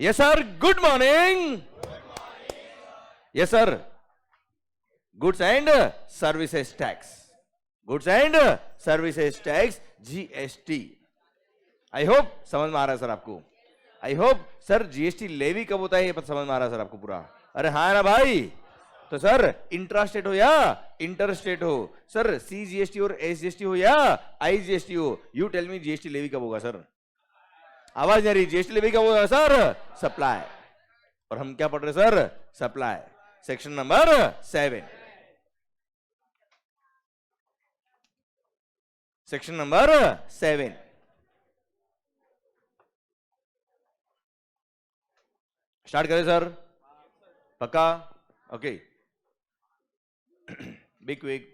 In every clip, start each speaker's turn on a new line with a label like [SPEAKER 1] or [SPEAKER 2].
[SPEAKER 1] Yes, sir. Good morning. Yes, sir. Goods and services tax. Goods and services tax GST. I hope समझ में आ रहा है sir आपको. I hope sir GST levy कब होता है ये पता समझ में आ रहा है सर आपको पूरा. अरे हाँ ना भाई. तो सर इंट्रा स्टेट हो या इंटर स्टेट हो, सर सीजीएसटी और एसजीएसटी हो या आईजीएसटी हो, you tell me GST levy कब होगा सर. आवाज नहीं रही. जीएसटी लेवी कब होगा सर. सप्लाई. और हम क्या पढ़ रहे sir. Supply. Section number 7. Section number 7. Start करें सर. पक्का. Okay. Be quick.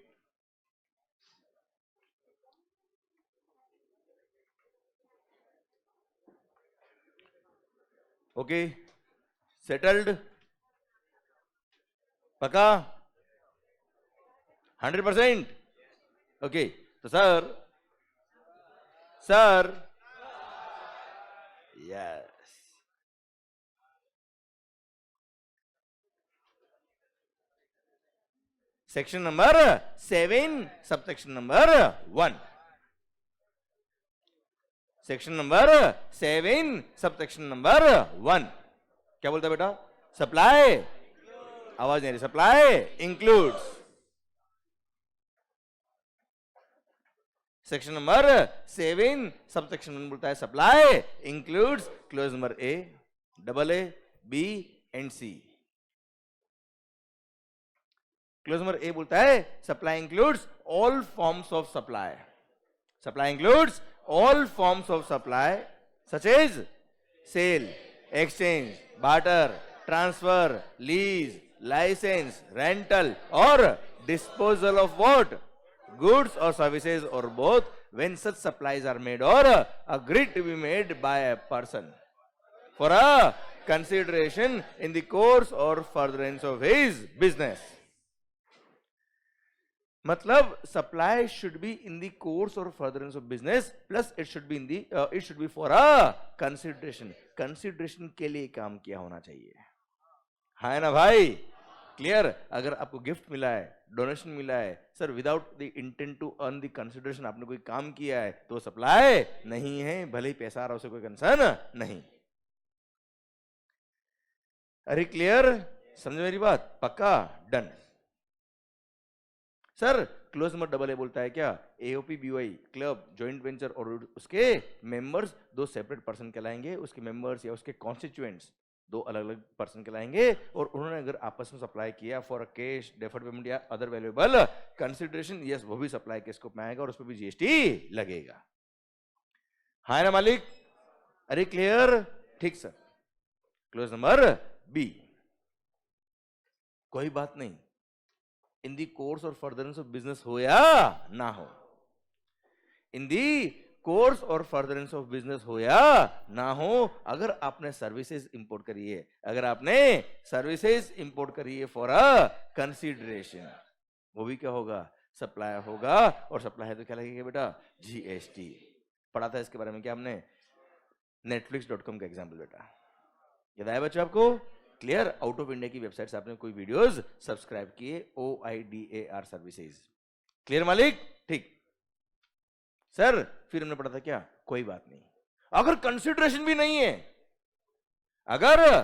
[SPEAKER 1] Okay. Settled. पक्का. 100%. ओके. तो sir yes. Section number 7 subsection number 1. Section number 7 subsection number 1 क्या बोलता है बेटा. सप्लाई. आवाज नहीं रही. Supply includes. Section number 7 subsection 1 बोलता है supply includes clause number A, double A, B and C. Clause number A बोलता है supply includes all forms of supply. Supply includes all forms of supply such as sale, exchange, barter, transfer, lease, license, rental or disposal of what? Goods or services or both when such supplies are made or agreed to be made by a person for a consideration in the course or furtherance of his business. मतलब supply should be in the course or furtherance of business plus it should be in the it should be for a consideration. Consideration के लिए काम किया होना चाहिए. है ना भाई. क्लियर. अगर आपको गिफ्ट मिला है, डोनेशन मिला है sir without the intent to earn the consideration, आपने कोई काम किया है तो सप्लाई नहीं है, भले ही पैसा आ रहा, उसे कोई कंसर्न नहीं. अरे क्लियर. समझ मेरी बात. पक्का. Done. Sir clause number double ए बोलता है क्या. AOP BY club joint venture और उसके मेंबर्स दो सेपरेट पर्सन कहलाएंगे. उसके मेंबर्स या उसके कॉन्स्टिट्यूएंट्स दो अलग अलग पर्सन कहलाएंगे. और उन्होंने अगर आपस में सप्लाई किया for a cash, deferred payment या अदर वैल्यूएबल कंसिडरेशन, यस वो भी सप्लाई के स्कोप में आएगा और उस पर भी जीएसटी लगेगा. हाँ ना मालिक. अरे क्लियर. ठीक सर. Clause number B. कोई बात नहीं इन the course or furtherance of business हो या ना हो. इन the course or furtherance of business हो या ना हो, अगर आपने सर्विसेज इंपोर्ट करी है, अगर आपने सर्विसेज इंपोर्ट करी है फॉर अ कंसीडरेशन, वो भी क्या होगा. सप्लाई होगा. और सप्लाई है तो क्या लगेगा बेटा. जीएसटी. पढ़ा था इसके बारे में क्या हमने. netflix.com का एग्जाम्पल बेटा. याद आया बच्चों आपको. क्लियर. आउट ऑफ इंडिया की वेबसाइट से आपने कोई वीडियोस सब्सक्राइब किए. OIDAR services. क्लियर मालिक. ठीक सर. फिर हमने पढ़ा था क्या. कोई बात नहीं अगर कंसिडरेशन भी नहीं है, अगर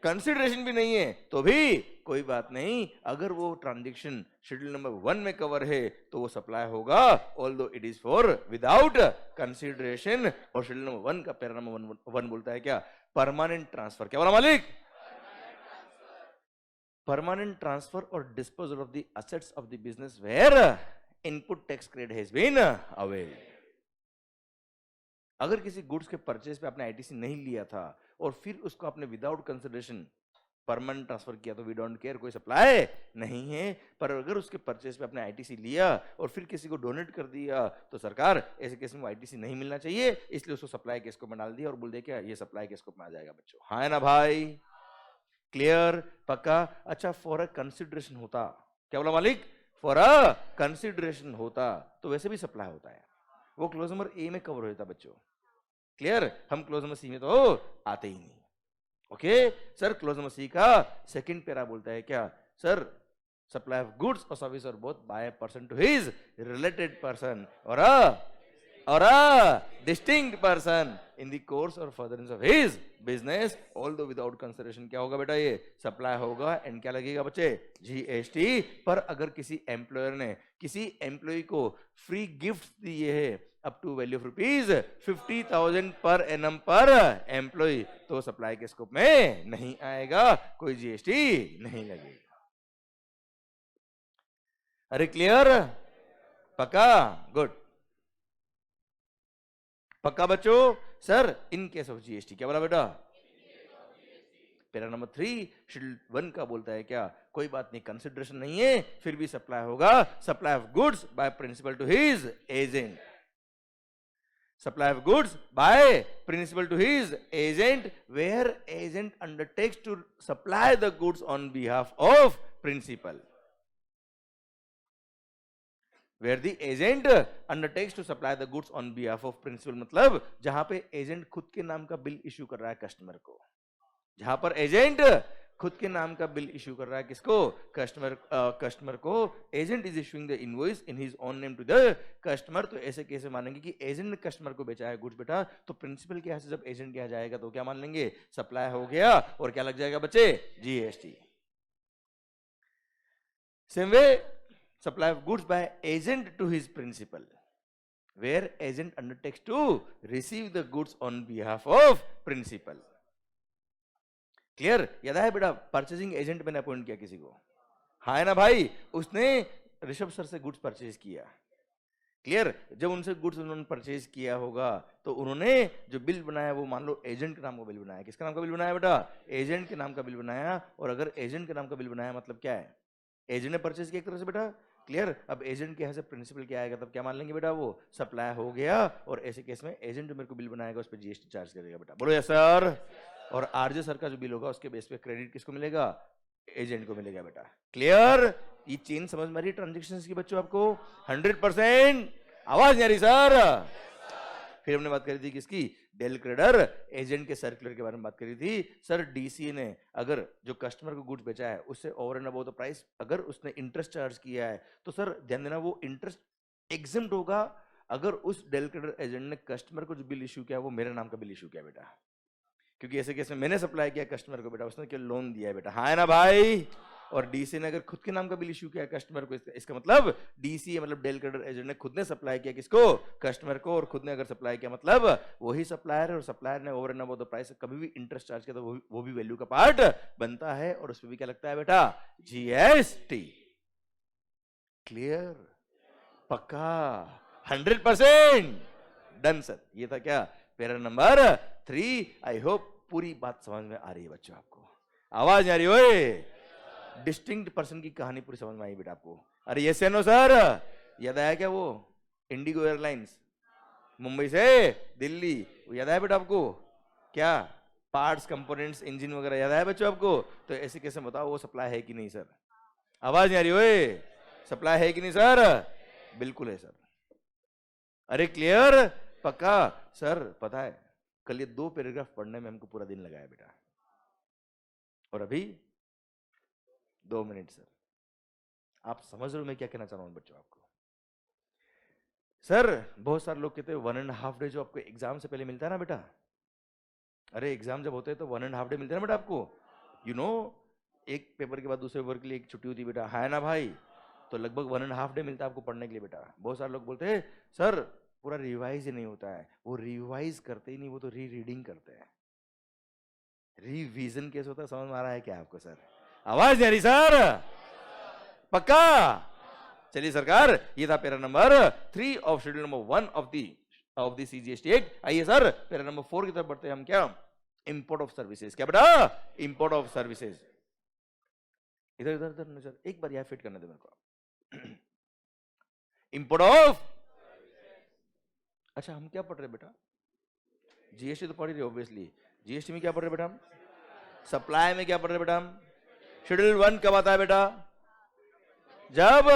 [SPEAKER 1] कंसिडरेशन भी नहीं है तो भी कोई बात नहीं. अगर वो ट्रांजैक्शन शेड्यूल नंबर 1 में कवर है तो वो सप्लाई होगा although it is for without consideration. और शेड्यूल नंबर 1 का पैरा नंबर 1 बोलता है क्या. Permanent transfer. क्या बोला मालिक. परमानेंट ट्रांसफर और disposal of the assets of the business where input tax credit has been availed. अगर किसी गुड्स के परचेज पे आपने आईटीसी नहीं लिया था और फिर उसको आपने विदाउट कंसिडरेशन परमानेंट ट्रांसफर किया तो वी डोंट केयर, कोई सप्लाई नहीं है. पर अगर उसके परचेज पे आपने आईटीसी लिया और फिर किसी को डोनेट कर दिया तो सरकार ऐसे केस में आईटीसी नहीं मिलना चाहिए, इसलिए उसको सप्लाई के स्कोप में डाल दिया और बोल दे क्या ये सप्लाई के स्कोप में आ जाएगा बच्चों. हाँ है ना भाई. क्लियर. पक्का. अच्छा फॉर अ कंसिडरेशन होता. क्या बोला मालिक. फॉर अ कंसिडरेशन होता तो वैसे भी सप्लाई होता है. वो क्लोज नंबर ए में कवर हो जाता बच्चों. क्लियर, हम क्लोज नंबर सी में तो आते ही नहीं। Okay sir, clause number C का सेकंड पैरा बोलता है क्या सर, सप्लाई ऑफ गुड्स और सर्विस और both by person to his related person और a distinct person in the course or furtherance of his business, although without consideration। क्या होगा बेटा, ये सप्लाई होगा एंड क्या लगेगा बच्चे, जीएसटी। पर अगर किसी एम्प्लॉयर ने किसी एम्प्लॉय को फ्री गिफ्ट दिए है up to value of ₹50,000 per annum पर एम्प्लॉय, तो सप्लाई के स्कोप में नहीं आएगा, कोई जीएसटी नहीं लगेगा। अरे क्लियर, पक्का, गुड, पक्का बच्चों। Sir in case of GST क्या बोला बेटा, पैरा नंबर 3 शेड्यूल 1 का बोलता है क्या, कोई बात नहीं, कंसिडरेशन नहीं है, फिर भी सप्लाई होगा, supply of goods by principal to his agent, supply of goods by principal to his agent, where agent undertakes to supply the goods on behalf of principal, where the agent undertakes to supply the goods on behalf of principal। मतलब जहां पे agent खुद के नाम का bill issue कर रहा है कस्टमर को, जहां पर एजेंट खुद के नाम का बिल इश्यू कर रहा है किसको, कस्टमर को, agent is issuing the invoice in his own name to the customer. तो ऐसे कैसे मानेंगे कि एजेंट ने कस्टमर को बेचा है गुड्स बेटा, तो प्रिंसिपल के यहाँ से जब एजेंट के यहाँ जाएगा तो क्या मान लेंगे, सप्लाई हो गया, और क्या लग जाएगा बच्चे, GST. Same way supply of goods by agent to his principal, where agent undertakes to receive the goods on behalf of principal। Clear, याद है बेटा, परचेजिंग एजेंट मैंने अपॉइंट किया किसी को, हाँ है ना भाई, उसने ऋषभ सर से गुड्स परचेज किया। क्लियर, जब उनसे गुड्स उन्होंने परचेज किया होगा तो उन्होंने जो बिल बनाया वो मान लो एजेंट के नाम का बिल बनाया। किसका नाम का बिल बनाया बेटा, एजेंट के नाम का बिल बनाया। और अगर एजेंट के नाम का बिल बनाया मतलब क्या है, एजेंट ने परचेज किया एक तरह से बेटा। क्लियर, अब एजेंट के यहाँ से प्रिंसिपल क्या आएगा, तब क्या मान लेंगे बेटा, वो सप्लाई हो गया, और ऐसे केस में एजेंट जो मेरे को बिल बनाएगा उस पर जीएसटी चार्ज करेगा बेटा, बोलो यस सर। और आरजे सर का जो बिल होगा उसके बेस पे क्रेडिट किसको मिलेगा, एजेंट को मिलेगा बेटा। क्लियर, ये चेन समझ में आ रही ट्रांजेक्शन की बच्चों आपको 100%? आवाज नहीं आ रही सर। फिर हमने बात करी थी किसकी, डेल क्रेडर एजेंट के सर्कुलर के बारे में बात करी थी। सर डीसी ने अगर जो कस्टमर को गुड्स बेचा है उससे over and above the price अगर उसने इंटरेस्ट चार्ज किया है तो सर ध्यान देना वो इंटरेस्ट एग्जम्प्ट होगा अगर उस डेल क्रेडर एजेंट ने कस्टमर को जो बिल इशू किया वो मेरे नाम का बिल इशू किया बेटा, क्योंकि ऐसे केस में मैंने सप्लाई किया कस्टमर को बेटा, उसने क्या लोन दिया है बेटा, हाँ है ना भाई। और डीसी ने अगर खुद के नाम का बिल इशू किया कस्टमर को, इसका मतलब डीसी मतलब डेल क्रेडर एजेंट ने खुद ने सप्लाई किया किसको, कस्टमर को, और खुद ने अगर सप्लाई किया मतलब वही सप्लायर, और सप्लायर ने over and above the price कभी भी इंटरेस्ट चार्ज किया तो वो भी वैल्यू का पार्ट बनता है, और उसमें भी क्या लगता है बेटा, जीएसटी। क्लियर, पक्का, 100% डन सर। ये था क्या, पैरा नंबर 3। आई होप पूरी बात समझ में आ रही है बच्चों आपको, आवाज नहीं आ रही ओए, डिस्टिंक्ट पर्सन की कहानी पूरी समझ में आई बेटा आपको। अरे ये सेनो सर, याद आया क्या वो इंडिगो एयरलाइंस मुंबई से दिल्ली, वो याद आया बेटा आपको, क्या पार्ट्स कंपोनेंट्स इंजन वगैरह याद आया बच्चों आपको। तो ऐसे कैसे बताओ वो सप्लाई है कि नहीं सर, आवाज नहीं आ रही ओए, सप्लाई है कि नहीं सर, बिल्कुल है सर। अरे क्लियर, पक्का सर। पता है कल ये 2 पैराग्राफ पढ़ने में हमको पूरा दिन लगाया बेटा, और अभी 2 मिनट सर। आप समझ रहे हो मैं क्या कहना चाह रहा हूं बच्चों आपको। सर बहुत सारे लोग कहते हैं 1.5 डे जो आपको एग्जाम से पहले मिलता है ना बेटा, अरे एग्जाम जब होते हैं तो 1.5 डे मिलता है ना बेटा आपको, यू नो, एक पेपर के बाद दूसरे पेपर के लिए एक छुट्टी होती है बेटा, है ना भाई। तो लगभग 1.5 डे मिलता है आपको पढ़ने के लिए बेटा। बहुत सारे लोग बोलते हैं सर पूरा रिवाइज ही नहीं होता है, वो रिवाइज करते ही नहीं, वो तो री रीडिंग करते हैं। रिवीजन कैसे होता है समझ में आ रहा है क्या आपको सर, आवाज नहीं आ रही सर, पक्का। चलिए सरकार, ये था para number 3 of schedule number 1 of the CGST act. आइए सर पैरा नंबर 4 की तरफ बढ़ते हैं हम। क्या, इंपोर्ट ऑफ सर्विसेज। क्या बेटा, इंपोर्ट ऑफ सर्विसेज। इधर इधर इधर नजर एक बार यहां फिट करने दे मेरे को। इंपोर्ट ऑफ, अच्छा हम क्या पढ़ रहे बेटा, जीएसटी तो पढ़ रहे ऑब्वियसली। जीएसटी में क्या पढ़ रहे बेटा हम, सप्लाई में क्या पढ़ रहे बेटा हम, शेड्यूल 1 कब आता है बेटा, जब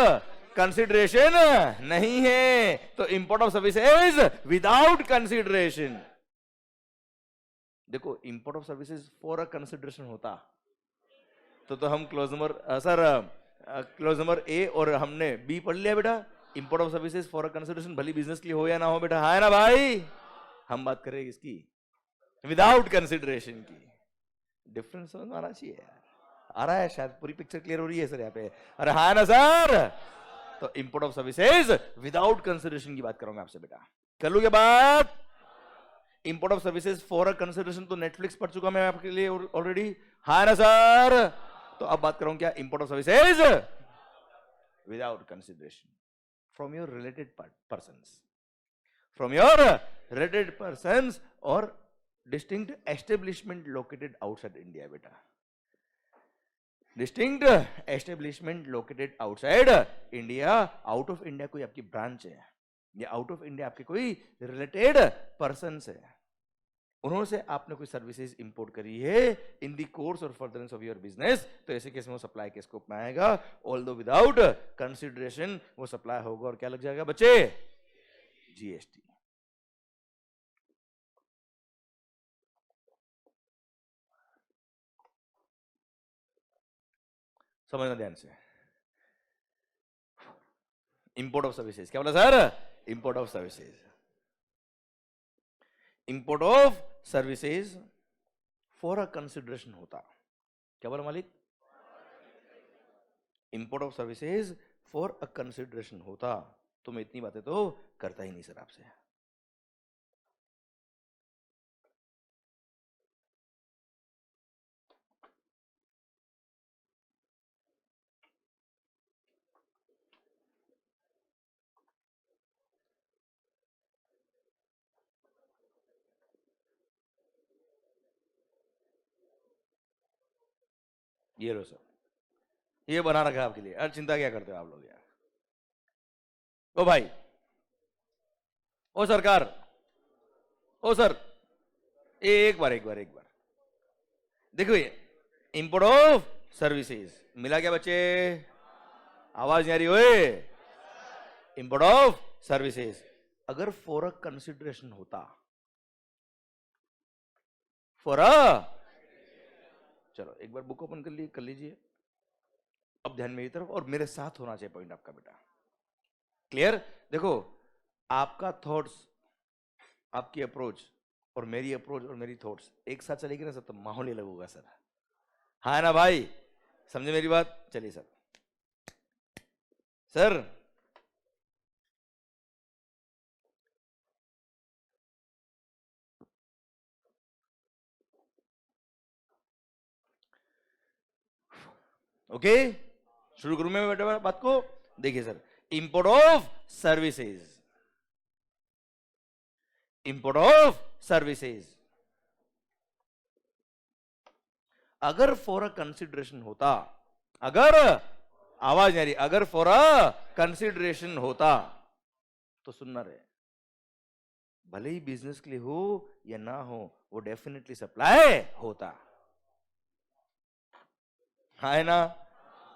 [SPEAKER 1] कंसिडरेशन नहीं है। तो import of services without consideration, देखो import of services for a consideration होता तो हम clause number sir clause number A और हमने बी पढ़ लिया बेटा। Import of services for a consideration भली बिजनेस के लिए हो या ना हो बेटा, है ना भाई। हम बात करेंगे इसकी विदाउट कंसिडरेशन की। डिफरेंस समझ में आना चाहिए यार, आ रहा है शायद, पूरी पिक्चर क्लियर हो रही है सर यहाँ पे। अरे हाँ ना सर, तो import of services without consideration की बात करूंगा आपसे बेटा, कर लूंगे बात। Import of services for a consideration तो नेटफ्लिक्स पढ़ चुका मैं आपके लिए ऑलरेडी, हाँ ना सर। तो अब बात करूं क्या, import of services without consideration from your related persons, from your related persons or distinct establishment located outside India बेटा। Distinct establishment located outside India, out of India कोई आपकी ब्रांच है या आउट ऑफ इंडिया आपके कोई related persons है, उन्होंने से आपने कोई सर्विसेज इंपोर्ट करी है इन the course or furtherance of your business, तो ऐसे केस में वो सप्लाई के स्कोप में आएगा। ऑल्दो विदाउट कंसिडरेशन वो सप्लाई होगा और क्या लग जाएगा बच्चे, जीएसटी। समझना ध्यान से। इंपोर्ट ऑफ सर्विसेज क्या बोला sir, import of services, import of services for a consideration होता, क्या बोला मालिक, import of services for a consideration होता, तो मैं इतनी बातें तो करता ही नहीं सर आपसे। ये लो सर, ये बना रखा है आपके लिए, अरे चिंता क्या करते हो आप लोग यार। ओ भाई, ओ सरकार, ओ सर, एक बार देखो ये इंपोर्ट ऑफ सर्विसेज मिला क्या बच्चे, आवाज नहीं आ रही ओए। इंपोर्ट ऑफ सर्विसेज अगर फॉर अ कंसिडरेशन होता, फॉर अ, चलो एक बार बुक ओपन कर लीजिए, अब ध्यान मेरी तरफ और मेरे साथ होना चाहिए पॉइंट आपका बेटा, क्लियर। देखो आपका थॉट्स, आपकी अप्रोच और मेरी अप्रोच और मेरी थॉट्स एक साथ चलेगी ना सर, तो माहौल ही लगेगा सर, हाँ ना भाई, समझे मेरी बात। चलिए सर, सर ओके, शुरू करूं मैं बेटा बात को। देखिए sir, import of services, import of services अगर फॉर अ कंसिडरेशन होता, अगर, आवाज नहीं आ रही, अगर फॉर अ कंसिडरेशन होता, तो सुनना रहे, भले ही बिजनेस के लिए हो या ना हो, वो डेफिनेटली सप्लाई होता, है ना।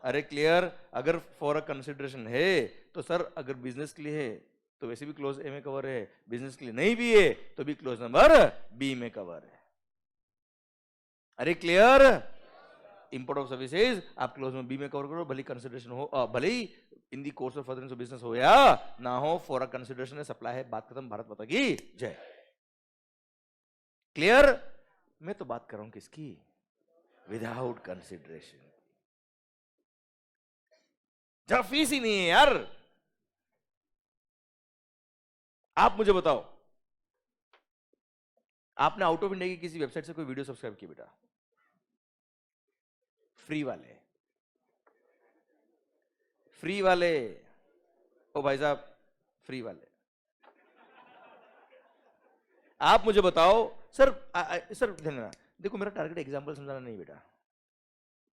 [SPEAKER 1] अरे क्लियर, अगर फॉर अ कंसिडरेशन है तो सर अगर बिजनेस के लिए है तो वैसे भी क्लोज ए में कवर है, बिजनेस के लिए नहीं भी है तो भी क्लोज नंबर बी में कवर है। अरे क्लियर, इंपोर्ट ऑफ सर्विसेज आप क्लोज में बी में कवर करो, भले कंसिडरेशन हो, भले ही in the course of furtherance of business हो या ना हो, फॉर अ कंसिडरेशन है, सप्लाई है, बात खत्म, भारत माता की जय। क्लियर, मैं तो बात कर रहा हूं किसकी, विदाउट कंसिडरेशन, जब फीस ही नहीं है यार। आप मुझे बताओ, आपने आउट ऑफ इंडिया की किसी वेबसाइट से कोई वीडियो सब्सक्राइब किया बेटा, फ्री वाले, फ्री वाले, ओ भाई साहब फ्री वाले, आप मुझे बताओ सर। सर ध्यान, देखो मेरा टारगेट एग्जांपल समझाना नहीं बेटा,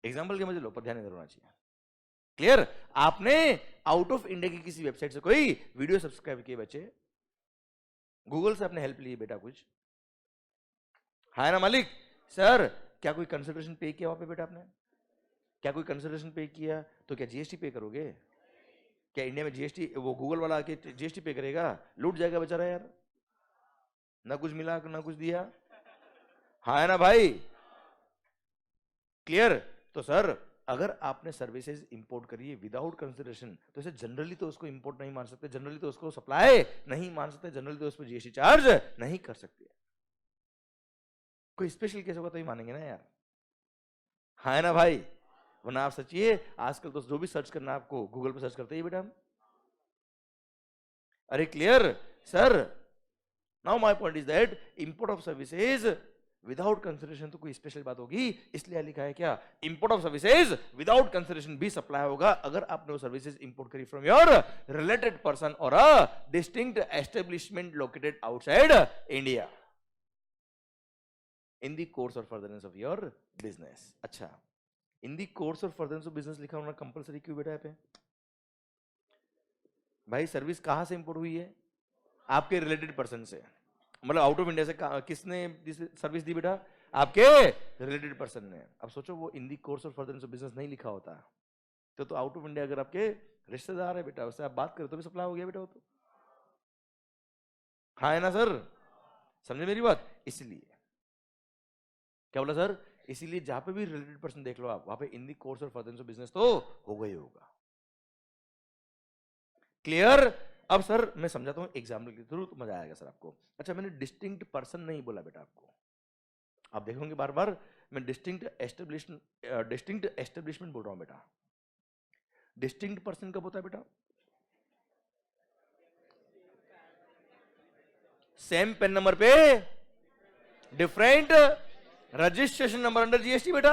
[SPEAKER 1] एग्जांपल के मुझे लो पर ध्यान नहीं देना चाहिए, क्लियर। आपने आउट ऑफ इंडिया की किसी वेबसाइट से कोई वीडियो सब्सक्राइब किए बच्चे, गूगल से आपने हेल्प ली बेटा कुछ, है ना मालिक। सर क्या कोई कंसिडरेशन पे किया वहां पे बेटा आपने, क्या कोई कंसिडरेशन पे किया तो क्या जीएसटी पे करोगे, क्या इंडिया में जीएसटी, वो गूगल वाला आके जीएसटी पे करेगा, लूट जाएगा बेचारा यार, ना कुछ मिला ना कुछ दिया, हाँ है ना भाई, क्लियर। तो सर अगर आपने सर्विसेज इंपोर्ट करी है विदाउट कंसिडरेशन, तो इसे जनरली तो उसको इंपोर्ट नहीं मान सकते, जनरली तो उसको सप्लाई नहीं मान सकते, जनरली तो उस पर जीएसटी चार्ज नहीं कर सकते। कोई स्पेशल केस होगा तो ही मानेंगे ना यार, हाँ है ना भाई। वरना आप सचिए आजकल तो जो भी सर्च करना आपको गूगल पे सर्च करते ही बेटा हम। अरे clear sir, now my point is that import of services without consideration तो कोई स्पेशल बात होगी, इसलिए लिखा है क्या, import of services without consideration भी सप्लाई होगा अगर आपने वो सर्विसेज इंपोर्ट करी from your related person or a distinct establishment located outside India in the course or furtherance of your business. अच्छा, इन the course or furtherance of business लिखा होना compulsory क्यों बेटा यहाँ पे? भाई सर्विस कहां से इंपोर्ट हुई है? आपके रिलेटेड पर्सन से, मतलब आउट ऑफ इंडिया से। किसने सर्विस दी बेटा? आपके रिलेटेड पर्सन ने। अब सोचो वो in the course of furtherance of business नहीं लिखा होता तो आउट ऑफ इंडिया अगर आपके रिश्तेदार है बेटा, उससे आप बात करो तो भी सप्लाई हो गया बेटा वो तो, हाँ है ना सर, समझे मेरी बात। इसलिए क्या बोला सर, इसीलिए जहां पे भी रिलेटेड पर्सन देख लो आप, वहां पे in the course of furtherance of business तो होगा ही होगा। क्लियर। अब सर मैं समझाता हूं एग्जाम्पल के थ्रू तो मजा आएगा सर आपको। अच्छा, मैंने डिस्टिंक्ट पर्सन नहीं बोला बेटा आपको, आप देखोगे बार बार मैं डिस्टिंक्ट एस्टेब्लिशमेंट बोल रहा हूं बेटा। डिस्टिंक्ट पर्सन कब होता है बेटा? सेम पेन नंबर पे different registration number under GST बेटा।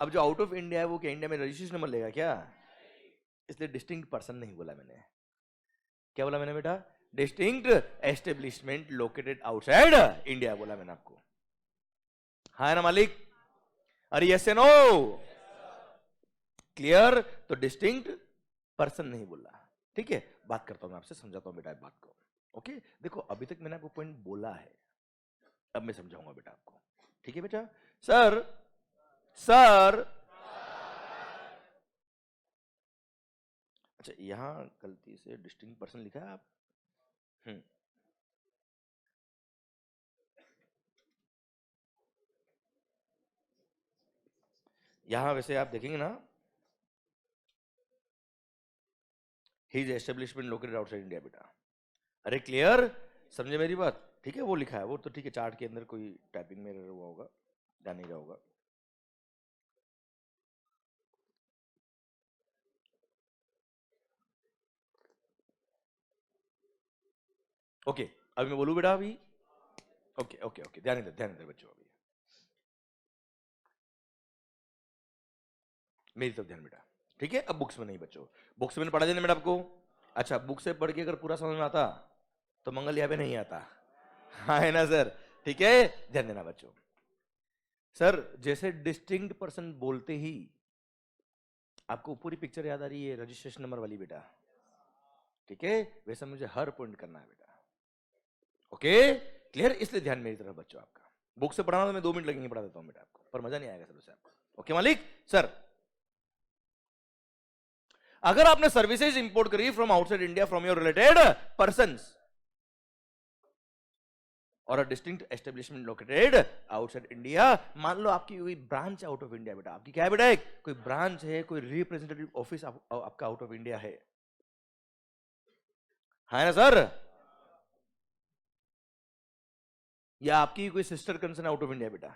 [SPEAKER 1] अब जो आउट ऑफ इंडिया है वो क्या इंडिया में रजिस्ट्रेशन नंबर लेगा क्या? इसलिए डिस्टिंक्ट पर्सन नहीं बोला मैंने। क्या बोला मैंने बेटा? Distinct establishment located outside India बोला मैंने आपको, हाँ ना मालिक? अरे यस या नो? क्लियर। तो डिस्टिंक्ट पर्सन नहीं बोला, ठीक है। बात करता हूं मैं आपसे, समझाता हूं बेटा एक बात को। ओके देखो, अभी तक मैंने आपको पॉइंट बोला है, अब मैं समझाऊंगा बेटा आपको, ठीक है बेटा। सर सर अच्छा, यहां गलती से डिस्टिंक्ट पर्सन लिखा है आप, यहां वैसे आप देखेंगे ना, his establishment located outside India बेटा। अरे क्लियर, समझे मेरी बात? ठीक है, वो लिखा है वो तो ठीक है, चार्ट के अंदर कोई टाइपिंग में एरर हुआ होगा, ध्यान नहीं रहा होगा। ओके अभी मैं बोलूं बेटा अभी, ओके ओके ओके, ध्यान दे बच्चों, अभी मेरी तरफ ध्यान बेटा, ठीक है। अब बुक्स में नहीं बच्चों, बुक्स में पढ़ा देना बेटा आपको। अच्छा, बुक से पढ़ के अगर पूरा समझ में आता तो मंगल यहाँ पे नहीं आता, हाँ है ना सर? ठीक है, ध्यान देना बच्चों। सर जैसे डिस्टिंक्ट पर्सन बोलते ही आपको पूरी पिक्चर याद आ रही है रजिस्ट्रेशन नंबर वाली बेटा, ठीक है, वैसा मुझे हर पॉइंट करना है बेटा। ओके क्लियर, इसलिए ध्यान मेरी तरफ बच्चों आपका। बुक से पढ़ाना तो मैं 2 मिनट लगेंगे, पढ़ा देता हूं बेटा आपको, पर मजा नहीं आएगा सर उससे आपको। ओके मालिक सर, अगर आपने सर्विसेज इंपोर्ट करी from outside India from your related persons or a distinct establishment located outside India, मान लो आपकी कोई ब्रांच आउट ऑफ इंडिया बेटा, आपकी क्या है बेटा, एक कोई ब्रांच है, कोई रिप्रेजेंटेटिव ऑफिस आपका आउट ऑफ इंडिया है ना सर? या आपकी कोई sister concern out of India बेटा,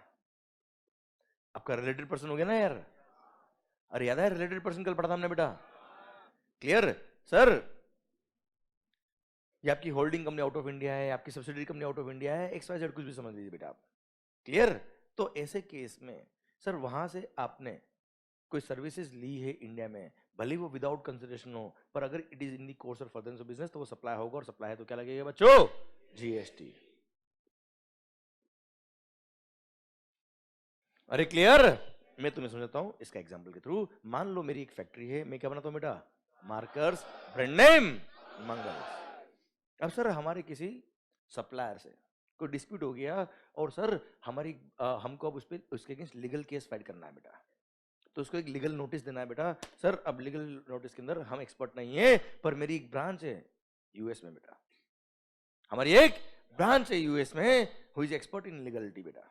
[SPEAKER 1] आपका रिलेटेड पर्सन हो गया ना यार। अरे याद है रिलेटेड पर्सन कल पढ़ा था हमने बेटा, क्लियर सर। ये आपकी holding company out of India है, आपकी subsidiary company out of India है, एक्स वाई जेड कुछ भी समझ लीजिए बेटा आप, क्लियर। तो ऐसे केस में सर वहां से आपने कोई सर्विसेज ली है इंडिया में, भले वो विदाउट कंसिडरेशन हो, पर अगर it is in the course of furtherance of business तो वो सप्लाई होगा, और सप्लाई है तो क्या लगेगा बच्चों? जीएसटी। अरे क्लियर, मैं तुम्हें समझाता हूं इसका एग्जांपल के थ्रू। मान लो मेरी एक फैक्ट्री है, मैं क्या बनाता हूं बेटा? मार्कर्स, ब्रांड नेम मंगल। अब सर हमारे किसी सप्लायर से कोई डिस्प्यूट हो गया, और सर हमारी हमको अब उस पर उसके अगेंस्ट लीगल केस फाइल करना है बेटा, तो उसको एक लीगल नोटिस देना है बेटा। सर अब लीगल नोटिस के अंदर हम एक्सपर्ट नहीं है, पर मेरी एक ब्रांच है यूएस में बेटा, हमारी एक ब्रांच है यूएस में who is expert in legality बेटा।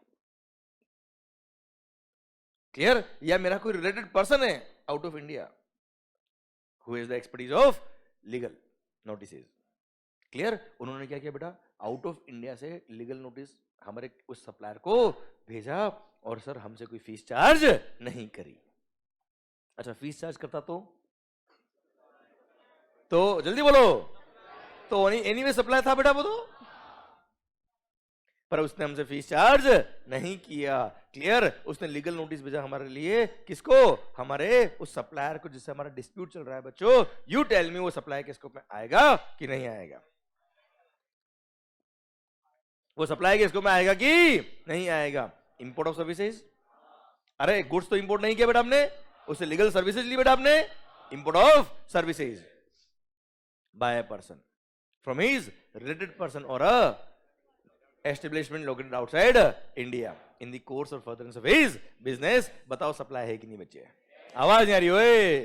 [SPEAKER 1] क्लियर, या मेरा कोई रिलेटेड पर्सन है out of India who is the expertise of legal notices. Clear, उन्होंने क्या किया बेटा, आउट ऑफ इंडिया से लीगल नोटिस हमारे उस सप्लायर को भेजा और सर हमसे कोई फीस चार्ज नहीं करी। अच्छा, फीस चार्ज करता तो जल्दी बोलो, तो एनीवे सप्लाई था बेटा वो तो, पर उसने हमसे फीस चार्ज नहीं किया। क्लियर, उसने लीगल नोटिस भेजा हमारे लिए, किसको, हमारे उस सप्लायर को जिससे हमारा डिस्प्यूट चल रहा है। बच्चों यू टेल मी वो सप्लाई के स्कोप में आएगा कि नहीं आएगा, वो सप्लाई के स्कोप में आएगा कि नहीं आएगा। इंपोर्ट ऑफ सर्विसेज, अरे गुड्स तो इंपोर्ट नहीं किया बेटा हमने, उससे लीगल सर्विसेज ली बेटा आपने, import of services by a person from his related person or a establishment located outside India in the course or furtherance of his business. बताओ सप्लाई है कि नहीं बच्चे, आवाज नहीं आ रही ओए,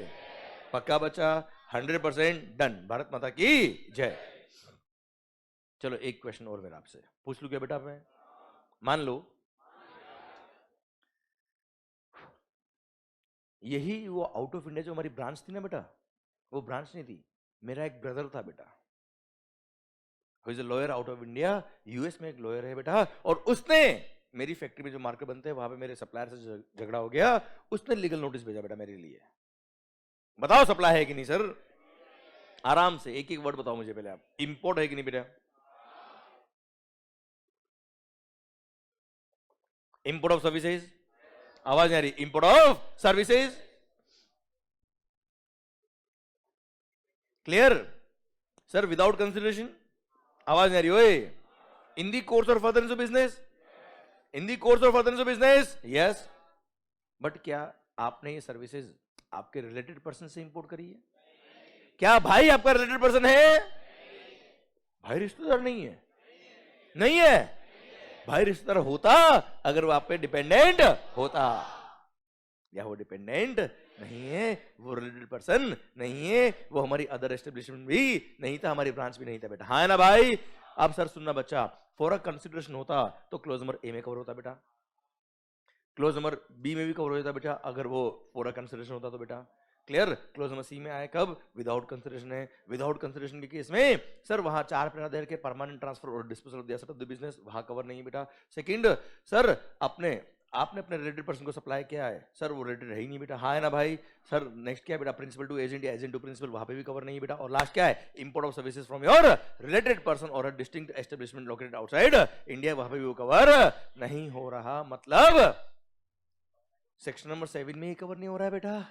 [SPEAKER 1] पक्का बच्चा, 100% डन। भारत माता की जय। चलो एक क्वेश्चन और मेरा आपसे पूछ लूं क्या बेटा, मैं मान लो यही वो आउट ऑफ इंडिया जो हमारी ब्रांच थी ना बेटा, वो ब्रांच नहीं थी, मेरा एक ब्रदर था बेटा, who is a lawyer out of India, US में एक लॉयर है बेटा, और उसने मेरी फैक्ट्री में जो मार्कर बनते हैं वहां पे मेरे सप्लायर से झगड़ा हो गया, उसने लीगल नोटिस भेजा बेटा मेरे लिए। बताओ सप्लाई है कि नहीं सर, आराम से एक एक वर्ड बताओ मुझे पहले आप, इंपोर्ट है कि नहीं बेटा, इंपोर्ट ऑफ सर्विसेज, आवाज नहीं आ रही, import of services, clear sir, without consideration, आवाज नहीं आ रही ओए, in the course or furtherance of business, in the course or furtherance of business, yes. But क्या आपने ये सर्विसेज आपके रिलेटेड पर्सन से इंपोर्ट करी है? क्या भाई आपका रिलेटेड पर्सन है? भाई रिश्तेदार नहीं है, नहीं है भाई, रिश्तेदार होता अगर वो आप पे डिपेंडेंट होता, या वो डिपेंडेंट नहीं है, वो रिलेटेड पर्सन नहीं है, वो हमारी अदर एस्टेब्लिशमेंट भी नहीं था, हमारी ब्रांच भी नहीं था बेटा, हाँ है ना भाई। अब सर सुनना बच्चा, फॉर अ कंसिडरेशन होता तो क्लोज नंबर ए में कवर होता बेटा, क्लोज नंबर बी में भी कवर हो जाता बेटा, अगर वो फॉर अ कंसिडरेशन होता तो बेटा। क्लियर, क्लोज नंबर सी में आए कब, विदाउट कंसिडरेशन है, विदाउट कंसिडरेशन के केस में सर वहां 4 महीना देर के परमानेंट ट्रांसफर और disposal of the asset of the business, वहां कवर नहीं बेटा। सेकंड सर, आपने अपने रिलेटेड पर्सन को सप्लाई किया है, सर वो रिलेटेड है ही नहीं बेटा, हाँ है ना भाई। सर नेक्स्ट क्या है बेटा, प्रिंसिपल टू एजेंट या एजेंट टू प्रिंसिपल, वहां पे भी कवर नहीं बेटा। और लास्ट क्या है, import of services from your related person or a distinct establishment located outside India, वहां पे भी वो कवर नहीं हो रहा, मतलब सेक्शन नंबर 7 में ही कवर नहीं हो रहा है बेटा,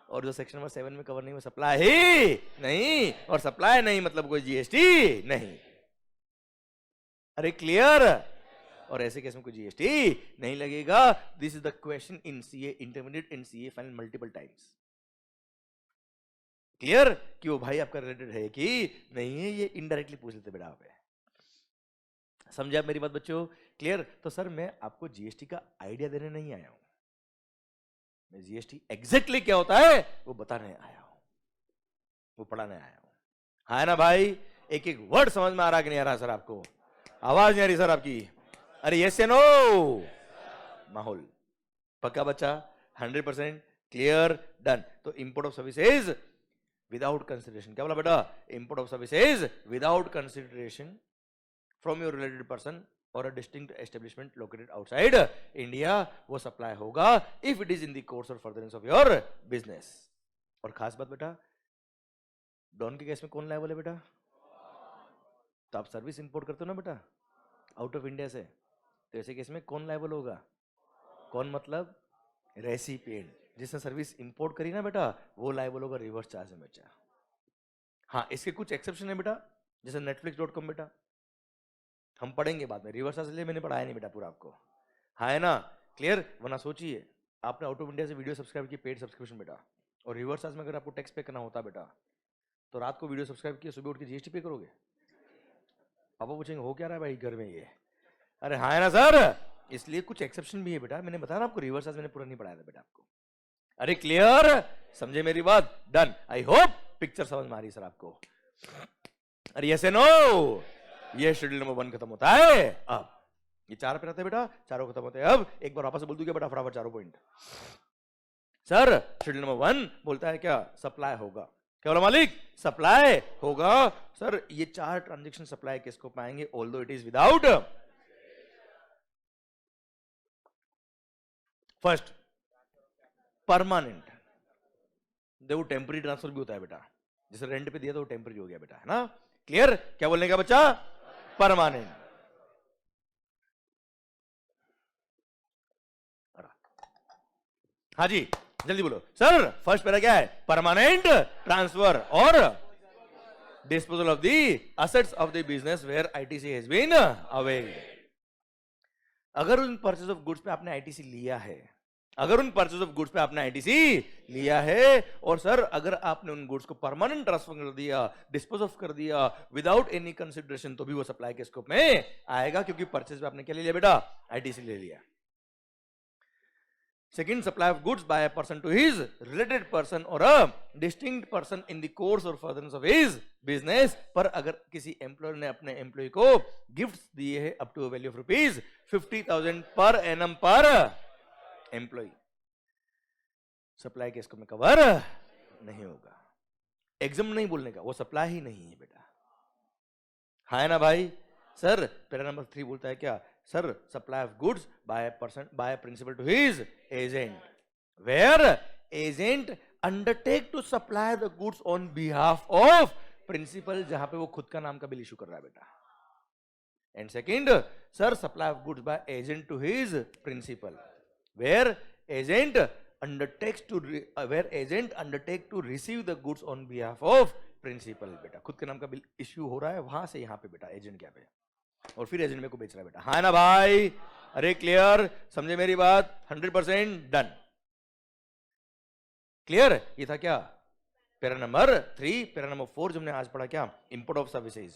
[SPEAKER 1] और जो सेक्शन नंबर 7 में कवर नहीं, वो सप्लाई ही नहीं, और सप्लाई नहीं मतलब कोई जीएसटी नहीं। अरे क्लियर, और ऐसे केस में कोई जीएसटी नहीं लगेगा। This is the question in CA intermediate and CA final multiple times. Clear कि वो भाई आपका रिलेटेड है कि नहीं है, ये इनडायरेक्टली पूछ लेते बेटा आप, समझे आप मेरी बात बच्चों। क्लियर, तो सर मैं आपको जीएसटी का आइडिया देने नहीं आया हूं, मैं जीएसटी एग्जैक्टली क्या होता है वो बताने आया हूं, वो पढ़ाने आया हूं, हाँ ना भाई। एक एक वर्ड समझ में आ रहा कि नहीं आ रहा सर आपको, आवाज नहीं आ रही सर आपकी, अरे यस या नो, माहौल पक्का बच्चा, 100% क्लियर डन। तो import of services without consideration, क्या बोला बेटा, import of services without consideration from your related person or a distinct establishment located outside India, वो सप्लाई होगा if it is in the course or furtherance of your business. और खास बात बेटा, don के केस में कौन लायबल है बेटा, तो आप सर्विस इंपोर्ट करते हो ना बेटा आउट ऑफ इंडिया से, तो ऐसे केस में कौन लायबल होगा, कौन मतलब रेसिपिएंट, जिसने सर्विस इंपोर्ट करी ना बेटा वो लायबल होगा रिवर्स चार्ज में बच्चा। हाँ इसके कुछ एक्सेप्शन है बेटा, जैसे netflix.com बेटा, हम पढ़ेंगे बाद में, रिवर्स चार्ज मैंने पढ़ाया नहीं बेटा पूरा आपको, हाँ है ना क्लियर। वरना सोचिए आपने आउट ऑफ इंडिया से वीडियो सब्सक्राइब की, पेड सब्सक्रिप्शन बेटा, और रिवर्स चार्ज में अगर आपको टैक्स पे करना होता बेटा, तो रात को वीडियो सब्सक्राइब किया, सुबह उठ के जीएसटी पे करोगे, पापा पूछेंगे हो क्या रहा है भाई घर में ये, अरे हाँ है ना सर। इसलिए कुछ एक्सेप्शन भी है बेटा, मैंने बताया ना आपको, रिवर्स चार्ज मैंने पूरा नहीं पढ़ाया था बेटा आपको। अरे क्लियर, समझे मेरी बात, डन। आई होप पिक्चर समझ में आ रही सर आपको। अरे यस नो, ये शेड्यूल नंबर 1 खत्म होता है अब। ये 4 पे रहते हैं बेटा, चारों खत्म होते हैं। अब एक बार वापस बोल दूं क्या बेटा फटाफट चारों पॉइंट। सर शेड्यूल नंबर 1 बोलता है क्या, सप्लाई होगा। क्या बोला मालिक, सप्लाई होगा। सर ये 4 ट्रांजेक्शन सप्लाई किसको पाएंगे, although it is without. First permanent, देखो टेम्पररी ट्रांसफर भी होता है बेटा, जैसे रेंट पे दिया तो वो टेम्पररी हो गया बेटा, है ना। क्लियर, क्या बोलने का बच्चा, परमानेंट। हाँ जी जल्दी बोलो सर। फर्स्ट पैरा क्या है, परमानेंट ट्रांसफर और disposal of the assets of the business where ITC has been availed. अगर उन परचेज ऑफ गुड्स पे आपने आईटीसी लिया है, अगर उन परचेज ऑफ गुड्स पे आपने आईटीसी लिया है, और सर अगर आपने उन गुड्स को परमानेंट ट्रांसफर कर दिया, डिस्पोज ऑफ कर दिया विदाउट एनी कंसिडरेशन, तो भी वो सप्लाई के स्कोप में आएगा, क्योंकि परचेज पे आपने क्या ले लिया बेटा, आईटीसी ले लिया। Second, supply of goods by a person to his related person or a distinct person in the course or furtherance of his business। पर अगर किसी एम्प्लॉयर ने अपने एम्प्लॉय को गिफ्ट्स दिए हैं up to value of ₹50,000 per annum पर employ, supply के इसको में कवर नहीं होगा। एग्जाम नहीं बोलने का, वो सप्लाई ही नहीं है बेटा, है ना भाई। सर पैरा नंबर 3 बोलता है क्या, sir supply of goods by person by principal to his agent, where agent undertake to supply the goods on behalf of principal, जहां पे वो खुद का नाम का बिल इशू कर रहा है बेटा। And second, sir supply of goods by agent to his principal, where agent undertake to receive the goods on behalf of principal. बेटा खुद के नाम का बिल इश्यू हो रहा है, वहां से यहां पे बेटा एजेंट क्या पे, और फिर एजेंट में को बेच रहा है बेटा, हाँ ना भाई। अरे क्लियर, समझे मेरी बात, 100% डन। क्लियर, ये था क्या पैरा नंबर 3। पैरा नंबर 4 जो हमने आज पढ़ा क्या, इंपोर्ट ऑफ सर्विसेज।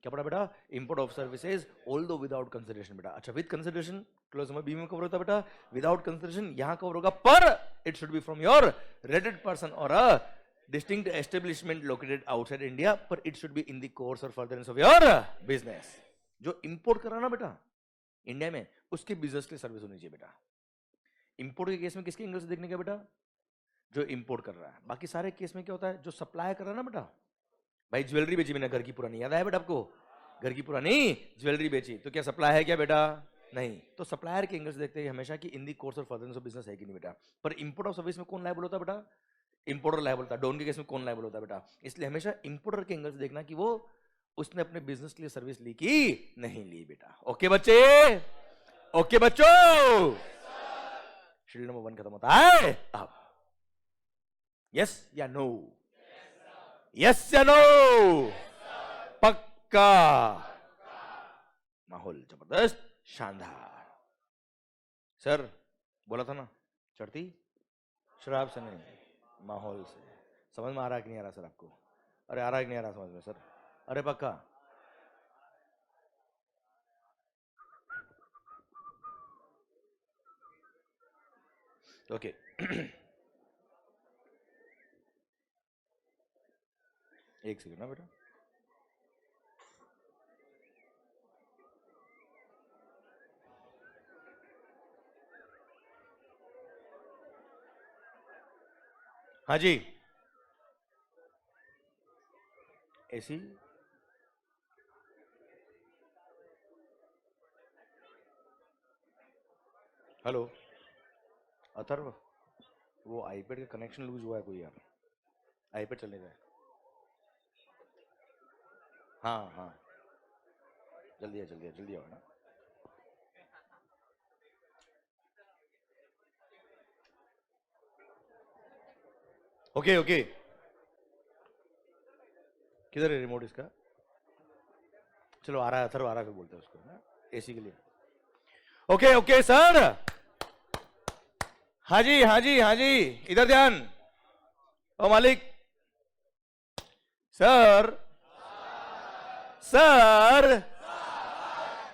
[SPEAKER 1] क्या पढ़ा बेटा, import of services although without consideration बेटा। अच्छा विद कंसिडरेशन क्लोज में बी में कवर होता बेटा, विदाउट कंसिडरेशन यहां कवर होगा, पर it should be from your related person or a distinct establishment located outside India, पर it should be in the course or furtherance of your business. जो import कर रहा ना बेटा इंडिया में, उसके बिजनेस की सर्विस होनी चाहिए बेटा। इंपोर्ट के केस में किसके एंगल से देखने का बेटा, जो इंपोर्ट कर रहा है। बाकी सारे केस में क्या होता है, जो सप्लाई कर रहा है ना बेटा, भाई ज्वेलरी बेची मैंने घर की पुरानी, याद आया बेटा आपको, घर की पुरानी ज्वेलरी बेची, तो क्या सप्लाई है क्या बेटा, नहीं। तो सप्लायर के एंगल से देखते हैं हमेशा कि इन the course or furtherance of business है कि नहीं बेटा। पर इंपोर्ट ऑफ सर्विस में कौन लायबल होता है बेटा, इंपोर्टर लायबल होता है। डोन के केस में कौन लायबल होता है बेटा, इसलिए हमेशा इंपोर्टर के एंगल से देखना कि वो उसने अपने बिजनेस के लिए सर्विस ली कि नहीं ली बेटा। ओके बच्चे, ओके बच्चों, शेड्यूल नंबर 1 खत्म होता है अब। यस या नो, यस या नो, पक्का, माहौल जबरदस्त शानदार। सर बोला था ना चढ़ती शराब से नहीं, माहौल से। समझ में आ रहा है कि नहीं आ रहा सर आपको, अरे आ रहा है कि नहीं आ रहा समझ में सर, अरे पक्का। ओके एक सेकंड ना बेटा, हाँ जी ऐसी हेलो अथर्व, वो आईपैड का कनेक्शन लूज हुआ है कोई यार, आईपैड चलने का है। हाँ हाँ जल्दी है, जल्दी है, जल्दी आओ ना। ओके ओके, किधर है रिमोट इसका, चलो आ रहा है अथर्व, आ रहा है, फिर बोलते हैं उसको ना एसी के लिए। ओके ओके सर, हाँ जी हाँ जी हाँ जी, इधर ध्यान। ओ मालिक, सर सर,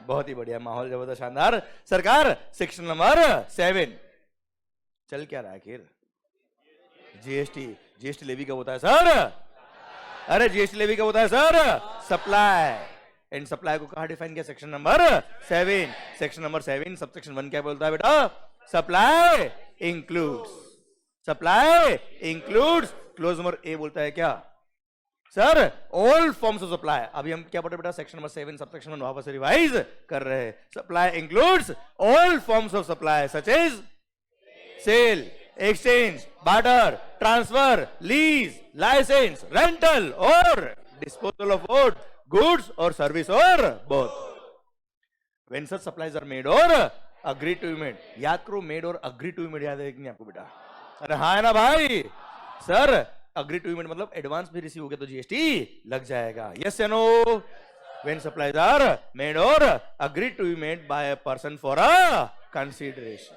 [SPEAKER 1] बहुत ही बढ़िया, माहौल जबरदस्त शानदार। सरकार सेक्शन नंबर 7 चल क्या रहा है आखिर, जीएसटी। जीएसटी लेवी कब होता है सर, अरे जीएसटी लेवी कब होता है सर, सप्लाई। एंड सप्लाई को कहा डिफाइन किया? Section number 7। Section number 7 subsection 1 क्या बोलता है बेटा? Supply includes, supply includes, clause number A बोलता है क्या sir? All forms of supply. अभी हम क्या पढ़े बेटा? सेक्शन नंबर 7 सबसेक्शन 1 वापस रिवाइज कर रहे हैं। Supply includes all forms of supply such as sale, exchange, barter, transfer, lease, licence, rental और डिस्पोजल ऑफ गुड्स और सर्विस और both. When such supplies are made or agree to be made, याद करो made और agree to be made याद है कि नहीं आपको बेटा? अरे हाँ है ना भाई? Sir agree to be made मतलब एडवांस भी रिसीव हो गया तो जीएसटी लग जाएगा। यस या no? When supplies are made or agree to be made by a person for a consideration,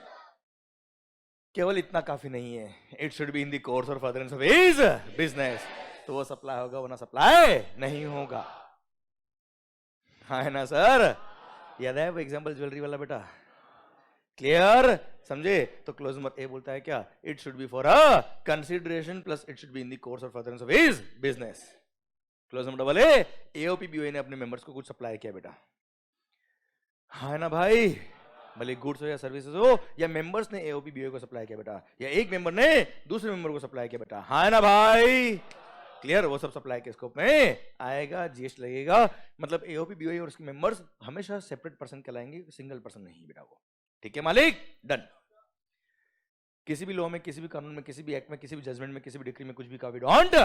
[SPEAKER 1] केवल इतना काफी नहीं है, it should be in the course or furtherance of his business, तो वो सप्लाई होगा वरना सप्लाई नहीं होगा। हाँ है ना सर? याद है वो एग्जांपल ज्वेलरी वाला बेटा? क्लियर? समझे? तो क्लोज नंबर ए बोलता है क्या? It should be for a consideration plus it should be in the course or furtherance of his business. Clause number double A, AOP BOI ने अपने मेंबर्स को कुछ सप्लाई किया बेटा। हाँ ना भाई? भले गुड्स हो या सर्विसेज हो, या मेंबर्स ने एओपी बीओए को सप्लाई किया बेटा, या एक मेंबर ने दूसरे मेंबर को सप्लाई किया बेटा। हाँ ना भाई? क्लियर? वो सब सप्लाई के स्कोप में आएगा, जीएसटी लगेगा। मतलब एओपी बीओए और उसके मेंबर्स हमेशा सेपरेट पर्सन कहलाएंगे, सिंगल पर्सन नहीं बेटा वो। ठीक है मालिक? डन। किसी भी लॉ में, किसी भी कानून में, किसी भी एक्ट में, किसी भी जजमेंट में, किसी भी डिक्री में कुछ भी कहा, we don't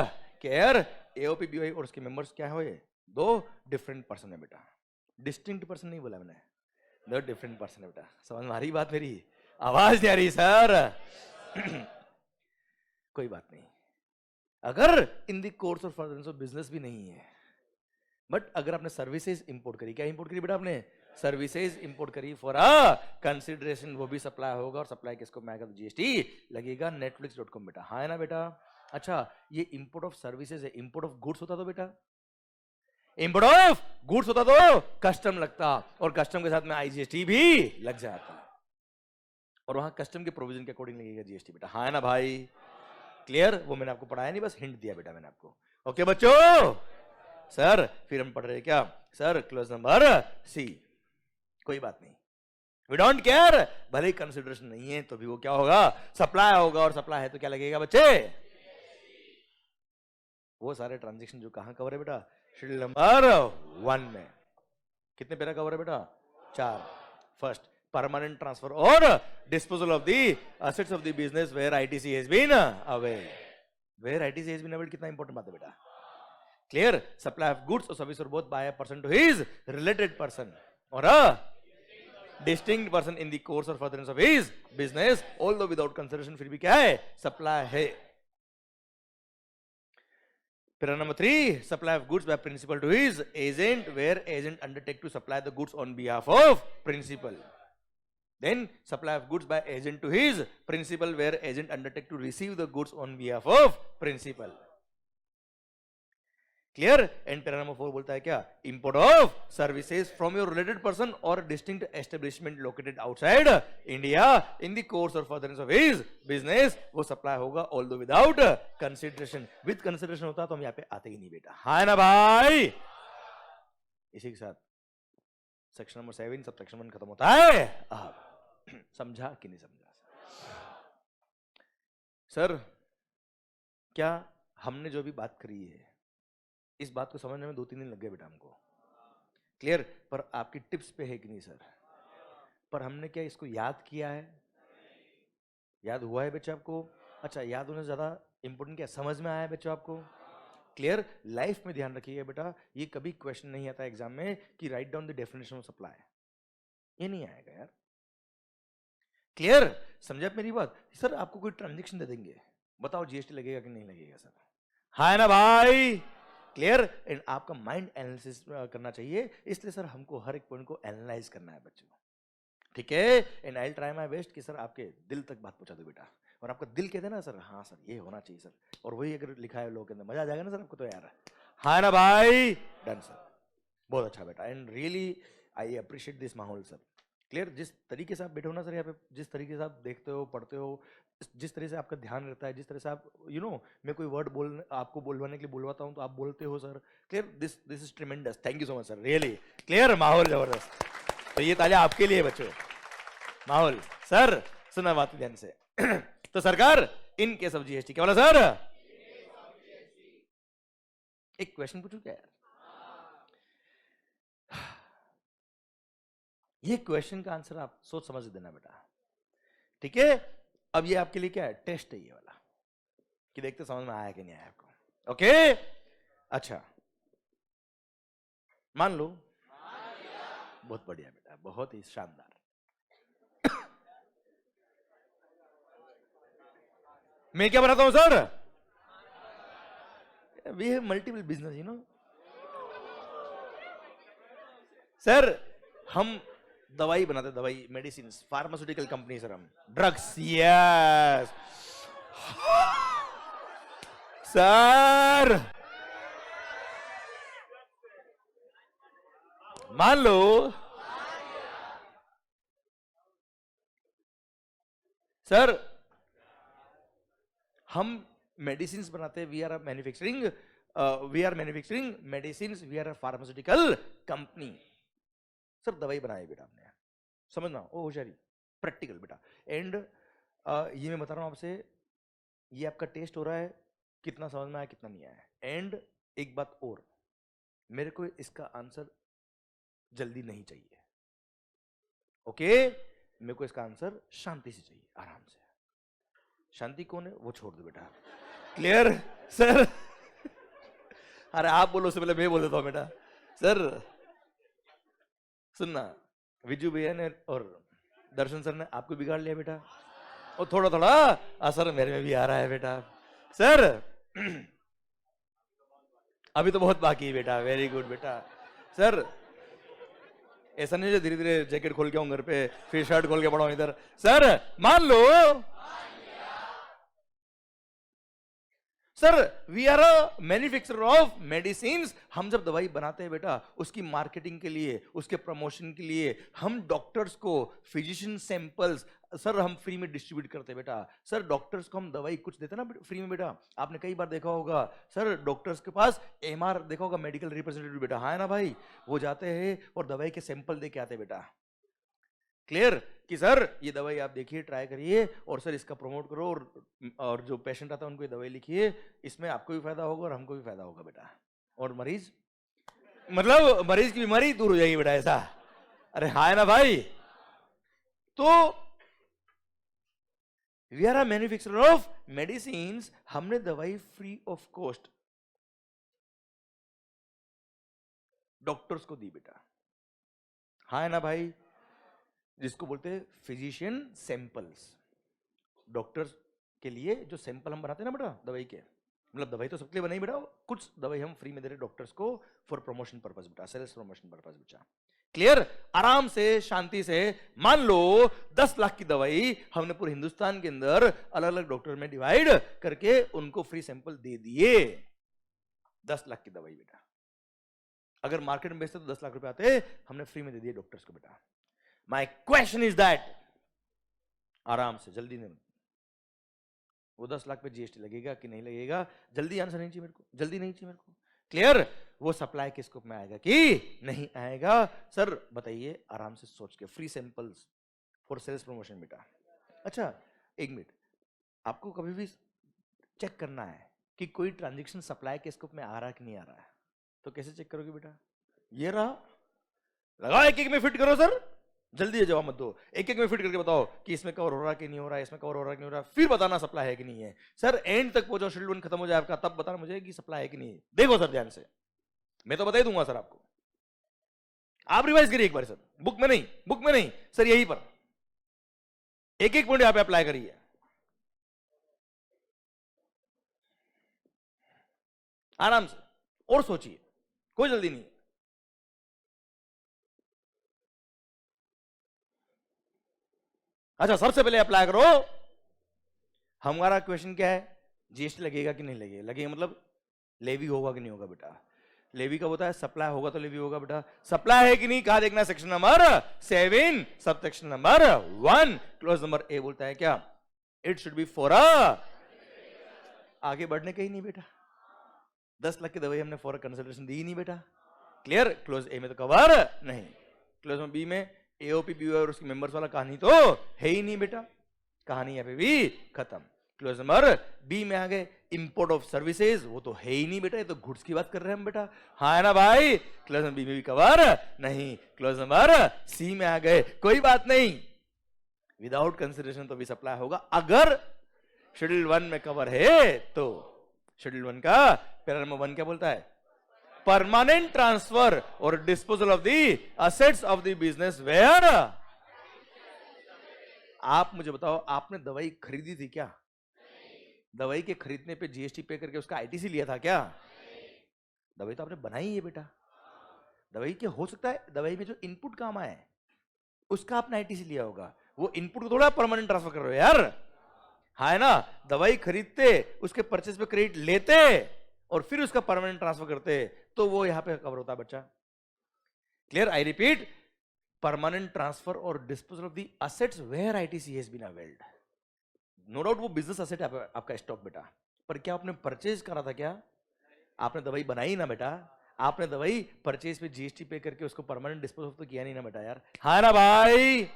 [SPEAKER 1] care. AOP BOA और उसके मेंबर्स क्या है? दो डिफरेंट पर्सन है बेटा, डिस्टिंक्ट पर्सन नहीं बोला मैंने, दो डिफरेंट पर्सन है बेटा। समझ में आ रही बात मेरी? आवाज नहीं आ रही सर? कोई बात नहीं, अगर इन the course of furtherance of business भी नहीं है, बट अगर आपने सर्विसेज इंपोर्ट करी, क्या इंपोर्ट करी बेटा आपने? सर्विसेज इंपोर्ट करी फॉर अ कंसीडरेशन, वो भी सप्लाई होगा, और सप्लाई किसको में आएगा? तो जीएसटी लगेगा। netflix.com बेटा। हाँ है ना बेटा? अच्छा, ये इंपोर्ट ऑफ सर्विसेज है, इंपोर्ट ऑफ गुड्स होता तो बेटा, इंपोर्ट ऑफ गुड्स होता तो कस्टम लगता, और कस्टम के साथ में आईजीएसटी भी लग जाता, और वहां कस्टम के प्रोविजन के अकॉर्डिंग लगेगा जीएसटी बेटा। हाँ है ना भाई? क्लियर? वो मैंने आपको पढ़ाया नहीं, बस हिंट दिया बेटा मैंने आपको। ओके बच्चों? सर फिर हम पढ़ रहे क्या सर? क्लोज नंबर सी। कोई बात नहीं, वी डोंट केयर, भले ही कंसिडरेशन नहीं है तो भी वो क्या होगा? सप्लाई होगा, और सप्लाई है तो क्या लगेगा बच्चे? वो सारे ट्रांजेक्शन जो कहां कवर है बेटा? शेड्यूल नंबर 1 में। कितने पैरा कवर है बेटा? 4। फर्स्ट, परमानेंट ट्रांसफर और disposal of the assets of the business where ITC has been availed. Where ITC has been availed कितना इंपॉर्टेंट बात है बेटा? क्लियर? सप्लाई ऑफ गुड्स और सर्विस और both by a person to his related person or a distinct person in the course or furtherance of his business, although without consideration, फिर भी क्या है? सप्लाई है। Pillar number 3, supply of goods by principal to his agent, where agent undertake to supply the goods on behalf of principal. Then supply of goods by agent to his principal, where agent undertake to receive the goods on behalf of principal. Clear? And pillar number 4 बोलता है क्या? Import of services from your related person or distinct establishment located outside India in the course or furtherance of his business, वो supply होगा although without consideration. With consideration होता तो हम यहाँ पे आते ही नहीं बेटा। हाँ ना भाई? इसी के साथ सेक्शन नंबर 7 सब सेक्शन 1 खत्म होता है। समझा कि नहीं समझा? सर क्या हमने जो भी बात करी है, इस बात को समझने में 2-3 दिन लग गए बेटा हमको। क्लियर? पर आपकी टिप्स पे है कि नहीं सर? पर हमने क्या इसको याद किया है? याद हुआ है बच्चा आपको? अच्छा, याद होने से ज्यादा इंपोर्टेंट क्या समझ में आया है बच्चों आपको? क्लियर? लाइफ में ध्यान रखिएगा बेटा, ये कभी क्वेश्चन नहीं आता एग्जाम में कि write down the definition of supply, ये नहीं आएगा यार। क्लियर? समझे आप मेरी बात? सर आपको कोई ट्रांजेक्शन दे देंगे, बताओ जीएसटी लगेगा कि नहीं लगेगा सर? हाँ ना भाई? क्लियर? एंड आपका माइंड एनालिसिस करना चाहिए, इसलिए सर हमको हर एक पॉइंट को एनालाइज करना है बच्चों। ठीक है? And I will try my best कि सर आपके दिल तक बात पहुंचा दो बेटा, और आपका दिल कहते हैं ना सर हाँ सर ये होना चाहिए सर, और वही अगर लिखा है लोगों के अंदर, मजा आ जाएगा ना सर आपको तो यार। हाँ ना भाई? डन सर, बहुत अच्छा बेटा, and really I appreciate this माहौल सर। क्लियर? जिस तरीके से आप बैठे हो ना सर यहाँ पे, जिस तरीके से आप देखते हो, पढ़ते हो, जिस तरह से आपका ध्यान रहता है, जिस तरह से आप मैं कोई वर्ड आपको बोलवाने के लिए बुलवाता हूं तो आप बोलते हो sir. Clear? This is tremendous, thank you so much sir, really clear, माहौल जबरदस्त। तो ये तालियां आपके लिए बच्चों, माहौल। सर सुना बात ध्यान से। तो सरकार इन केस ऑफ जीएसटी क्या बोला सर? एक क्वेश्चन पूछूं क्या यार? ये क्वेश्चन का आंसर आप सोच समझ देना बेटा, ठीक है? अब ये आपके लिए क्या है? टेस्ट है ये वाला, कि देखते समझ में आया कि नहीं आया आपको। ओके अच्छा, मान लो, बहुत बढ़िया बेटा, बहुत ही शानदार। मैं क्या बनाता हूं sir? We have multiple business sir. हम दवाई बनाते, दवाई, मेडिसिन, फार्मास्यूटिकल कंपनी सर, हम ड्रग्स, यस सर। मान लो सर हम मेडिसिन बनाते हैं, we are manufacturing medicine, we are pharmaceutical company. Sir दवाई बनाई बेटा आपने, समझना, ओ होशियारी, प्रैक्टिकल बेटा। एंड ये मैं बता रहा हूं आपसे, ये आपका टेस्ट हो रहा है कितना समझ में आया कितना नहीं आया। एंड एक बात और, मेरे को इसका आंसर जल्दी नहीं चाहिए, ओके? मेरे को इसका आंसर शांति से चाहिए, आराम से। शांति कौन है वो छोड़ दो बेटा, क्लियर सर? अरे आप बोलो उससे पहले मैं बोल देता हूं बेटा। सर सुनना, विजू भैया ने और दर्शन सर ने आपको बिगाड़ लिया बेटा, और थोड़ा थोड़ा असर मेरे में भी आ रहा है बेटा। सर अभी तो बहुत बाकी है बेटा, वेरी गुड बेटा। सर ऐसा नहीं जो धीरे धीरे जैकेट खोल के आऊं घर पे, फिर शर्ट खोल के पड़ा हूं इधर। सर मान लो sir we are a manufacturer of medicine. हम जब दवाई बनाते हैं बेटा, उसकी मार्केटिंग के लिए, उसके प्रमोशन के लिए हम डॉक्टर्स को फिजिशियन सैंपल्स सर हम फ्री में डिस्ट्रीब्यूट करते हैं बेटा। सर डॉक्टर्स को हम दवाई कुछ देते हैं ना फ्री में बेटा, आपने कई बार देखा होगा सर डॉक्टर्स के पास एमआर देखा होगा, मेडिकल रिप्रेजेंटेटिव बेटा, हाँ है ना भाई, वो जाते हैं और दवाई के सैंपल दे के आते बेटा। क्लियर? कि सर ये दवाई आप देखिए, ट्राई करिए, और सर इसका प्रमोट करो, और जो पेशेंट आता है उनको ये दवाई लिखिए, इसमें आपको भी फायदा होगा और हमको भी फायदा होगा बेटा, और मरीज मतलब मरीज की बीमारी दूर हो जाएगी बेटा, ऐसा। अरे हाँ है ना भाई? तो we are a manufacturer of medicine, हमने दवाई फ्री ऑफ कॉस्ट डॉक्टर्स को दी बेटा, हाँ है ना भाई? जिसको बोलते हैं फिजिशियन सैंपल्स, डॉक्टर्स के लिए जो सैंपल हम बनाते हैं ना बेटा दवाई के, मतलब दवाई तो सबके लिए बनाई बेटा, कुछ दवाई हम फ्री में दे रहे डॉक्टर्स को फॉर प्रमोशन पर्पस बेटा, सेल्स प्रमोशन पर्पस बेटा। क्लियर? आराम से शांति से। मान लो 10 लाख की दवाई हमने पूरे हिंदुस्तान के अंदर अलग अलग डॉक्टर में डिवाइड करके उनको फ्री सैंपल दे दिए। 10 लाख की दवाई बेटा, अगर मार्केट में बेचते तो 10 लाख रुपए आते, हमने फ्री में दे दिए डॉक्टर्स को बेटा। माई क्वेश्चन इज दैट, आराम से, जल्दी नहीं, वो 10 लाख पे जीएसटी लगेगा कि नहीं लगेगा, जल्दी आंसर नहीं चाहिए मेरे को, जल्दी नहीं चाहिए मेरे को। क्लियर? वो सप्लाई के स्कोप में आएगा कि नहीं आएगा? सर बताइए आराम से सोच के, free samples for sales promotion बेटा। अच्छा एक मिनट, आपको कभी भी चेक करना है कि कोई ट्रांजेक्शन सप्लाई के स्कोप में आ रहा है कि नहीं आ रहा है, तो कैसे चेक करोगे बेटा? ये रहा, लगाओ, एक एक में फिट करो सर, जल्दी जवाब मत दो, एक एक में फिट करके बताओ कि इसमें कवर हो रहा कि नहीं हो रहा है, इसमें कवर हो रहा कि नहीं हो रहा, फिर बताना सप्लाई है कि नहीं है। सर एंड तक पहुंचो, शेड्यूल 1 खत्म हो जाए आपका, तब बताना मुझे कि सप्लाई है कि नहीं है। देखो सर ध्यान से, मैं तो बता ही दूंगा सर आपको, आप रिवाइज करिए एक बार सर, बुक में नहीं सर, यहीं पर एक एक पॉइंट यहां पे अप्लाई करिए। आराम से और सोचिए, कोई जल्दी नहीं। अच्छा सबसे पहले अप्लाई करो, हमारा क्वेश्चन क्या है? जीएसटी लगेगा कि नहीं लगेगा? लगेगा मतलब लेवी होगा कि नहीं होगा बेटा? लेवी कब होता है? सप्लाई होगा तो लेवी होगा बेटा। सप्लाई है कि नहीं कहा देखना, section number 7 sub section number 1 close number A बोलता है क्या? इट शुड बी फॉर अ, आगे बढ़ने का ही नहीं बेटा। 10 लाख की दवाई हमने फॉर कंसल्टेशन दी ही नहीं बेटा। क्लियर? क्लोज ए में तो कवर नहीं, क्लोज में बी में एओपी बी और उसकी मेंबर्स वाला कहानी तो है ही नहीं बेटा, कहानी यहाँ पे भी खत्म। क्लोज नंबर बी में आ गए इंपोर्ट ऑफ सर्विसेज, वो तो है ही नहीं बेटा, ये तो गुड्स की बात कर रहे हैं हम बेटा, हाँ है ना भाई। क्लोज नंबर बी में भी कवर नहीं। क्लोज नंबर सी में आ गए, कोई बात नहीं, विदाउट कंसिडरेशन तो भी सप्लाई होगा अगर शेड्यूल 1 में कवर है तो। शेड्यूल 1 का पैरा नंबर 1 क्या बोलता है? परमानेंट ट्रांसफर और disposal of the assets of the business where. आप मुझे बताओ, आपने दवाई खरीदी थी क्या? दवाई के खरीदने पे जीएसटी पे करके उसका आईटीसी लिया था क्या? दवाई तो आपने बनाई है बेटा। दवाई क्या हो सकता है, दवाई में जो इनपुट काम आए उसका आपने आईटीसी लिया होगा, वो इनपुट को थोड़ा परमानेंट ट्रांसफर कर रहे हो यार, हाँ है ना। दवाई खरीदते, उसके परचेज पे क्रेडिट लेते और फिर उसका परमानेंट ट्रांसफर करते, तो वो यहां पे कवर होता है बच्चा। Clear? I repeat, permanent transfer और disposal of the assets where ITC has been availed. No doubt वो बिजनेस असेट है आपका स्टॉक बेटा, पर क्या आपने परचेज करा था? क्या आपने दवाई बनाई ना बेटा? आपने दवाई परचेज पे जीएसटी पे करके उसको परमानेंट डिस्पोज ऑफ तो किया नहीं ना बेटा यार, हाँ ना भाई।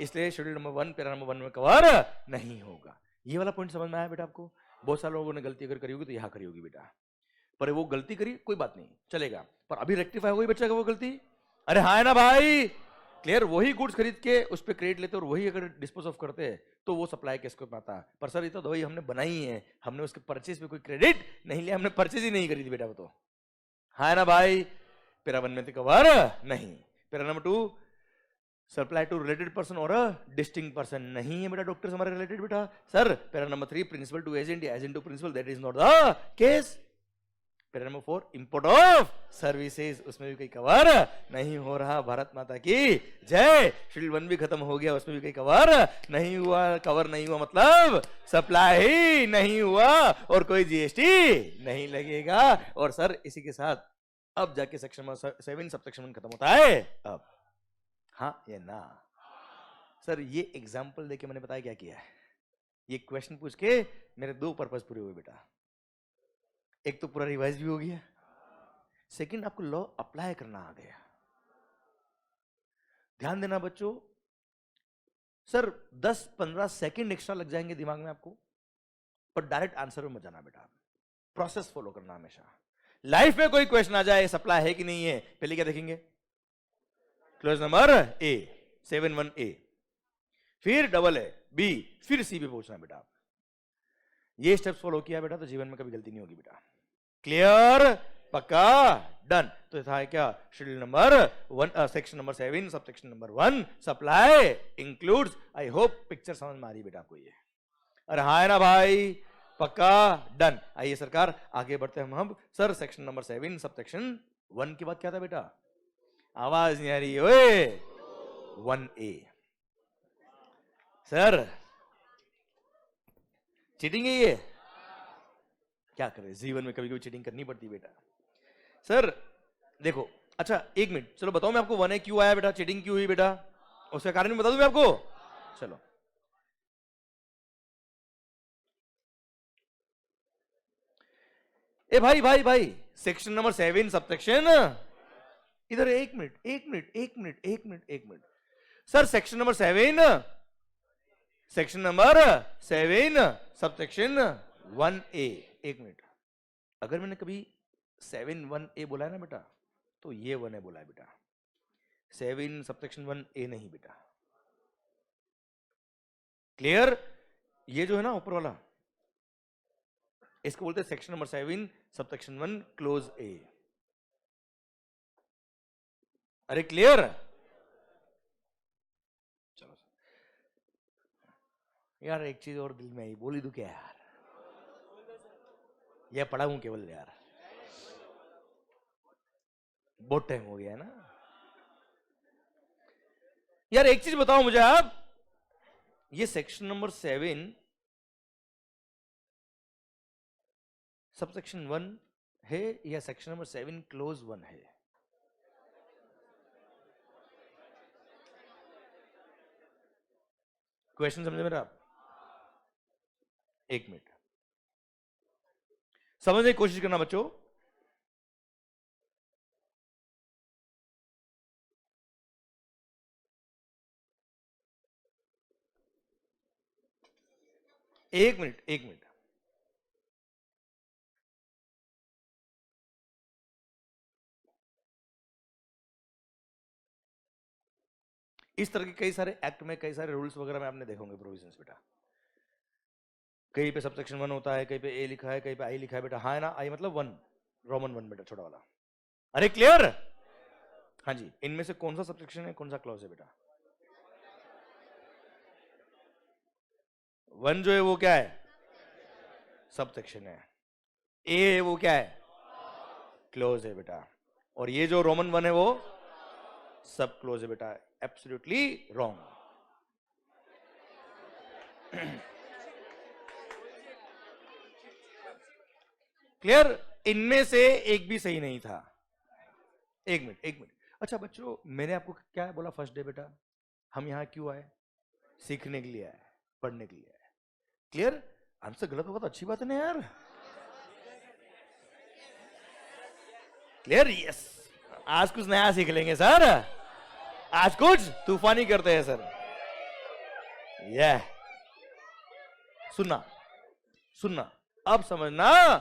[SPEAKER 1] इसलिए शेड्यूल नंबर 1 पैरा नंबर 1 में कवर नहीं होगा। ये वाला पॉइंट समझ में आया बेटा आपको? बहुत सारे लोगों ने गलती अगर करी होगी तो यहां करी होगी बेटा, पर वो गलती करी कोई बात नहीं चलेगा, पर अभी रेक्टिफाई हो गई बच्चा का वो गलती, अरे हाँ है ना भाई। क्लियर? वही गुड्स खरीद के उस पर क्रेडिट लेते और वही अगर डिस्पोज ऑफ करते तो वो सप्लाई केस को पाता, पर सर ये तो दवाई हमने बनाई है, हमने उसके परचेज पे कोई क्रेडिट नहीं लिया, हमने परचेज ही नहीं करी थी बेटा वो तो, हाँ ना भाई। पैरा 1 में तो कवर नहीं। Para number 2 supply to related person or distinct person नहीं है बेटा, डॉक्टर हमारे रिलेटेड बेटा। Sir para number 3 principal to agent या agent to principal, that is not the case. Para number 4 import of services, उसमें भी कोई कवर नहीं हो रहा। भारत माता की जय। शेड्यूल 1 भी खत्म हो गया, उसमें भी कोई कवर नहीं हुआ। कवर नहीं हुआ मतलब सप्लाई ही नहीं हुआ और कोई जीएसटी नहीं लगेगा। और सर इसी के साथ अब जाके सेक्शन नंबर 7 सब सेक्शन 1 खत्म होता है। अब हाँ या ना? सर ये एग्जाम्पल देके मैंने बताया क्या किया है, ये क्वेश्चन पूछ के मेरे 2 पर्पस पूरे हुए बेटा। एक तो पूरा रिवाइज भी हो गया, सेकंड आपको लॉ अप्लाई करना आ गया। ध्यान देना बच्चों, सर 10-15 सेकंड एक्स्ट्रा लग जाएंगे दिमाग में आपको, पर डायरेक्ट आंसर में मत जाना बेटा, प्रोसेस फॉलो करना हमेशा। लाइफ में कोई क्वेश्चन आ जाए सप्लाई है कि नहीं है, पहले क्या देखेंगे? क्लोज नंबर ए 7(1)(a), फिर डबल ए बी, फिर सी पे पहुंचना बेटा। ये स्टेप्स फॉलो किया बेटा तो जीवन में कभी गलती नहीं होगी बेटा। क्लियर? पक्का? डन। तो था क्या? Schedule number 1 section number 7 sub section number 1 supply includes. I hope picture समझ में आ रही बेटा आपको ये? अरे हाँ है ना भाई? पक्का? डन। आइए सरकार आगे बढ़ते हैं हम। Sir section number 7 sub section 1 के बाद क्या था बेटा? आवाज नहीं आ रही ओए। 1A सर चीटिंग है ये, क्या करें, जीवन में कभी कभी चीटिंग करनी पड़ती बेटा। सर देखो, अच्छा 1 मिनट, चलो बताओ मैं आपको 1A क्यों आया बेटा, चीटिंग क्यों हुई बेटा, उसका कारण भी बता दूं मैं आपको। चलो ए भाई भाई भाई, सेक्शन नंबर 7 सबसेक्शन, इधर 1 minute 1 minute 1 minute 1 minute 1 minute. Sir section number 7 section number 7 subsection 1A। 1 minute, अगर मैंने कभी 7(1)(a) बोला है ना बेटा, तो ये 1A बोला है बेटा, 7 सबसेक्शन 1A नहीं बेटा। क्लियर? ये जो है ना ऊपर वाला, इसको बोलते हैं सेक्शन नंबर 7 सबसेक्शन 1 क्लोज ए। अरे क्लियर? चलो यार एक चीज और दिल में आई, बोली दूं क्या यार, यह पढ़ा हूं केवल यार, बहुत टाइम हो गया है ना यार। एक चीज बताओ मुझे आप, ये सेक्शन नंबर 7 सबसेक्शन 1 है या सेक्शन नंबर 7 क्लोज 1 है? क्वेश्चन समझे मेरा आप? एक मिनट, समझने की कोशिश करना बच्चों। एक मिनट, एक मिनट। इस तरह के कई सारे एक्ट में, कई सारे रूल्स वगैरह में आपने देखोगे प्रोविजंस बेटा। कहीं पे सबसेक्शन 1 होता है, कहीं पे ए लिखा है, कहीं पे आई लिखा है बेटा। हाँ है ना, आई मतलब 1, रोमन 1 बेटा, छोटा वाला। अरे क्लियर? हाँ जी, इनमें से कौन सा सबसेक्शन है, कौन सा क्लॉज है बेटा? 1 जो है वो क्या है? सबसेक्शन है। ए वो क्या है? क्लोज है बेटा। और ये जो रोमन 1 है वो सब क्लोज है बेटा। Absolutely wrong. क्लियर? इनमें से एक भी सही नहीं था। एक मिनट, एक मिनट। अच्छा बच्चों, मैंने आपको क्या बोला फर्स्ट डे बेटा? हम यहां क्यों आए? सीखने के लिए आए, पढ़ने के लिए आए। क्लियर? आंसर गलत होगा तो अच्छी बात है ना यार। क्लियर? यस। आज कुछ नया सीख लेंगे सर, आज कुछ तूफानी करते हैं सर। यह सुनना, सुनना, अब समझना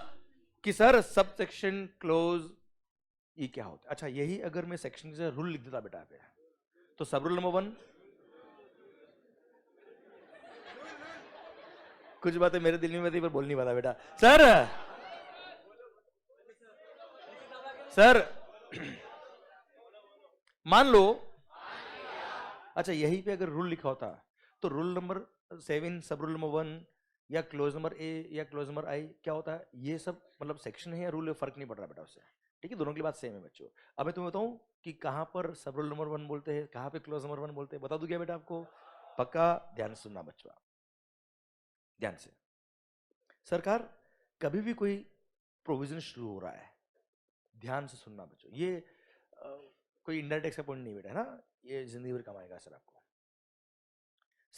[SPEAKER 1] कि सर सब सेक्शन क्लोज ये क्या होता है। अच्छा, यही अगर मैं सेक्शन से रूल लिख देता बेटा पे, तो सब रूल नंबर 1, कुछ बातें मेरे दिल में थी पर बोल नहीं पाता बेटा। सर, सर मान लो, अच्छा यहीं पे अगर रूल लिखा होता तो रूल नंबर 7, सब रूल नंबर 1 या क्लोज नंबर ए या क्लोज नंबर आई क्या होता है, ये सब मतलब सेक्शन है या रूल है, फर्क नहीं पड़ रहा बेटा उससे। ठीक है, दोनों की बात सेम है बच्चों। अब मैं तुम्हें बताऊं कि कहां पर सब रूल नंबर 1 बोलते हैं, कहां पे क्लोज नंबर 1 बोलते हैं, बता दूं क्या बेटा आपको? पक्का ध्यान से सुनना बच्चों, ध्यान से। सरकार, कभी भी कोई प्रोविजन शुरू हो रहा है, ध्यान से सुनना बच्चों, ये कोई इंडायरेक्ट का पॉइंट नहीं बेटा, है ना, ये जिंदगी भर कमाएगा सर आपको।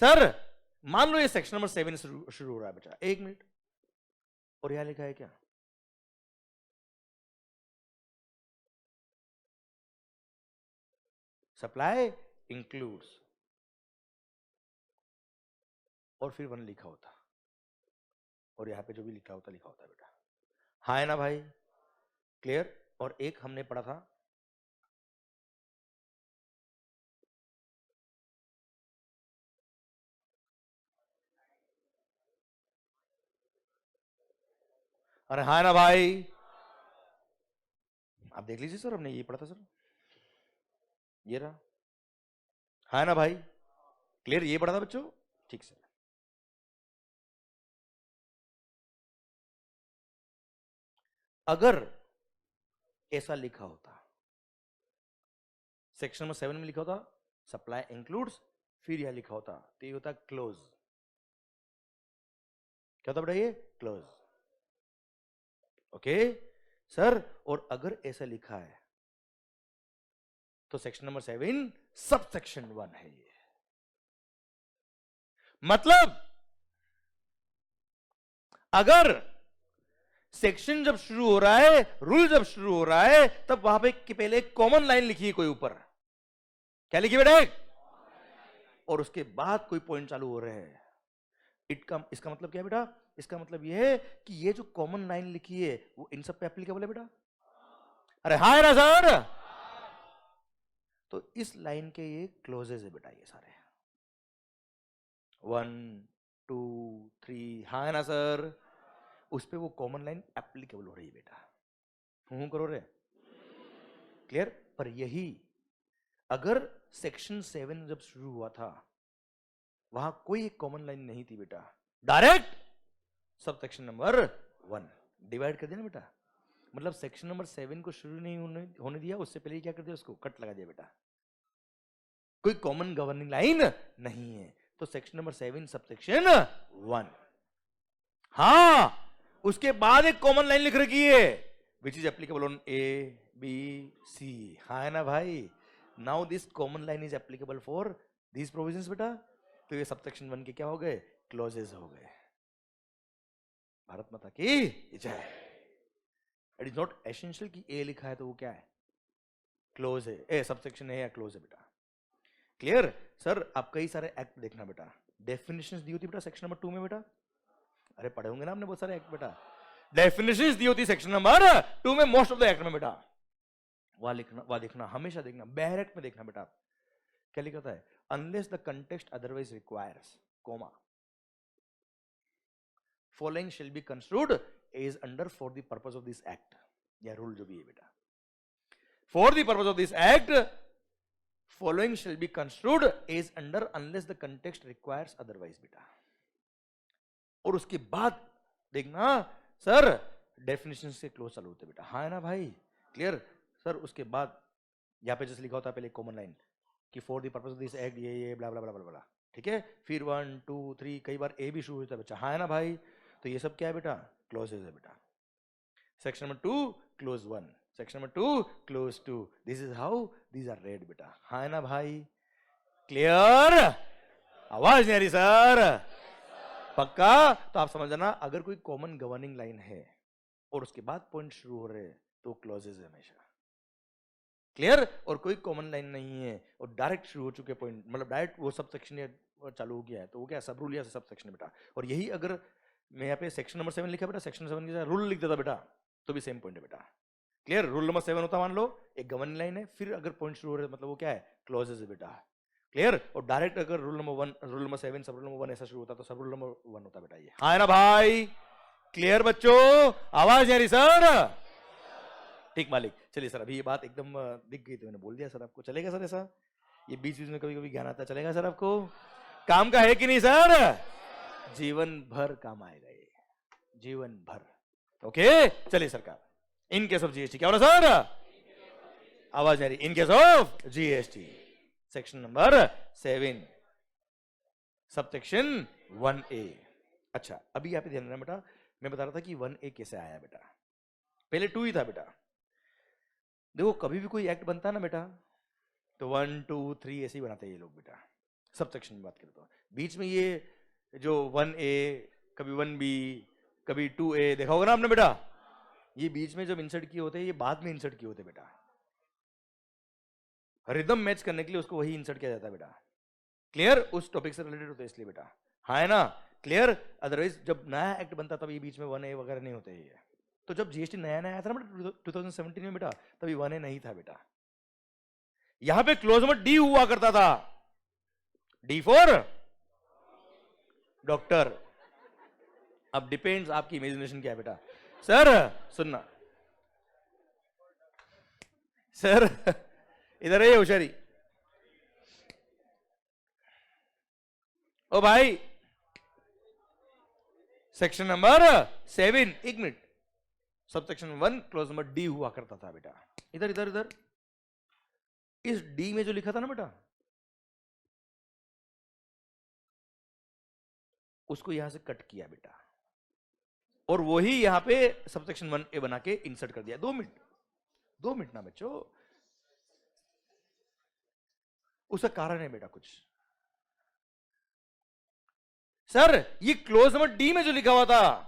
[SPEAKER 1] सर मान लो ये सेक्शन नंबर 7 शुरू हो रहा है बेटा, एक मिनट, और यहां लिखा है क्या? सप्लाई इंक्लूड्स, और फिर 1 लिखा होता, और यहां पे जो भी लिखा होता बेटा। हाँ है ना भाई? क्लियर? और एक हमने पढ़ा था, अरे हाँ है ना भाई? आप देख लीजिए सर, हमने ये पढ़ा था सर, ये रहा। हाँ है ना भाई? क्लियर? ये पढ़ा था बच्चों? ठीक सर। अगर ऐसा लिखा होता, सेक्शन नंबर 7 में लिखा होता सप्लाई इंक्लूड्स, फिर यह लिखा होता तो ये होता क्लोज। क्या होता बेटा? ये क्लोज। ओके सर, और अगर ऐसा लिखा है तो सेक्शन नंबर 7 सब सेक्शन 1 है ये। मतलब अगर सेक्शन जब शुरू हो रहा है, रूल जब शुरू हो रहा है, तब वहां पे पहले एक कॉमन लाइन लिखी है कोई ऊपर, क्या लिखी बेटा? और उसके बाद कोई पॉइंट चालू हो रहे हैं। इसका मतलब क्या है बेटा? इसका मतलब यह है कि ये जो कॉमन लाइन लिखी है वो इन सब पे एप्लीकेबल है बेटा। अरे हाँ है ना सर? तो इस लाइन के ये क्लोजेस है बेटा, ये सारे 1 2 3, हाँ है ना सर? उस पे वो कॉमन लाइन एप्लीकेबल हो रही है बेटा। हूं करो रे। क्लियर? पर यही अगर सेक्शन 7 जब शुरू हुआ था, वहां कोई एक कॉमन लाइन नहीं थी बेटा, direct sub section number 1 divide कर दिया ना बेटा। मतलब सेक्शन नंबर 7 को शुरू नहीं होने दिया, उससे पहले क्या कर दिया, उसको कट लगा दिया बेटा। कोई कॉमन गवर्निंग लाइन नहीं है, तो सेक्शन नंबर 7 सब सेक्शन 1। हाँ, उसके बाद एक कॉमन लाइन लिख रखी है which is applicable on A B C. हाँ है ना भाई? Now this common line is applicable for these provisions बेटा। तो ये सब सेक्शन 1 के क्या हो गए? क्लोजेस हो गए। भारत माता की जय। इट इज नॉट एसेंशियल कि ए लिखा है तो वो क्या है, क्लोज है, ए सबसेक्शन है या क्लोज है बेटा। Clear sir? आप कई सारे एक्ट देखना बेटा, डेफिनेशंस दी होती बेटा सेक्शन नंबर 2 में बेटा। अरे पढ़े होंगे ना आपने बहुत सारे एक्ट बेटा, डेफिनेशंस दी होती सेक्शन नंबर 2 में मोस्ट ऑफ द एक्ट में बेटा। वहां लिखना, वहां देखना, हमेशा देखना, बहर एक्ट में देखना बेटा। क्या लिखा होता है? Unless the context otherwise requires, comma, following shall be construed as under for the purpose of this act, या रूल जो भी है बेटा, for the purpose of this act following shall be construed as under unless the context requires otherwise बेटा। और उसके बाद देखना सर डेफिनेशन से क्लोज चालू होते बेटा, हाँ है ना भाई? Clear sir? उसके बाद यहां पे जैसे लिखा होता है पहले कॉमन लाइन कि for the purpose of this act ये ब्ला ब्ला ब्ला ब्ला ब्ला, ठीक है? फिर 1 2 3 कई बार ए भी शुरू होता है बच्चा, हाँ है ना भाई? तो ये सब क्या है बेटा? क्लोजेज है बेटा। Section number 2 clause 1, section number 2 clause 2, this is how these are read बेटा, हाँ है ना भाई? क्लियर? आवाज नहीं आ रही सर? पक्का? तो आप समझ जाना, अगर कोई कॉमन गवर्निंग लाइन है और उसके बाद पॉइंट शुरू हो रहे तो क्लोजेज है हमेशा। क्लियर? और कोई कॉमन लाइन नहीं है और डायरेक्ट शुरू हो चुके पॉइंट, मतलब डायरेक्ट वो सब सेक्शन चालू हो गया है तो वो क्या सब रूल या सब सेक्शन बेटा। और यही अगर मैं यहाँ पे सेक्शन नंबर 7 लिखा बेटा, सेक्शन 7 के रूल लिख देता बेटा तो भी सेम पॉइंट है बेटा। क्लियर? रूल नंबर 7 होता, मान लो एक गवर्निंग लाइन है, फिर अगर पॉइंट शुरू हो रहे मतलब वो क्या है? क्लोजेज है बेटा। क्लियर? और डायरेक्ट अगर रूल नंबर 1, रूल नंबर 7, सब रूल नंबर 1 ऐसा शुरू होता तो सब रूल नंबर 1 होता बेटा ये, हाँ है ना भाई? क्लियर बच्चों? आवाज आ रही सर? ठीक मालिक। चलिए सर, अभी ये बात एकदम दिख गई तो मैंने बोल दिया सर आपको, चलेगा सर ऐसा? ये बीच बीच में कभी कभी ज्ञान आता, चलेगा सर आपको? काम का है कि नहीं सर? जीवन भर काम आएगा ये, जीवन भर। ओके चलिए सरकार, इन केस ऑफ जीएसटी क्या हो रहा सर? आवाज आ रही? In case of GST section number 7 subsection 1A। अच्छा अभी यहाँ पे ध्यान देना बेटा, मैं बता रहा था कि 1A कैसे आया बेटा, पहले 2 ही था बेटा। देखो कभी भी कोई एक्ट बनता है ना बेटा तो 1 2 3 ऐसे ही बनाते हैं ये लोग बेटा, सबसेक्शन में बात करें तो। बीच में ये जो 1A, कभी 1B, कभी 2A देखा होगा ना आपने बेटा, ये बीच में जब इंसर्ट किए होते हैं ये बाद में इंसर्ट किए होते बेटा, रिदम मैच करने के लिए उसको वही इंसर्ट किया जाता है बेटा। क्लियर? उस टॉपिक से रिलेटेड होते हैं इसलिए बेटा, हाँ है ना? क्लियर? अदरवाइज जब नया एक्ट बनता तब ये बीच में 1A वगैरह नहीं होते ये। तो जब जीएसटी नया नया आया था ना बेटा 2017 में बेटा, तभी 1A नहीं था बेटा। यहां पे क्लोज नंबर डी हुआ करता था, डी फॉर डॉक्टर। अब डिपेंड्स आपकी इमेजिनेशन क्या है बेटा। सर सुनना सर, इधर है होशियारी। ओ भाई सेक्शन नंबर 7, एक minute, subsection 1 close number D हुआ करता था बेटा। इधर इधर इधर इस डी में जो लिखा था ना बेटा, उसको यहां से कट किया बेटा और वही यहां पे सबसेक्शन 1A बना के इंसर्ट कर दिया। 2 मिनट ना बच्चों, उसका कारण है बेटा कुछ। सर ये क्लोज नंबर डी में जो लिखा हुआ था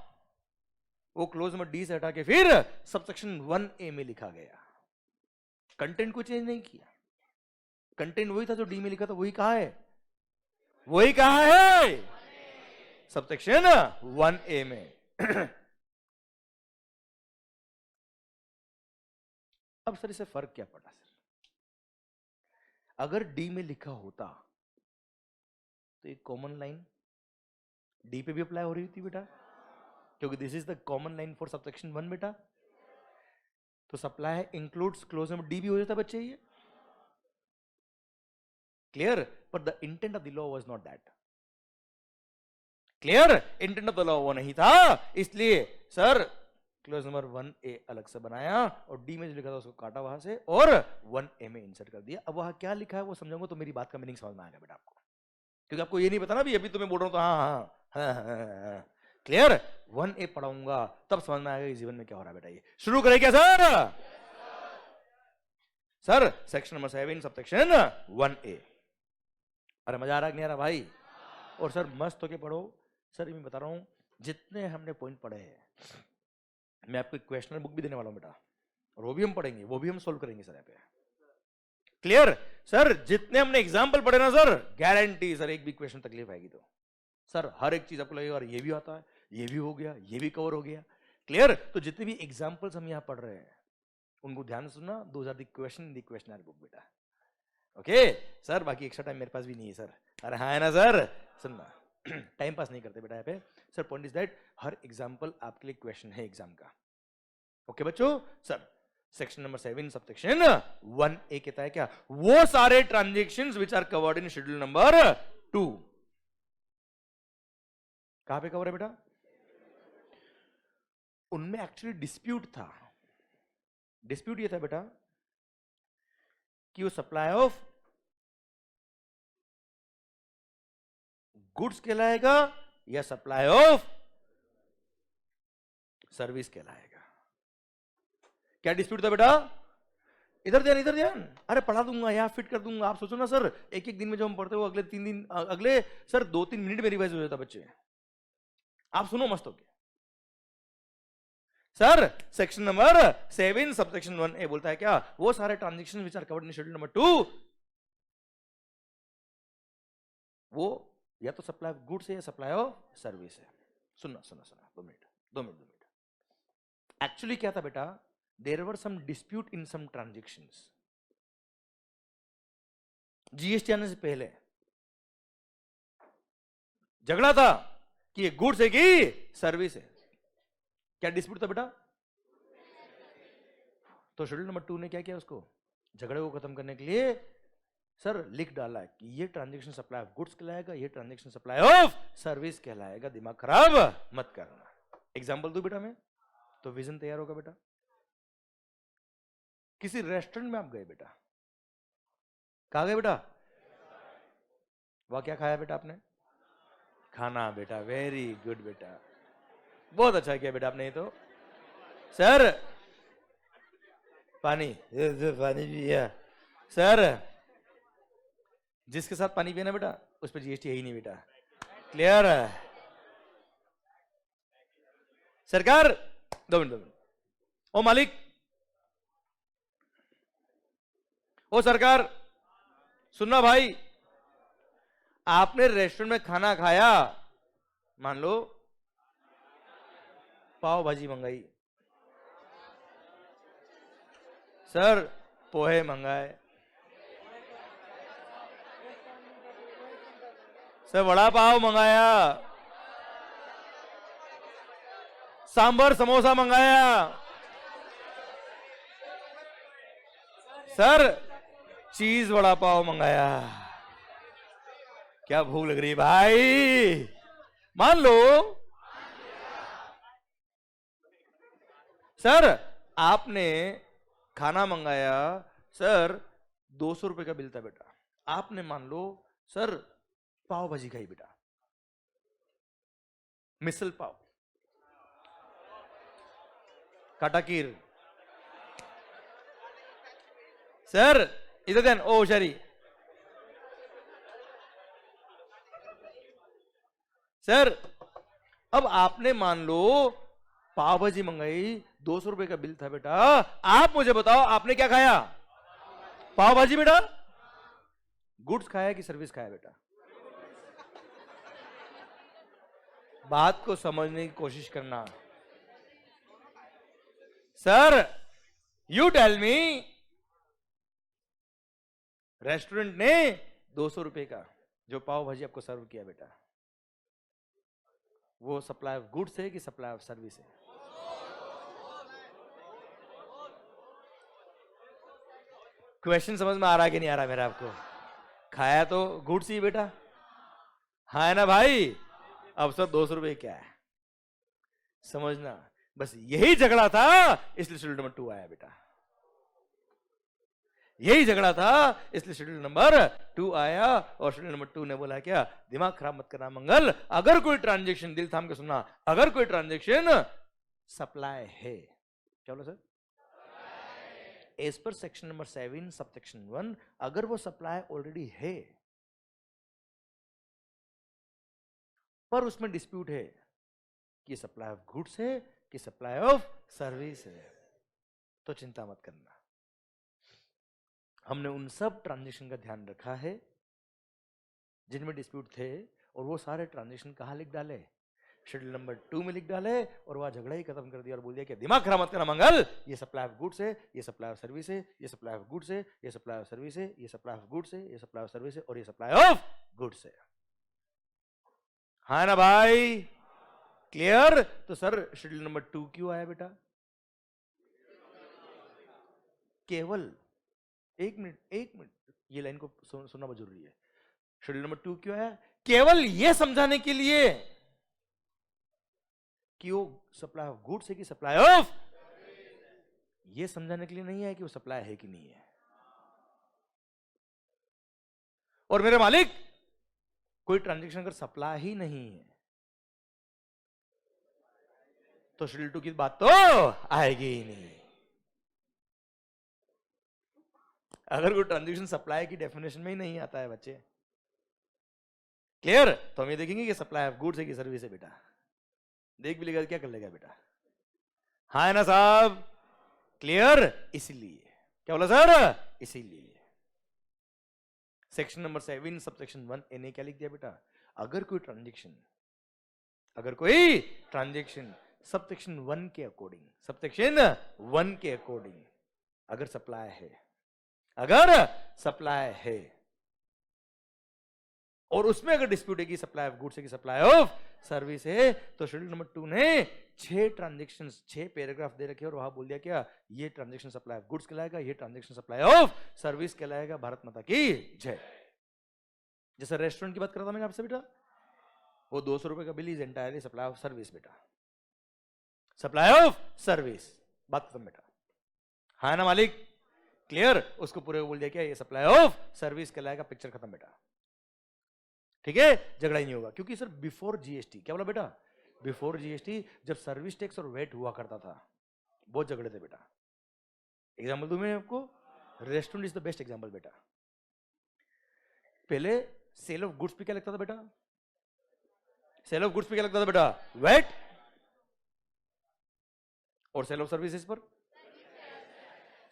[SPEAKER 1] वो क्लोज नंबर डी से हटा के फिर सबसेक्शन 1A में लिखा गया, कंटेंट को चेंज नहीं किया। कंटेंट वही था जो डी में लिखा था, वही कहा है, वही कहा है सबसेक्शन 1A में। अब सर इससे फर्क क्या पड़ा सर? अगर डी में लिखा होता तो एक कॉमन लाइन डी पे भी अप्लाई हो रही थी बेटा, क्योंकि this is the common line for subsection 1 बेटा। तो supply includes clause number D भी हो जाता बच्चे ये। क्लियर? पर the intent of the law was not that. Clear? Intent of the law वो नहीं था, इसलिए सर क्लोज नंबर 1A अलग से बनाया और डी में जो लिखा था उसको काटा वहां से और 1A में इंसर्ट कर दिया। अब वहां क्या लिखा है वो समझाऊंगा तो मेरी बात का मीनिंग समझ में आएगा बेटा आपको, क्योंकि आपको ये नहीं पता ना, अभी तो मैं बोल रहा हूं तो हाँ। क्लियर? 1A पढ़ाऊंगा तब समझ में आएगा जीवन में क्या हो रहा है बेटा। ये शुरू करें क्या sir? Sir section number 7 subsection 1A। अरे मजा आ रहा नहीं आ रहा भाई? और सर मस्त होके पढ़ो सर, मैं बता रहा हूं जितने हमने पॉइंट पढ़े हैं, मैं आपको क्वेश्चनर बुक भी देने वाला हूं बेटा, और वो भी हम पढ़ेंगे, वो भी हम सोल्व करेंगे सर यहाँ पे। Clear sir? जितने हमने एग्जाम्पल पढ़े ना सर, गारंटी सर एक भी क्वेश्चन तकलीफ आएगी तो सर हर एक चीज आपको लगेगा ये भी आता है, ये भी हो गया, ये भी कवर हो गया। क्लियर? तो जितने भी एग्जाम्पल्स हम यहाँ पढ़ रहे हैं उनको ध्यान से सुनना, those are the question in the questioner book बेटा। ओके सर, बाकी एक्स्ट्रा टाइम मेरे पास भी नहीं है सर। अरे हाँ है ना सर, सुनना टाइम पास नहीं करते बेटा यहाँ पे sir. Point is that her example आपके लिए क्वेश्चन है एग्जाम का। ओके बच्चों, sir section number 7 subsection 1A कहता है क्या, वो सारे transactions which are covered in schedule number 2। कहां पे कवर है बेटा? उनमें एक्चुअली डिस्प्यूट था। डिस्प्यूट ये था बेटा कि वो सप्लाई ऑफ गुड्स कहलाएगा या सप्लाई ऑफ सर्विस कहलाएगा। क्या डिस्प्यूट था बेटा? इधर ध्यान, इधर ध्यान। अरे पढ़ा दूंगा यहाँ फिट कर दूंगा। आप सोचो ना सर, एक एक दिन में जो हम पढ़ते हो अगले 3 दिन, अगले सर 2-3 मिनट में रिवाइज हो जाता बच्चे। आप सुनो मस्त होके sir. Section number 7 subsection 1A बोलता है क्या, वो सारे transaction which are covered in schedule number 2, वो या तो सप्लाई ऑफ गुड्स है या सप्लाई ऑफ सर्विस है। सुनना सुनना सुनना, 2 मिनट 2 मिनट 2 मिनट। एक्चुअली क्या था बेटा, there were some dispute in some transactions. GST आने से पहले झगड़ा था कि ये गुड्स है कि सर्विस है। क्या डिस्प्यूट था बेटा? तो शेड्यूल नंबर 2 ने क्या किया, उसको झगड़े को खत्म करने के लिए सर लिख डाला कि ये ट्रांजैक्शन सप्लाई ऑफ गुड्स कहलाएगा, ये ट्रांजैक्शन सप्लाई ऑफ सर्विस कहलाएगा। दिमाग खराब मत करना। एग्जांपल दूं बेटा मैं, तो विजन तैयार होगा बेटा। किसी रेस्टोरेंट में आप गए बेटा, कहा गए बेटा? वहां क्या खाया बेटा आपने? खाना बेटा, वेरी गुड बेटा, बहुत अच्छा किया बेटा आपने। ये तो सर पानी, पानी पिया सर। जिसके साथ पानी पिया बेटा उस पर जीएसटी है ही नहीं बेटा। क्लियर है सरकार? 2 मिनट 2 मिनट। ओ मालिक, ओ सरकार, सुनना भाई, आपने रेस्टोरेंट में खाना खाया, मान लो पाव भाजी मंगाई सर, पोहे मंगाए सर, वड़ा पाव मंगाया, सांभर समोसा मंगाया सर, चीज वड़ा पाव मंगाया। क्या भूख लग रही है भाई? मान लो सर आपने खाना मंगाया सर, 200 रुपए का बिल था बेटा। आपने मान लो सर पाव भाजी खाई बेटा, मिसल पाव, काटाकीर सर, इधर ध्यान, ओ शरी सर। अब आपने मान लो पाव भाजी मंगाई, 200 रुपए का बिल था बेटा। आप मुझे बताओ आपने क्या खाया? पाव भाजी बेटा। गुड्स खाया कि सर्विस खाया बेटा? बात को समझने की कोशिश करना sir. You tell me, restaurant ने 200 रुपए का जो पाव भाजी आपको सर्व किया बेटा, वो सप्लाई ऑफ गुड्स है कि सप्लाई ऑफ सर्विस है? क्वेश्चन समझ में आ रहा है कि नहीं आ रहा मेरा आपको? खाया तो गुड्स ही बेटा, हाँ है ना भाई? अब सर 200 रुपए क्या है समझना, बस यही झगड़ा था इसलिए शेड्यूल नंबर 2 आया बेटा। यही झगड़ा था इसलिए शेड्यूल नंबर 2 आया। और शेड्यूल नंबर 2 ने बोला क्या, दिमाग खराब मत करना मंगल, अगर कोई ट्रांजेक्शन, दिल थाम के सुनना, अगर कोई ट्रांजेक्शन सप्लाई है, क्या बोला sir? As per section number 7 subsection 1, अगर वो सप्लाई ऑलरेडी है पर उसमें डिस्प्यूट है, कि सप्लाई ऑफ गुड्स है कि सप्लाई ऑफ सर्विस है। तो चिंता मत करना, हमने उन सब ट्रांजेक्शन का ध्यान रखा है जिनमें डिस्प्यूट थे, और वो सारे ट्रांजेक्शन कहाँ लिख डाले, शेड्यूल नंबर 2 में लिख डाले, और वह झगड़ा ही खत्म कर दिया और बोल दिया कि दिमाग खराब मत करना मंगल, ये सप्लाई ऑफ गुड्स है, ये सप्लाई ऑफ सर्विस है, ये सप्लाई ऑफ गुड्स है, ये सप्लाई ऑफ सर्विस है, ये सप्लाई ऑफ गुड्स है, ये सप्लाई ऑफ सर्विस है, और ये सप्लाई ऑफ गुड्स है। हाँ ना भाई, क्लियर? तो सर शेड्यूल नंबर 2 क्यों आया बेटा? केवल एक मिनट ये लाइन को सुनना बहुत जरूरी है। शेड्यूल नंबर 2 क्यों आया? केवल ये समझाने के लिए कि वो सप्लाई ऑफ गुड्स है कि सप्लाई ऑफ, ये समझाने के लिए नहीं है कि वो सप्लाई है कि नहीं है। और मेरे मालिक, कोई ट्रांजैक्शन अगर सप्लाई ही नहीं है तो शेड्यूल 2 की बात तो आएगी ही नहीं। अगर कोई ट्रांजैक्शन सप्लाई की डेफिनेशन में ही नहीं आता है बच्चे, क्लियर? तो हम ये देखेंगे कि सप्लाई ऑफ गुड्स है कि सर्विस है बेटा। देख भी लेगा क्या कर लेगा बेटा? हाँ है ना साहब, क्लियर? इसीलिए क्या बोला सर? इसीलिए सेक्शन नंबर 7 सबसेक्शन 1 ने क्या लिख दिया बेटा? अगर कोई ट्रांजैक्शन सबसेक्शन 1 के अकॉर्डिंग अगर सप्लाई है और उसमें अगर डिस्प्यूट है कि सप्लाई ऑफ गुड्स है कि सप्लाई ऑफ सर्विस है, तो शेड्यूल नंबर 2 ने 6 ट्रांजैक्शंस 6 पैराग्राफ दे रखे और वहां बोल दिया क्या, ये ट्रांजैक्शन सप्लाई ऑफ गुड्स कहलाएगा, ये ट्रांजैक्शन सप्लाई ऑफ सर्विस कहलाएगा। भारत माता की जय। जैसे रेस्टोरेंट की बात कर रहा था मैं आपसे बेटा, वो 200 रुपए का bill is entirely supply of service बेटा, सप्लाई ऑफ सर्विस, बात खत्म बेटा। हाँ ना मालिक, क्लियर? उसको पूरे बोल दिया क्या, ये सप्लाई ऑफ सर्विस कहलाएगा, पिक्चर खत्म बेटा। ठीक है, झगड़ा ही नहीं होगा। क्योंकि सर बिफोर जीएसटी, क्या बोला बेटा? बिफोर जीएसटी जब सर्विस टैक्स और वेट हुआ करता था, बहुत झगड़े थे बेटा। एग्जांपल दूं मैं आपको, restaurant is the best example बेटा। पहले सेल ऑफ गुड्स पे क्या लगता था बेटा? सेल ऑफ गुड्स पे क्या लगता था बेटा? वेट। और सेल ऑफ सर्विसेज पर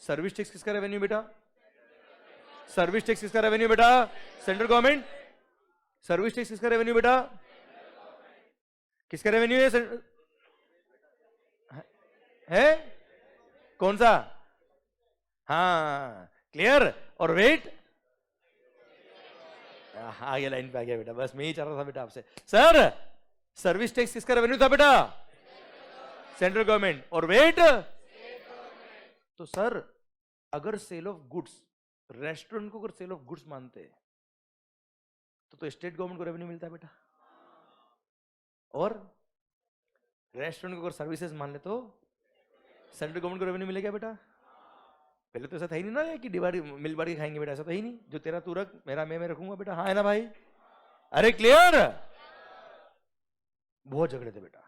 [SPEAKER 1] सर्विस टैक्स किसका रेवेन्यू बेटा? सर्विस टैक्स किसका रेवेन्यू बेटा? Central government. सर्विस टैक्स किसका रेवेन्यू बेटा? किसका रेवेन्यू है? कौन सा? हाँ, क्लियर? और वेट आ गया, लाइन पे आ गया बेटा, बस मैं ही चाह रहा था बेटा आपसे। सर सर्विस टैक्स किसका रेवेन्यू था बेटा? Central government. और वेट? तो सर अगर सेल ऑफ गुड्स, रेस्टोरेंट को अगर सेल ऑफ गुड्स मानते तो स्टेट गवर्नमेंट को रेवेन्यू मिलता है बेटा, और रेस्टोरेंट को अगर सर्विसेज मान ले तो सेंट्रल गवर्नमेंट को रेवेन्यू मिलेगा बेटा। पहले तो ऐसा था ही नहीं ना कि डिवाइड मिल बांट के खाएंगे बेटा, ऐसा तो ही नहीं, जो तेरा तू रख, मेरा मैं रखूंगा बेटा। हाँ है ना भाई? अरे क्लियर? बहुत झगड़े थे बेटा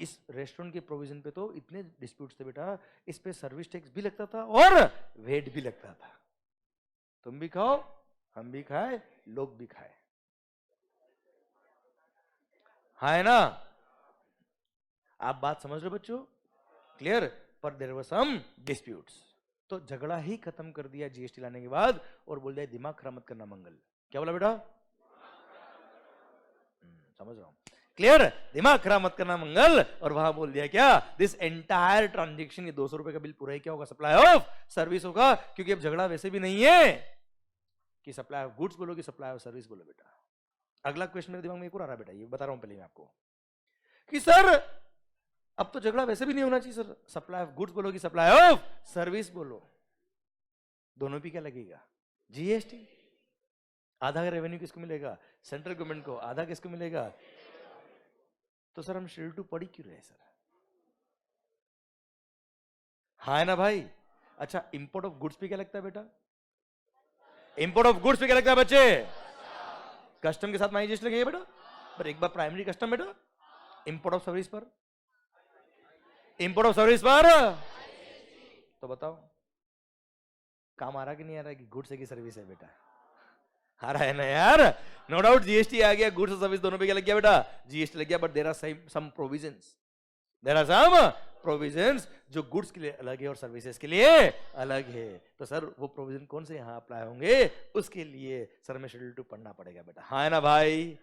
[SPEAKER 1] इस रेस्टोरेंट के प्रोविजन पे, तो इतने डिस्प्यूट्स थे बेटा, इस पे सर्विस टैक्स भी लगता था और वेट भी लगता था। तुम भी खाओ, हम भी खाए, लोग भी खाए। हाँ है ना? आप बात समझ रहे बच्चों? क्लियर? पर देयर वर सम डिस्प्यूट्स, तो झगड़ा ही खत्म कर दिया जीएसटी लाने के बाद, और बोल दिया दिमाग खराब मत करना मंगल। क्या बोला बेटा? समझ रहा हूं, क्लियर? दिमाग खराब मत करना मंगल, और वहां बोल दिया क्या, दिस एंटायर ट्रांजेक्शन, ये 200 रुपए का बिल पूरा ही क्या होगा? सप्लाई ऑफ सर्विस होगा। क्योंकि अब झगड़ा वैसे भी नहीं है कि सप्लाई ऑफ गुड्स बोलो कि सप्लाई ऑफ सर्विस बोलो बेटा। अगला क्वेश्चन मेरे दिमाग में एक और आ रहा है बेटा, ये बता रहा हूं पहले मैं आपको, कि सर अब तो झगड़ा वैसे भी नहीं होना चाहिए सर, सप्लाई ऑफ गुड्स बोलो कि सप्लाई ऑफ सर्विस बोलो, दोनों पे क्या लगेगा? जीएसटी। आधा रेवेन्यू किसको मिलेगा? सेंट्रल गवर्नमेंट को। आधा किसको मिलेगा? तो सर हम शेड्यूल 2 पढ़ी क्यों रहे सर? हाँ है ना भाई? अच्छा, इंपोर्ट ऑफ गुड्स पे क्या लगता है बेटा? इंपोर्ट ऑफ गुड्स पे क्या लगता है बच्चे? कस्टम के साथ माई जीएसटी लगेगा बेटा, पर एक बार प्राइमरी कस्टम बेटा। इंपोर्ट ऑफ सर्विस पर, इंपोर्ट ऑफ सर्विस पर, तो बताओ काम आ रहा कि नहीं आ रहा कि गुड्स है कि सर्विस है बेटा? आ रहा है ना यार? नो डाउट जीएसटी आ गया, गुड्स और सर्विस दोनों पे क्या लग गया बेटा? जीएसटी लग गया, but there are some provisions, there are some provisions जो गुड्स के लिए अलग है और सर्विसेज के लिए अलग है। तो सर वो प्रोविजन कौन से यहाँ अप्लाई होंगे, उसके लिए सर में शेड्यूल 2 पढ़ना पड़ेगा बेटा। हाँ है ना भाई?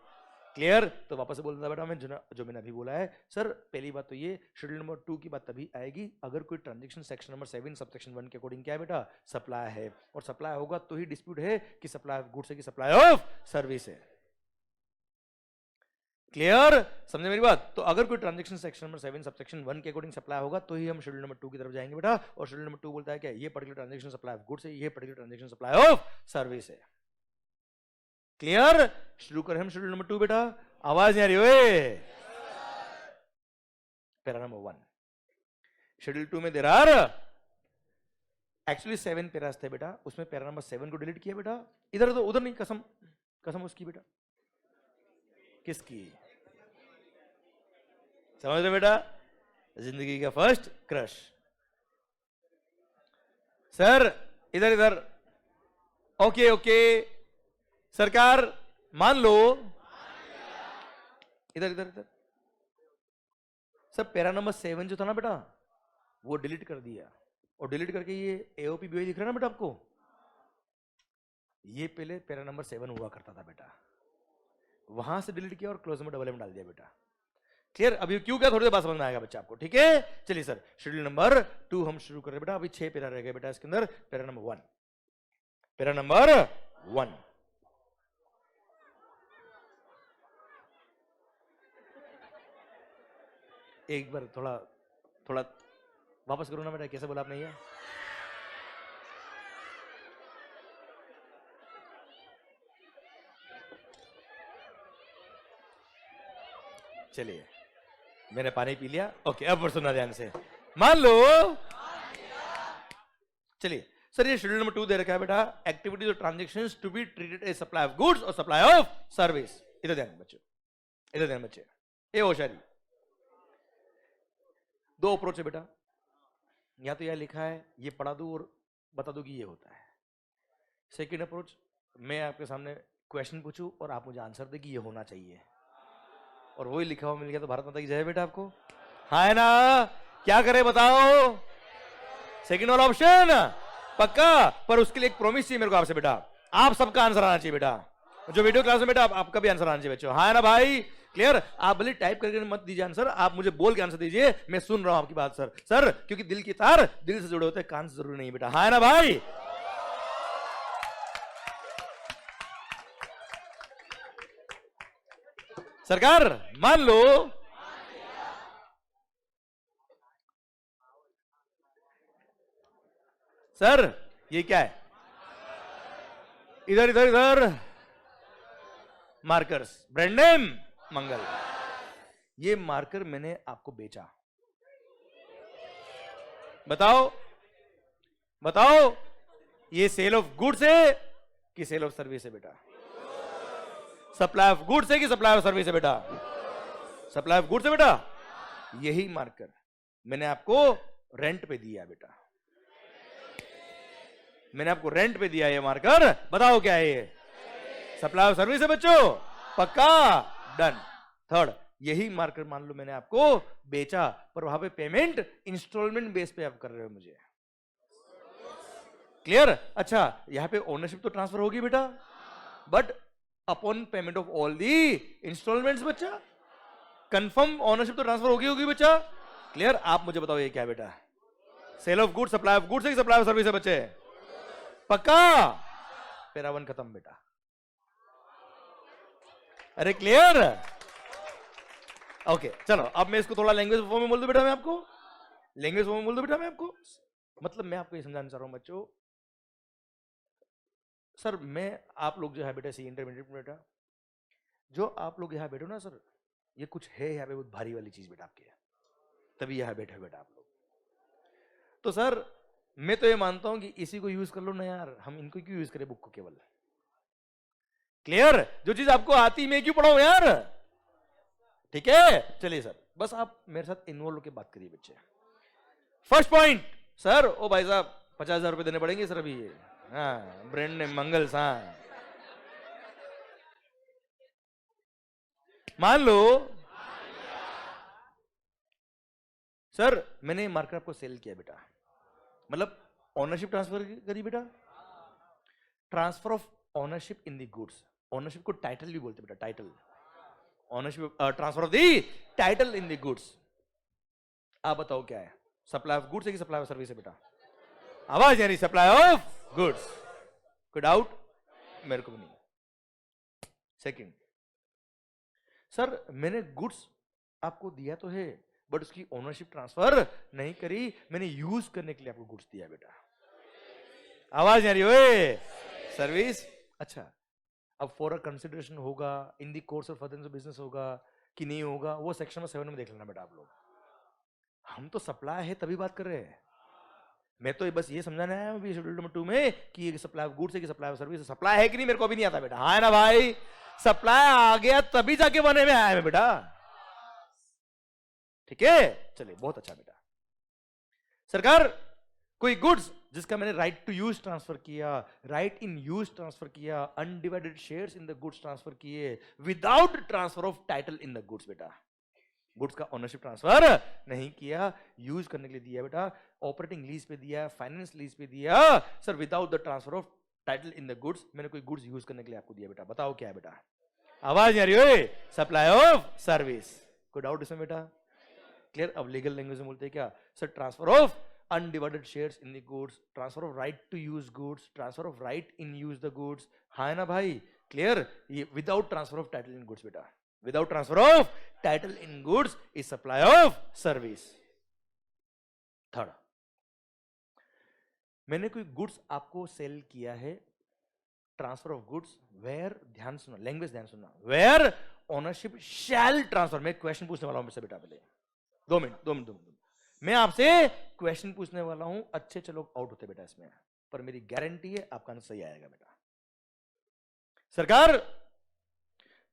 [SPEAKER 1] क्लियर? तो वापस से बोल देता बेटा मैं जो मैंने अभी बोला है। सर पहली बात तो ये, शेड्यूल नंबर 2 की बात तभी आएगी अगर कोई transaction section number 7 sub section 1 के अकॉर्डिंग क्या है बेटा? सप्लाई है, और सप्लाई होगा तो ही डिस्प्यूट है कि सप्लाई ऑफ गुड्स है कि सप्लाई ऑफ सर्विस है। क्लियर? समझे मेरी बात? तो अगर कोई transaction section number 7 sub section 1 के अकॉर्डिंग सप्लाई होगा तो ही हम शेड्यूल नंबर 2 की तरफ जाएंगे बेटा। और शेड्यूल नंबर 2 बोलता है क्या? ये particular transaction supply of goods है, ये particular transaction supply of service है। क्लियर? शुरू करें हम शेड्यूल नंबर 2 बेटा। आवाज नहीं आ रही ओए? पैरा नंबर 1 शेड्यूल 2 में देयर आर एक्चुअली 7 पैरास थे बेटा, उसमें पैरा नंबर 7 को डिलीट किया बेटा। इधर तो उधर नहीं, कसम कसम उसकी बेटा। किसकी? समझ रहे बेटा? जिंदगी का फर्स्ट क्रश। सर इधर इधर, ओके ओके सरकार मान लो, इधर इधर इधर। सर पैरा नंबर 7 जो था ना बेटा, वो डिलीट कर दिया, और डिलीट करके ये एओपी बीओई दिख रहा है ना बेटा आपको, ये पहले पैरा नंबर 7 हुआ करता था बेटा, वहां से डिलीट किया और क्लोज में डबल एम डाल दिया बेटा। क्लियर? अभी क्यों क्या, थोड़ी देर बाद समझ में आएगा बच्चा आपको, ठीक है? चलिए सर शेड्यूल नंबर 2 हम शुरू कर रहे बेटा। अभी 6 पैरा रह गए बेटा इसके अंदर। पैरा नंबर 1, पैरा नंबर 1, एक बार थोड़ा थोड़ा वापस करो ना बेटा, कैसे बोला आपने ये? चलिए मैंने पानी पी लिया, ओके अब सुनना ध्यान से, मान लो। चलिए सर ये शेड्यूल नंबर 2 दे रखा है बेटा, एक्टिविटीज और transactions to be treated as supply of goods और सप्लाई ऑफ सर्विस। इधर ध्यान बच्चों, इधर ध्यान बच्चे, ए होशियारी। 2 अप्रोच है बेटा, या तो यह लिखा है ये पढ़ा दूं और बता दूं कि ये होता है। सेकंड अप्रोच, मैं आपके सामने क्वेश्चन पूछूं और आप मुझे आंसर दे कि ये होना चाहिए, और वही लिखा हुआ मिल गया तो भारत माता की जय बेटा आपको। हाँ है ना? क्या करे बताओ? सेकंड वाला ऑप्शन पक्का, पर उसके लिए एक प्रॉमिस चाहिए मेरे को आपसे बेटा, आप सबका आंसर आना चाहिए बेटा, जो वीडियो क्लास में बेटा आपका भी आंसर आना चाहिए बच्चों। हाँ है ना भाई? क्लियर? आप भले टाइप करके मत दीजिए आंसर, आप मुझे बोल के आंसर दीजिए, मैं सुन रहा हूं आपकी बात सर। सर क्योंकि दिल की तार दिल से जुड़े होते हैं, कान से जरूरी नहीं बेटा। हाँ है ना भाई? सरकार मान लो, सर ये क्या है? इधर इधर इधर मार्कर्स, ब्रांड नेम मंगल। ये मार्कर मैंने आपको बेचा, बताओ बताओ ये सेल ऑफ गुड्स है कि सेल ऑफ सर्विस है बेटा? सप्लाई ऑफ गुड्स है कि सप्लाई ऑफ सर्विस है बेटा? सप्लाई ऑफ गुड्स है बेटा। यही मार्कर मैंने आपको रेंट पे दिया बेटा, मैंने आपको रेंट पे दिया ये मार्कर, बताओ क्या है ये? सप्लाई ऑफ सर्विस है बच्चों? पक्का? डन। थर्ड, यही मार्कर मान लो मैंने आपको बेचा, पर वहां पे पेमेंट इंस्टॉलमेंट बेस पे आप कर रहे हो मुझे। क्लियर? अच्छा यहां पे ओनरशिप तो ट्रांसफर होगी बेटा, but upon payment of all the instalments बच्चा, कंफर्म ओनरशिप तो ट्रांसफर होगी बच्चा। क्लियर? आप मुझे बताओ ये क्या है बेटा? Sale of goods, supply of goods है कि सप्लाई ऑफ सर्विस है बच्चे? पक्का? पैरा 1 खत्म बेटा। अरे क्लियर? ओके चलो अब मैं इसको थोड़ा लैंग्वेज फॉर्म में बोल दूं बेटा, मैं आपको लैंग्वेज फॉर्म में बोल दूं बेटा मैं आपको, मतलब मैं आपको ये समझाना चाह रहा हूं बच्चों। सर मैं आप लोग जो है बेटा सी इंटरमीडिएट बेटा, जो आप लोग यहाँ बैठो ना सर, ये कुछ है यहाँ पे बहुत भारी वाली चीज बेटा आपके, तभी यहाँ बैठे बेटा आप लोग। तो सर मैं तो ये मानता हूं कि इसी को यूज कर लो ना यार, हम इनको क्यों यूज करें बुक को केवल? क्लियर? जो चीज आपको आती मैं क्यों पढ़ाऊं यार? ठीक है चलिए सर, बस आप मेरे साथ इन्वॉल्व होकर बात करिए बच्चे। फर्स्ट पॉइंट सर, ओ भाई साहब 50,000 रुपए देने पड़ेंगे सर अभी ये, हाँ ब्रांड नेम मंगल्स। हाँ मान लो सर मैंने मार्केट को सेल किया बेटा, मतलब ओनरशिप ट्रांसफर करी बेटा, transfer of ownership in the goods, ownership को टाइटल भी बोलते बेटा, title, ownership transfer of the title in the goods. आप बताओ क्या है, सप्लाई ऑफ गुड्स है कि सप्लाई ऑफ सर्विस है बेटा? आवाज यानी सप्लाई ऑफ गुड्स, कोई डाउट? मेरे को भी नहीं। सेकंड, सर मैंने गुड्स आपको दिया तो है बट उसकी ओनरशिप ट्रांसफर नहीं करी, मैंने यूज करने के लिए आपको गुड्स दिया बेटा। आवाज नहीं आ रही ओए? सर्विस। अच्छा अब फॉर अ कंसिडरेशन होगा इन the course of further business होगा कि नहीं होगा, वो सेक्शन में 7 में देख लेना बेटा आप लोग। हम तो सप्लाई है तभी बात कर रहे हैं, मैं तो बस ये समझाना है अभी शेड्यूल नंबर 2 में कि ये सप्लाई ऑफ गुड्स है कि सप्लाई ऑफ सर्विस। सप्लाई है कि नहीं मेरे को अभी नहीं आता बेटा, हाँ है ना भाई? सप्लाई आ गया तभी जाके बने में आया मैं बेटा, ठीक है? चलिए बहुत अच्छा बेटा। सरकार कोई गुड्स जिसका मैंने राइट टू यूज ट्रांसफर किया, राइट इन यूज ट्रांसफर किया, undivided shares in the goods transfer किए without transfer of title in the goods बेटा, गुड्स का ओनरशिप ट्रांसफर नहीं किया, यूज करने के लिए दिया बेटा, ऑपरेटिंग लीज पे दिया, फाइनेंस लीज पे दिया sir, without the transfer of title in the goods, मैंने कोई गुड्स यूज करने के लिए आपको दिया बेटा, बताओ क्या है बेटा? आवाज नहीं आ रही है? Supply of service. कोई डाउट इसमें बेटा? क्लियर? अब लीगल लैंग्वेज में बोलते हैं क्या sir? Transfer of undivided shares in the goods, transfer of right to use goods, transfer of right in use the goods, हाँ है ना भाई? क्लियर? ये without transfer of title in goods बेटा, without transfer of title in goods is supply of service. Third, मैंने कोई goods आपको cell किया है, ट्रांसफर ऑफ गुड्स वेयर, ध्यान सुना, लैंग्वेज ध्यान सुना, वेयर ओनरशिप शैल ट्रांसफर। मैं क्वेश्चन पूछने वाला हूं मुझसे बेटा, पहले 2 मिनट मैं आपसे क्वेश्चन पूछने वाला हूं, अच्छे अच्छे लोग आउट होते बेटा इसमें, पर मेरी गारंटी है आपका आंसर सही आएगा बेटा। सरकार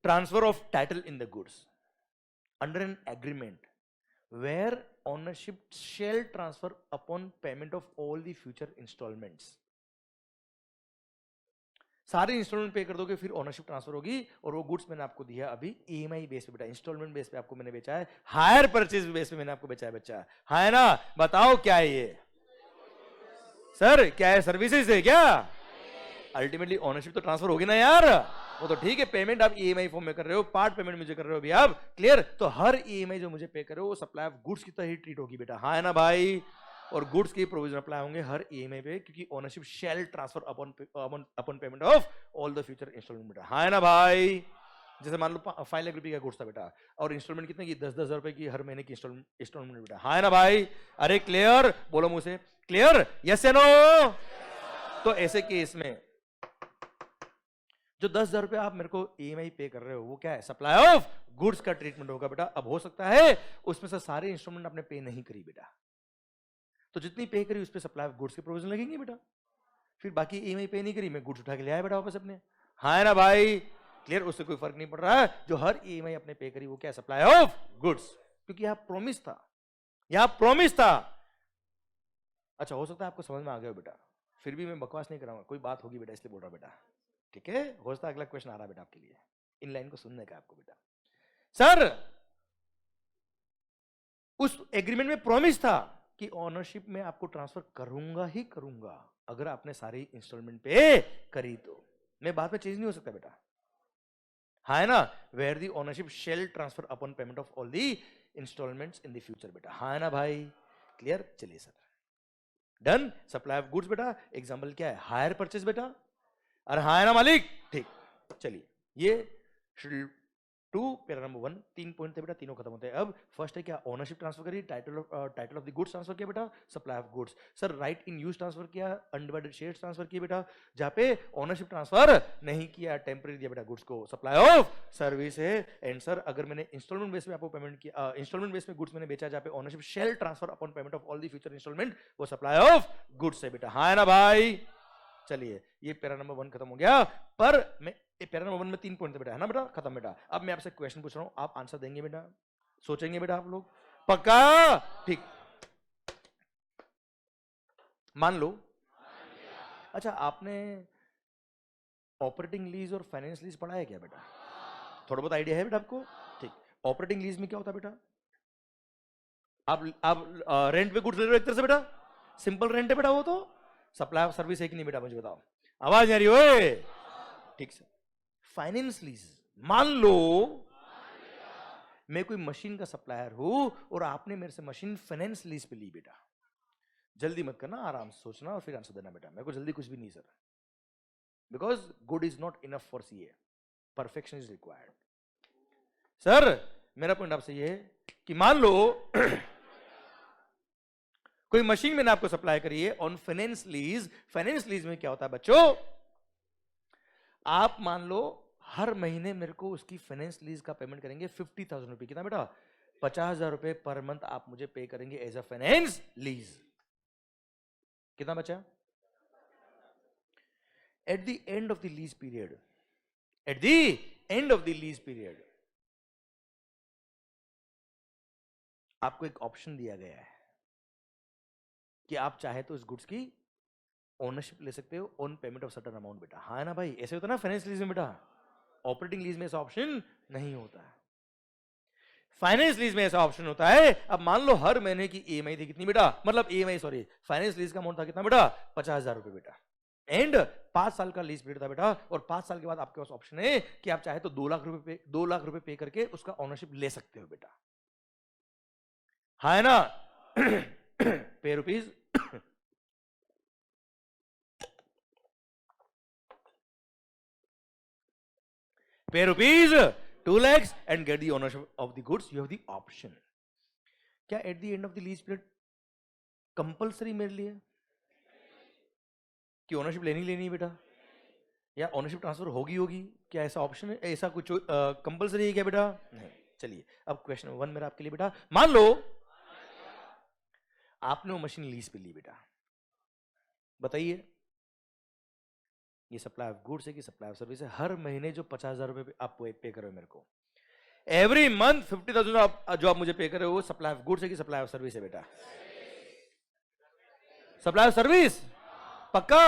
[SPEAKER 1] transfer of title in the goods under an agreement where ownership shall transfer upon payment of all the future instalments. सारे इंस्टॉलमेंट पे कर दोगे फिर ओनरशिप ट्रांसफर होगी, और वो गुड्स मैंने आपको दिया अभी ईएमआई बेस पे बेटा, इंस्टॉलमेंट बेस पे आपको मैंने बेचा है, हायर परचेज बेस पे मैंने आपको बेचा है बच्चा, हाँ है ना? बताओ क्या है ये सर? क्या है? सर्विसेज है क्या? अल्टीमेटली ओनरशिप तो ट्रांसफर होगी ना यार, वो तो ठीक है, पेमेंट आप ईएमआई फॉर्म में कर रहे हो, पार्ट पेमेंट मुझे कर रहे हो अभी आप, क्लियर? तो हर ईएमआई जो मुझे पे कर रहे हो वो सप्लाई ऑफ गुड्स की तरह ही ट्रीट होगी बेटा, हाँ है ना भाई? और गुड्स के प्रोविजन अप्लाई होंगे हर ईएमआई पे, क्योंकि ownership shall transfer upon payment of all the future instalment बेटा, हाँ है ना भाई? जैसे मान लो 5 लाख रुपए का गुड्स था बेटा, और इंस्टॉलमेंट कितने की? 10-10 हजार रुपए की हर महीने की इंस्टॉलमेंट बेटा, हाँ है ना भाई? अरे क्लियर? बोलो मुझे क्लियर, यस या नो? तो ऐसे केस में जो 10,000 रुपए आप मेरे को ईएमआई पे कर रहे हो वो क्या है? सप्लाई ऑफ गुड्स का ट्रीटमेंट होगा बेटा। अब हो सकता है उसमें से सारे इंस्टॉलमेंट आपने पे नहीं करी बेटा, तो जितनी पे करी उस पे सप्लाई ऑफ गुड्स के प्रोविजन लगेंगे बेटा, फिर बाकी ईएमआई पे नहीं करी, मैं गुड्स उठा के ले आया बेटा वापस अपने, हाँ है ना भाई? क्लियर? उससे कोई फर्क नहीं पड़ रहा है, जो हर ईएमआई अपने पे करी वो क्या है? सप्लाई ऑफ गुड्स, क्योंकि यहाँ प्रॉमिस था, यहाँ प्रॉमिस था। अच्छा हो सकता है आपको समझ में आ गया हो बेटा, फिर भी मैं बकवास नहीं कराऊंगा, कोई बात होगी बेटा इसलिए बोल रहा बेटा, ठीक है? हो सकता है अगला क्वेश्चन आ रहा है बेटा आपके लिए, इन लाइन को सुनने का आपको बेटा। सर उस एग्रीमेंट में प्रॉमिस था कि ओनरशिप में आपको ट्रांसफर करूंगा ही करूंगा अगर आपने सारी इंस्टॉलमेंट पे करी, तो मैं बाद में चेंज नहीं हो सकता बेटा, हाँ है ना? Where the ownership shall transfer upon payment of all the instalments in the future बेटा, हाँ है ना भाई? क्लियर? चलिए sir done. Supply of goods बेटा एग्जांपल क्या है? हायर परचेज बेटा, अरे हाँ है ना मालिक? ठीक, चलिए ये शेड्यूल 2 पैरा नंबर 1 3 पॉइंट थे बेटा, तीनों खत्म होते हैं। अब फर्स्ट है क्या? ओनरशिप ट्रांसफर करी, title of the goods transfer किया बेटा, supply of goods. Sir right in use transfer किया, अनडिवाइडेड शेयर्स ट्रांसफर किए बेटा, जहां पे ओनरशिप ट्रांसफर नहीं किया, टेम्पररी दिया बेटा गुड्स को, सप्लाई ऑफ सर्विस है। एंड सर अगर मैंने इंस्टॉलमेंट बेस पे आपको पेमेंट किया, इंस्टॉलमेंट बेस में गुड्स मैंने बेचा जहां पे ownership shall transfer upon payment of all the future instalment, वो सप्लाई ऑफ गुड्स है बेटा, हाँ है ना भाई? चलिए ये पैरा नंबर 1 खत्म हो गया, पर मैं पैरा नंबर 1 में 3 पॉइंट थे बेटा, है ना बेटा? खत्म बेटा। अब मैं आपसे क्वेश्चन पूछ रहा हूं, आप आंसर देंगे बेटा? सोचेंगे बेटा आप लोग? पक्का? ठीक, मान लो अच्छा आपने ऑपरेटिंग लीज और फाइनेंस लीज पढ़ा है क्या बेटा? थोड़ा बहुत आइडिया है बेटा आपको? ऑपरेटिंग लीज में क्या होता है बेटा? आप रेंट पे गुड्स ले रहे हो एक तरह से बेटा, सिंपल रेंट है बेटा वो तो। सप्लाई ऑफ सर्विस है कि नहीं बेटा, मुझे बताओ, आवाज नहीं आ रही ओए? ठीक से। फाइनेंस लीज, मान लो मैं कोई मशीन का सप्लायर हूं और आपने मेरे से मशीन फाइनेंस लीज पे ली बेटा। जल्दी मत करना, आराम से सोचना और फिर आंसर देना बेटा, मेरे को जल्दी कुछ भी नहीं sir, because good is not enough for CA, perfection is required. Sir मेरा पॉइंट आपसे ये है कि मान लो कोई मशीन मैंने आपको सप्लाई करी है on finance lease. Finance lease में क्या होता है बच्चों, आप मान लो हर महीने मेरे को उसकी फाइनेंस लीज का पेमेंट करेंगे 50,000 रुपए। कितना बेटा? 50,000 रुपए पर मंथ आप मुझे पे करेंगे एज अ फाइनेंस लीज। कितना बचा? At the end of the lease period, at the end of the lease period आपको एक ऑप्शन दिया गया है कि आप चाहे तो इस गुड्स की ओनरशिप ले सकते हो on payment of certain amount बेटा। हाँ है ना भाई, ऐसे होता है ना फाइनेंस लीज में बेटा, ऑपरेटिंग लीज में ऐसा ऑप्शन नहीं होता है, फाइनेंस लीज में ऐसा ऑप्शन होता है। अब मान लो हर महीने की ईएमआई थी कितनी बेटा, मतलब ईएमआई सॉरी फाइनेंस लीज का अमाउंट था कितना बेटा? 50,000 रुपए बेटा। एंड 5 साल का लीज पीरियड था बेटा, और 5 साल के बाद आपके पास ऑप्शन है कि आप चाहे तो 2 लाख रुपए पे करके उसका ओनरशिप ले सकते हो बेटा। हाँ है ना? Pay rupees pay rupees 2 lakhs and get the ownership of the goods. You have the option. क्या at the end of the lease period compulsory मेरे लिए कि ओनरशिप लेनी है बेटा, या ओनरशिप ट्रांसफर होगी? क्या ऐसा ऑप्शन है, ऐसा कुछ कंपलसरी है क्या बेटा? नहीं। चलिए अब क्वेश्चन 1 मेरा आपके लिए बेटा, मान लो आपने वो मशीन लीज पे ली बेटा, बताइए ये सप्लाई ऑफ गुड्स है कि सप्लाई ऑफ सर्विस है? हर महीने जो 50,000 रुपए आप पे कर रहे हो मेरे को, एवरी मंथ 50,000 जो आप मुझे पे कर रहे हो, वो सप्लाई ऑफ गुड्स है कि सप्लाई ऑफ सर्विस है बेटा? सप्लाई ऑफ सर्विस, पक्का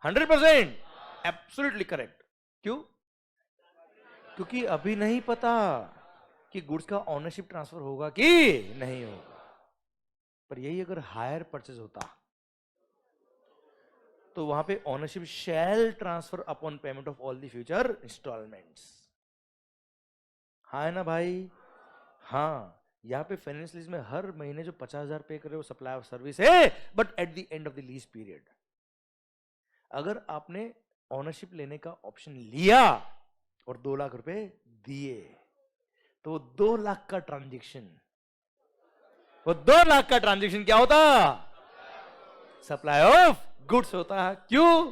[SPEAKER 1] 100%, एब्सोल्युटली करेक्ट। क्यों? क्योंकि अभी नहीं पता कि गुड्स का ओनरशिप ट्रांसफर होगा कि नहीं होगा। पर यही अगर हायर परचेज होता तो वहां पे ownership shall transfer upon payment of all the future instalments. हाँ है ना भाई? हाँ, यहां पे फाइनेंस लीज में हर महीने जो 50,000 पे कर रहे हो सप्लाई ऑफ सर्विस है, but at the end of the lease period अगर आपने ओनरशिप लेने का ऑप्शन लिया और 2 लाख रुपए दिए, तो 2 लाख का ट्रांजैक्शन, वो 2 लाख का ट्रांजैक्शन क्या होता? सप्लाई ऑफ गुड्स होता है। क्यों?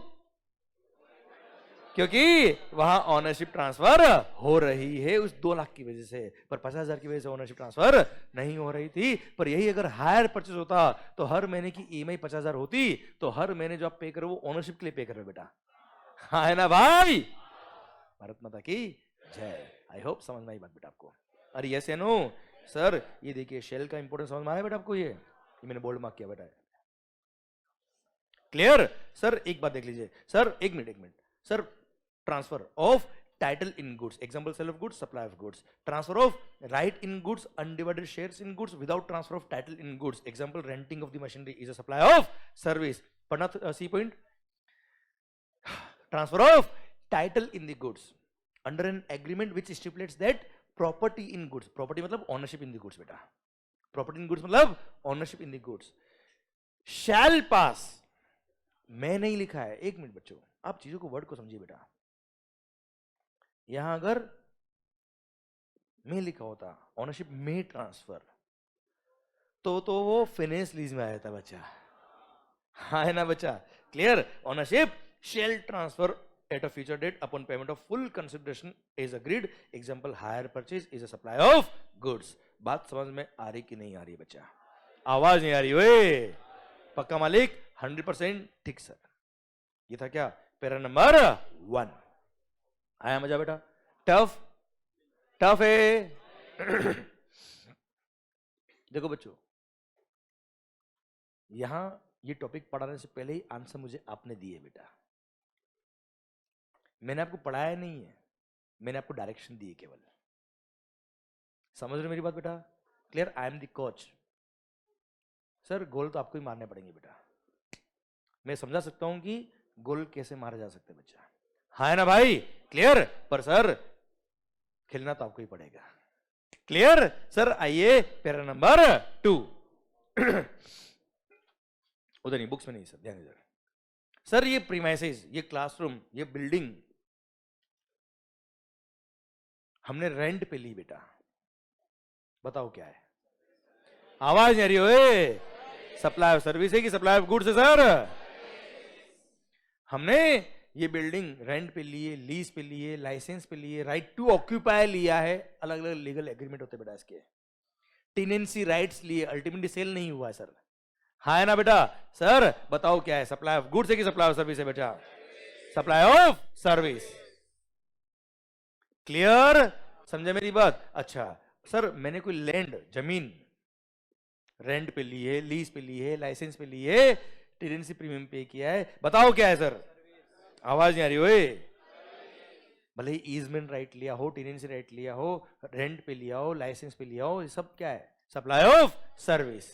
[SPEAKER 1] क्योंकि वहां ऑनरशिप ट्रांसफर हो रही है उस 2 लाख की वजह से, पर 50,000 की वजह से ऑनरशिप ट्रांसफर नहीं हो रही थी। पर यही अगर हायर परचेज होता तो हर महीने की ईएमआई 50,000 होती, तो हर महीने जो आप पे करो वो ओनरशिप के लिए पे करो बेटा। हाँ है ना भाई? भारत माता की जय। आई होप समझ में आई बात बेटा आपको। अरे यस या नो? सर ये देखिए शेल का इंपोर्टेंस समझ में आया बेटा आपको? ये मैंने बोल्ड मार्क किया बेटा, क्लियर? सर एक बात देख लीजिए सर, एक minute sir, transfer of title in goods, example sale of goods, supply of goods, transfer of right in goods, undivided shares in goods without transfer of title in goods, example renting of the machinery is a supply of service. पढ़ना C point, transfer of title in the goods under an agreement which stipulates that property in goods, property मतलब ownership in the goods बेटा, property in goods मतलब ownership in the goods, शैल पास। मैं नहीं लिखा है, एक minute बच्चों, आप चीजों को वर्ड को समझिए बेटा। यहां अगर मैं लिखा होता ओनरशिप में ट्रांसफर, तो वो फाइनेंस लीज में आया था बच्चा। हाँ है ना बच्चा? Clear? Ownership shall transfer at a future date upon payment of full consideration is agreed, example hire purchase is a supply of goods. बात समझ में आ रही कि नहीं आ रही बच्चा? आवाज नहीं आ रही ओए? पक्का मालिक? 100% ठीक सर। ये था क्या? Para number 1। आया मजा बेटा? टफ? टफ है? देखो बच्चों, यहां ये टॉपिक पढ़ाने से पहले ही आंसर मुझे आपने दिए बेटा। मैंने आपको पढ़ाया नहीं है, मैंने आपको डायरेक्शन दी है केवल। समझ रहे मेरी बात बेटा? Clear? I am the coach. Sir goal तो आपको ही मारने पड़ेंगे बेटा। मैं समझा सकता हूं कि गोल कैसे मारा जा सकता है बच्चा, हाँ है ना भाई? क्लियर? पर सर खेलना तो आपको ही पड़ेगा। क्लियर? सर आइए पैरा नंबर 2। उधर नहीं, बुक्स में नहीं सर, ध्यान इधर। सर ये प्रीमाइसेस, ये क्लासरूम, ये बिल्डिंग हमने रेंट पे ली बेटा। बताओ क्या है? आवाज नहीं आ रही हो? सप्लाई ऑफ सर्विस है कि सप्लाई ऑफ गुड्स है सर? हमने ये बिल्डिंग रेंट पे लिए, लीज पे लिए, लाइसेंस पे लिए, राइट टू ऑक्यूपाई लिया है। अलग अलग लीगल एग्रीमेंट होते बेटा इसके। टेनेंसी राइट्स लिए, अल्टीमेटली सेल नहीं हुआ है सर, हाँ है ना बेटा? सर बताओ क्या है? सप्लाई ऑफ गुड्स है कि सप्लाई ऑफ सर्विस है बेटा? Supply of service. क्लियर? समझे मेरी बात? अच्छा सर मैंने कोई लैंड, जमीन रेंट पे ली है, लीज पे ली है, लाइसेंस पे ली है, टेनेंसी प्रीमियम पे किया है, बताओ क्या है सर? आवाज नहीं आ रही ओए? भले ही ईजमेंट राइट लिया हो, टेनेंसी राइट लिया हो, रेंट पे लिया हो, लाइसेंस पे लिया हो, ये सब क्या है? Supply of service.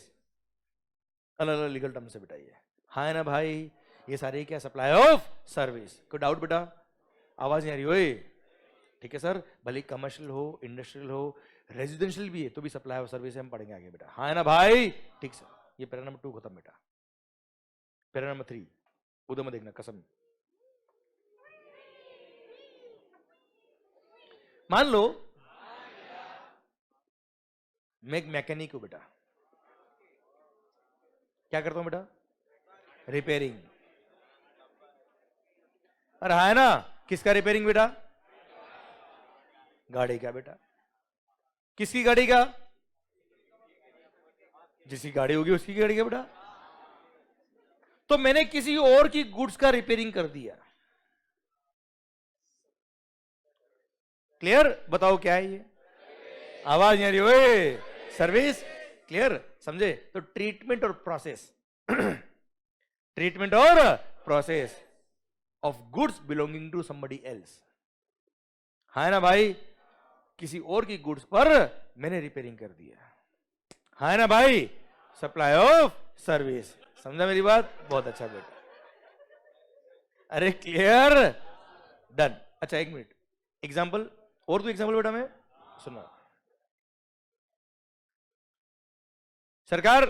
[SPEAKER 1] अलग अलग लीगल टर्म से बताइए, हाँ है ना भाई? ये सारे क्या? Supply of service. कोई डाउट बेटा? आवाज नहीं आ रही ओए? ठीक है सर, भले कमर्शियल हो, इंडस्ट्रियल हो, रेजिडेंशियल भी है तो भी सप्लाई ऑफ सर्विस हम पढ़ेंगे आगे बेटा, हाँ है ना भाई? ठीक सर, ये पैरा नंबर 2 खत्म बेटा। पैरा नंबर 3 उधर में देखना, कसम। मान लो मैं एक मैकेनिक हूं बेटा। क्या करता हूं बेटा? रिपेयरिंग। अरे हाँ है ना? किसका रिपेयरिंग बेटा? गाड़ी का बेटा। किसकी गाड़ी का? जिसकी गाड़ी होगी उसकी गाड़ी का बेटा। तो मैंने किसी और की गुड्स का रिपेयरिंग कर दिया। क्लियर? बताओ क्या है ये? आवाज नहीं आ रही ओए? सर्विस। क्लियर? समझे? तो ट्रीटमेंट और प्रोसेस ट्रीटमेंट और process of goods belonging to somebody else, हाँ है ना भाई? किसी और की गुड्स पर मैंने रिपेयरिंग कर दिया, हाँ है ना भाई? Supply of service. समझा मेरी बात? बहुत अच्छा बेटा। अरे क्लियर? डन। अच्छा एक मिनट, एग्जाम्पल और तो एग्जाम्पल बेटा मैं सुना। सरकार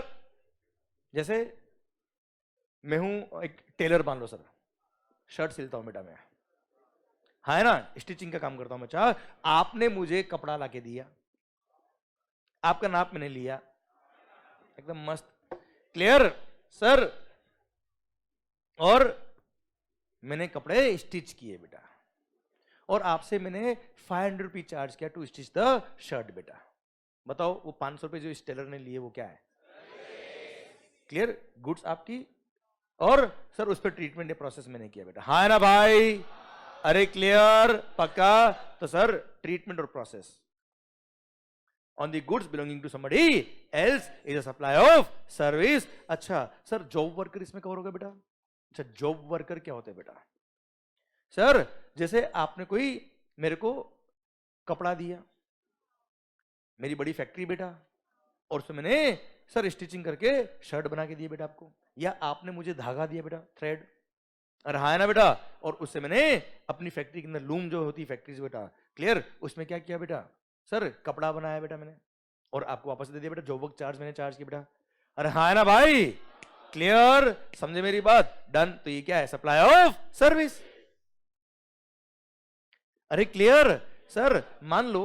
[SPEAKER 1] जैसे मैं हूं एक टेलर, मान लो सर, शर्ट सिलता हूं बेटा मैं, हाँ है ना? स्टिचिंग का काम करता हूं मैं। चाह आपने मुझे कपड़ा लाके दिया, आपका नाप मैंने लिया, एकदम मस्त, क्लियर सर? और मैंने कपड़े स्टिच किए बेटा, और आपसे मैंने 500 रुपीज चार्ज किया टू स्टिच द शर्ट बेटा। बताओ वो 500 रुपए जो इस टेलर ने लिए वो क्या है? क्लियर? गुड्स आपकी, और सर उस पर ट्रीटमेंट प्रोसेस मैंने किया बेटा, हाँ है ना भाई? अरे क्लियर? पक्का? तो सर ट्रीटमेंट और process on the goods belonging to somebody else is a supply of service. अच्छा सर जॉब वर्कर इसमें कवर होगा बेटा? अच्छा जॉब वर्कर क्या होते हैं बेटा? सर जैसे आपने कोई मेरे को कपड़ा दिया, मेरी बड़ी फैक्ट्री बेटा, और उसमें मैंने सर स्टिचिंग करके शर्ट बना के दिए बेटा आपको, या आपने मुझे धागा दिया बेटा, थ्रेड, अरे हाँ है ना बेटा? और उससे मैंने अपनी फैक्ट्री के अंदर लूम जो होती है फैक्ट्री से बेटा, क्लियर? उसमें क्या किया बेटा? सर कपड़ा बनाया बेटा मैंने, और आपको वापस दे दिया बेटा, जॉब वर्क चार्ज मैंने चार्ज किया बेटा, अरे हाँ है ना भाई? क्लियर? समझे मेरी बात? डन। तो ये क्या है? Supply of service. अरे क्लियर? सर मान लो,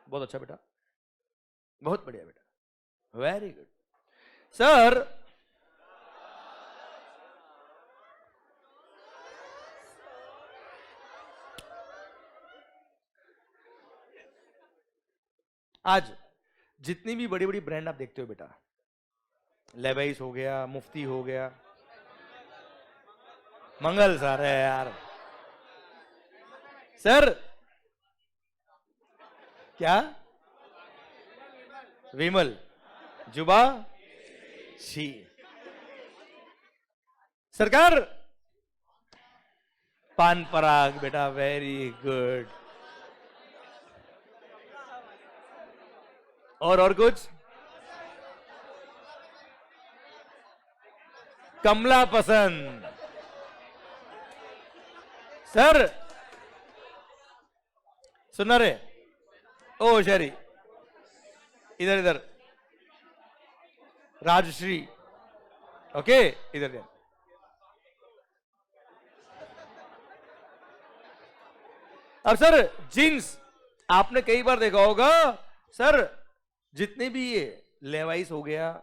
[SPEAKER 1] बहुत अच्छा बेटा, बहुत बढ़िया बेटा, वेरी गुड सर। आज जितनी भी बड़ी बड़ी ब्रांड आप देखते हो बेटा, लेवाइस हो गया, मुफ्ती हो गया, मंगल सर है यार, सर क्या? विमल, जुबा, शी, सरकार पान पराग बेटा, वेरी गुड। और कुछ? कमला पसंद। सर सुना रे? ओ शरी, इधर इधर, राजश्री, ओके इधर। अब सर जीन्स आपने कई बार देखा होगा सर, जितने भी ये लेवाइस हो गया,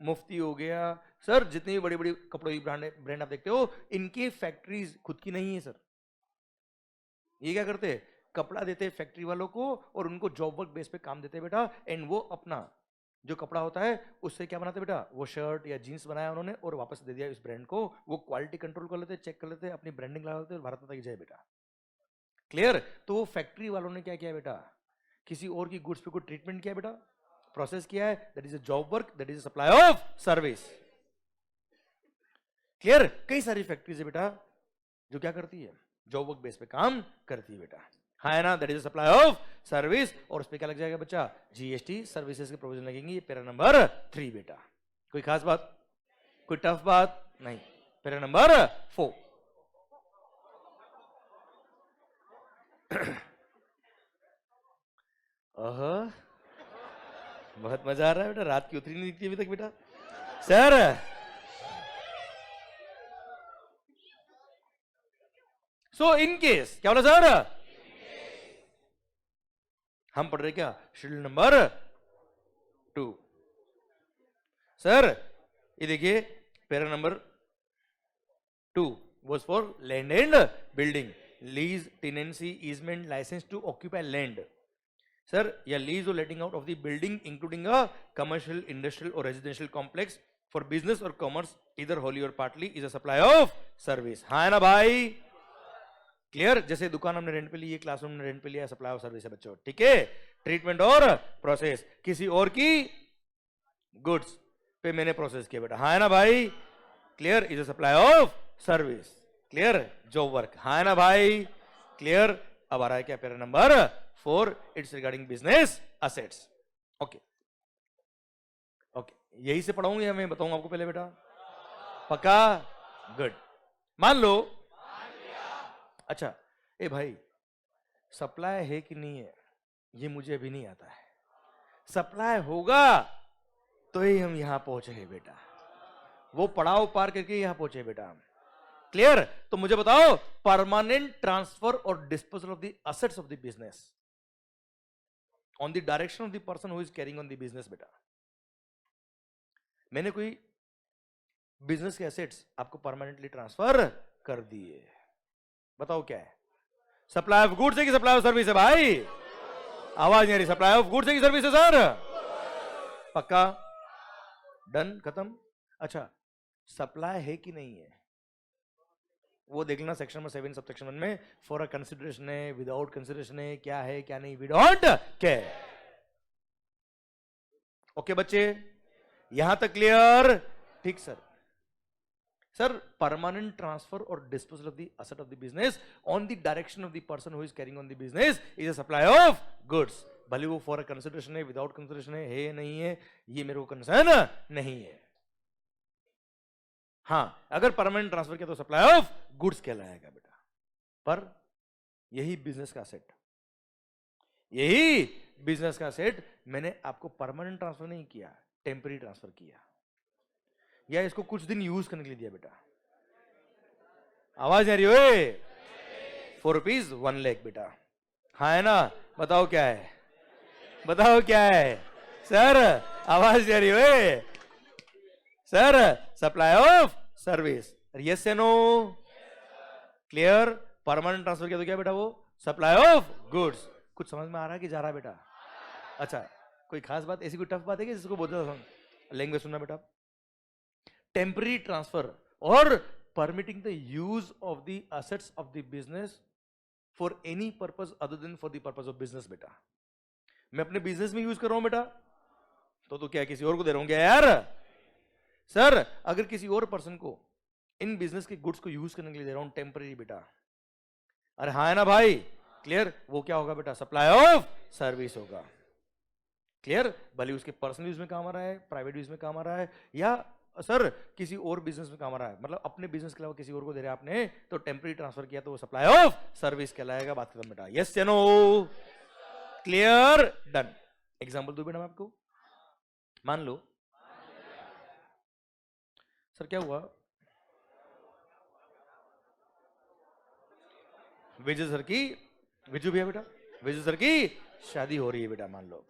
[SPEAKER 1] मुफ्ती हो गया, सर जितनी भी बड़ी बड़ी कपड़ों की ब्रांड आप देखते हो, इनकी फैक्ट्रीज खुद की नहीं है सर। ये क्या करते हैं, कपड़ा देते हैं फैक्ट्री वालों को और उनको जॉब वर्क बेस पे काम देते हैं बेटा, एंड वो अपना जो कपड़ा होता है उससे क्या बनाते बेटा, वो शर्ट या जीन्स बनाया उन्होंने और वापस दे दिया इस ब्रांड को, वो क्वालिटी कंट्रोल कर लेते, चेक कर लेते, अपनी ब्रांडिंग लगा लेते और भारत माता की जय बेटा। क्लियर? तो वो फैक्ट्री वालों ने क्या किया बेटा, किसी और की गुड्स पे कोई ट्रीटमेंट किया बेटा, प्रोसेस किया है, that is a job work, that is a supply of service. Clear? कई सारी फैक्ट्रीज है बेटा जो क्या करती है, जॉब वर्क बेस पे काम करती है बेटा, हाँ है ना, that is supply of service. और उस पे क्या लग जाएगा बच्चा, जीएसटी सर्विसेज के प्रोविजन लगेंगे, ये पैरा नंबर 3 बेटा। कोई खास बात, कोई टफ बात नहीं। Para number 4। बहुत मजा आ रहा है बेटा, रात की उतरी नहीं दिखती अभी तक बेटा। सर सो इन केस क्या बोला सर, हम पढ़ रहे क्या, शेड्यूल नंबर 2। सर ये देखिए para number 2 was for land and building, lease, tenancy, easement, license to occupy land. Sir, या lease or letting out of the building including a commercial, industrial or residential complex for business or commerce either wholly or partly is a supply of service. हाँ है ना भाई? Clear? जैसे दुकान हमने rent पे ली है, क्लासरूम ने रेंट पे लिया, सप्लाई ऑफ सर्विस है बच्चों, ठीक है? ट्रीटमेंट और प्रोसेस, किसी और की गुड्स पे मैंने प्रोसेस किया बेटा, हाँ है ना भाई? Clear? Is a supply of service. Clear? Job work, हाँ है ना भाई? क्लियर? अब आ रहा है क्या para number 4, it's regarding business assets. Okay okay, यही से पढ़ाऊंगी या मैं बताऊंगा आपको पहले बेटा? पक्का? गुड। मान लो, अच्छा ए भाई सप्लाई है कि नहीं है ये मुझे अभी नहीं आता है, सप्लाई होगा तो ही हम यहां पहुंचे हैं बेटा, वो पड़ाव पार करके यहां पहुंचे बेटा। क्लियर? तो मुझे बताओ, परमानेंट ट्रांसफर और disposal of the assets of the business on the direction of the person who is carrying on the business बेटा। मैंने कोई बिजनेस के एसेट्स आपको परमानेंटली ट्रांसफर कर दिए, बताओ क्या है, सप्लाई ऑफ गुड्स है कि सप्लाई ऑफ सर्विस है भाई? आवाज नहीं आ रही, सप्लाई ऑफ गुड्स है कि सर्विस है सर? पक्का? डन? खत्म? अच्छा सप्लाई है कि नहीं है वो देख लेना सेक्शन नंबर 7 सब सेक्शन 1 में, फॉर अ कंसिडरेशन है, विदाउट कंसिडरेशन है, क्या है क्या नहीं, वी डोंट केयर। ओके बच्चे, यहां तक क्लियर? ठीक सर। सर परमानेंट ट्रांसफर और disposal of the asset of the business on the direction of the person who is carrying on the business is a supply of goods, भले वो for a consideration है, without consideration है या नहीं है, ये मेरे को कंसर्न नहीं है। हाँ अगर परमानेंट ट्रांसफर किया तो सप्लाई ऑफ गुड्स कहलाएगा बेटा, पर यही बिजनेस का सेट, यही बिजनेस का सेट मैंने आपको परमानेंट ट्रांसफर नहीं किया, टेम्पररी ट्रांसफर किया, या इसको कुछ दिन यूज करने के लिए दिया बेटा। आवाज नहीं आ रही? 4 रुपीज 1 लाख बेटा, हाँ है ना? बताओ क्या है, बताओ क्या है सर? आवाज नहीं आ रही? Sir supply of service, yes या नो? क्लियर? परमानेंट ट्रांसफर किया तो क्या बेटा, वो सप्लाई ऑफ गुड्स। कुछ समझ में आ रहा है कि जा रहा है बेटा? अच्छा कोई खास बात, ऐसी कोई टफ बात है कि जिसको बोलते लैंग्वेज सुनना बेटा? टेम्पररी ट्रांसफर और permitting the use of the assets of the business for any purpose other than for the purpose of business बेटा। मैं अपने बिजनेस में यूज कर रहा हूं बेटा, तो क्या किसी और को दे रहा हूं क्या यार? सर अगर किसी और पर्सन को इन बिजनेस के गुड्स को यूज करने के लिए दे रहा हूं टेम्पररी बेटा, अरे हाँ है ना भाई? क्लियर? वो क्या होगा बेटा, सप्लाई ऑफ सर्विस होगा। क्लियर? भले उसके पर्सनल यूज में काम आ रहा है, प्राइवेट यूज में काम आ रहा है, या सर किसी और बिजनेस में काम आ रहा है, मतलब अपने बिजनेस के अलावा किसी और को दे रहे हैं आपने, तो टेम्पररी ट्रांसफर किया तो वो सप्लाई ऑफ सर्विस कहलाएगा। बात खत्म बेटा। यस या नो? क्लियर? डन। एग्जांपल दो बेटा मैं आपको। मान लो सर क्या हुआ, विजय सर की, विजू भैया बेटा, विजय सर की शादी हो रही है बेटा, मान लो।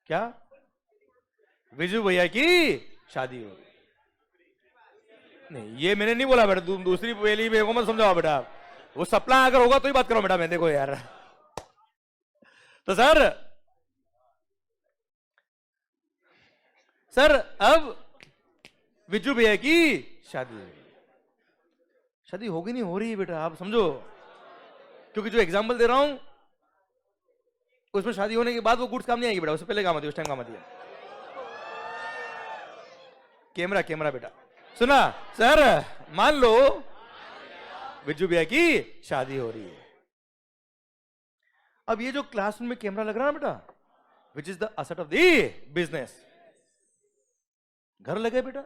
[SPEAKER 1] क्या? विजू भैया की शादी हो रही? नहीं, ये मैंने नहीं बोला बेटा, तुम दूसरी पहली मेरे को मत समझाओ बेटा, वो सप्लाई अगर होगा तो ही बात करो बेटा। मैं देखो यार, तो सर अब विजू भैया की शादी हो, शादी होगी नहीं हो रही है बेटा, आप समझो, क्योंकि जो एग्जाम्पल दे रहा हूं उसमें शादी होने के बाद वो गुड्स काम नहीं आएगी बेटा, उससे पहले काम आती है, उस टाइम काम आती है। कैमरा कैमरा बेटा, सुना? सर मान लो विजू भैया की शादी हो रही है। अब ये जो क्लासरूम में कैमरा लग रहा है ना बेटा, which is the asset of the business, घर लगे बेटा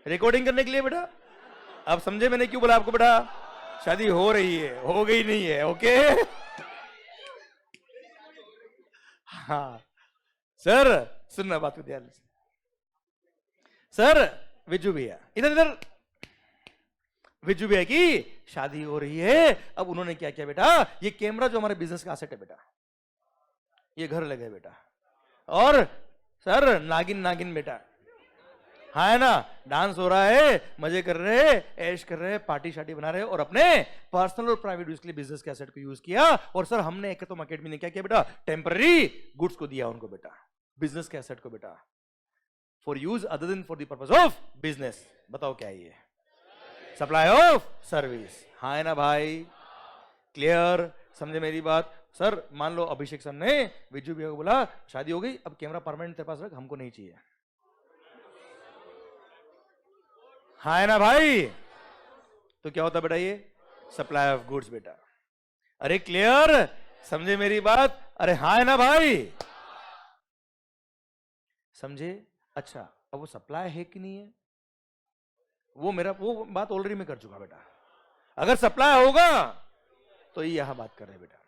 [SPEAKER 1] रिकॉर्डिंग करने के लिए बेटा। आप समझे मैंने क्यों बोला आपको बेटा? शादी हो रही है, हो गई नहीं है, ओके? हाँ सर, सुनना बात को ध्यान से। सर विजू भैया, इधर इधर, विजू भैया की शादी हो रही है। अब उन्होंने क्या किया बेटा, ये कैमरा जो हमारे बिजनेस का एसेट है बेटा, ये घर लगे बेटा, और सर नागिन नागिन बेटा, हाँ है ना, डांस हो रहा है, मजे कर रहे हैं, ऐश कर रहे हैं, पार्टी शार्टी बना रहे हैं, और अपने पर्सनल और प्राइवेट यूज के लिए बिजनेस के एसेट को यूज किया। और सर हमने एकम अकेडमी ने क्या किया बेटा, टेम्पररी गुड्स को दिया उनको बेटा, बिजनेस के एसेट को बेटा, for use other than for the purpose of business. बताओ क्या है ये? सप्लाई ऑफ सर्विस, हाँ है ना भाई? क्लियर? समझे मेरी बात? सर मान लो अभिषेक सर ने विजू भैया को बोला शादी हो गई, अब कैमरा परमानेंट तेरे पास रख, हमको नहीं चाहिए, हाँ है ना भाई? तो क्या होता बेटा, ये सप्लाई ऑफ गुड्स बेटा। अरे क्लियर? समझे मेरी बात? अरे हाँ है ना भाई? समझे? अच्छा, अब वो सप्लाई है कि नहीं है, वो बात ऑलरेडी मैं कर चुका बेटा। अगर सप्लाई होगा तो ये यहां बात कर रहे बेटा।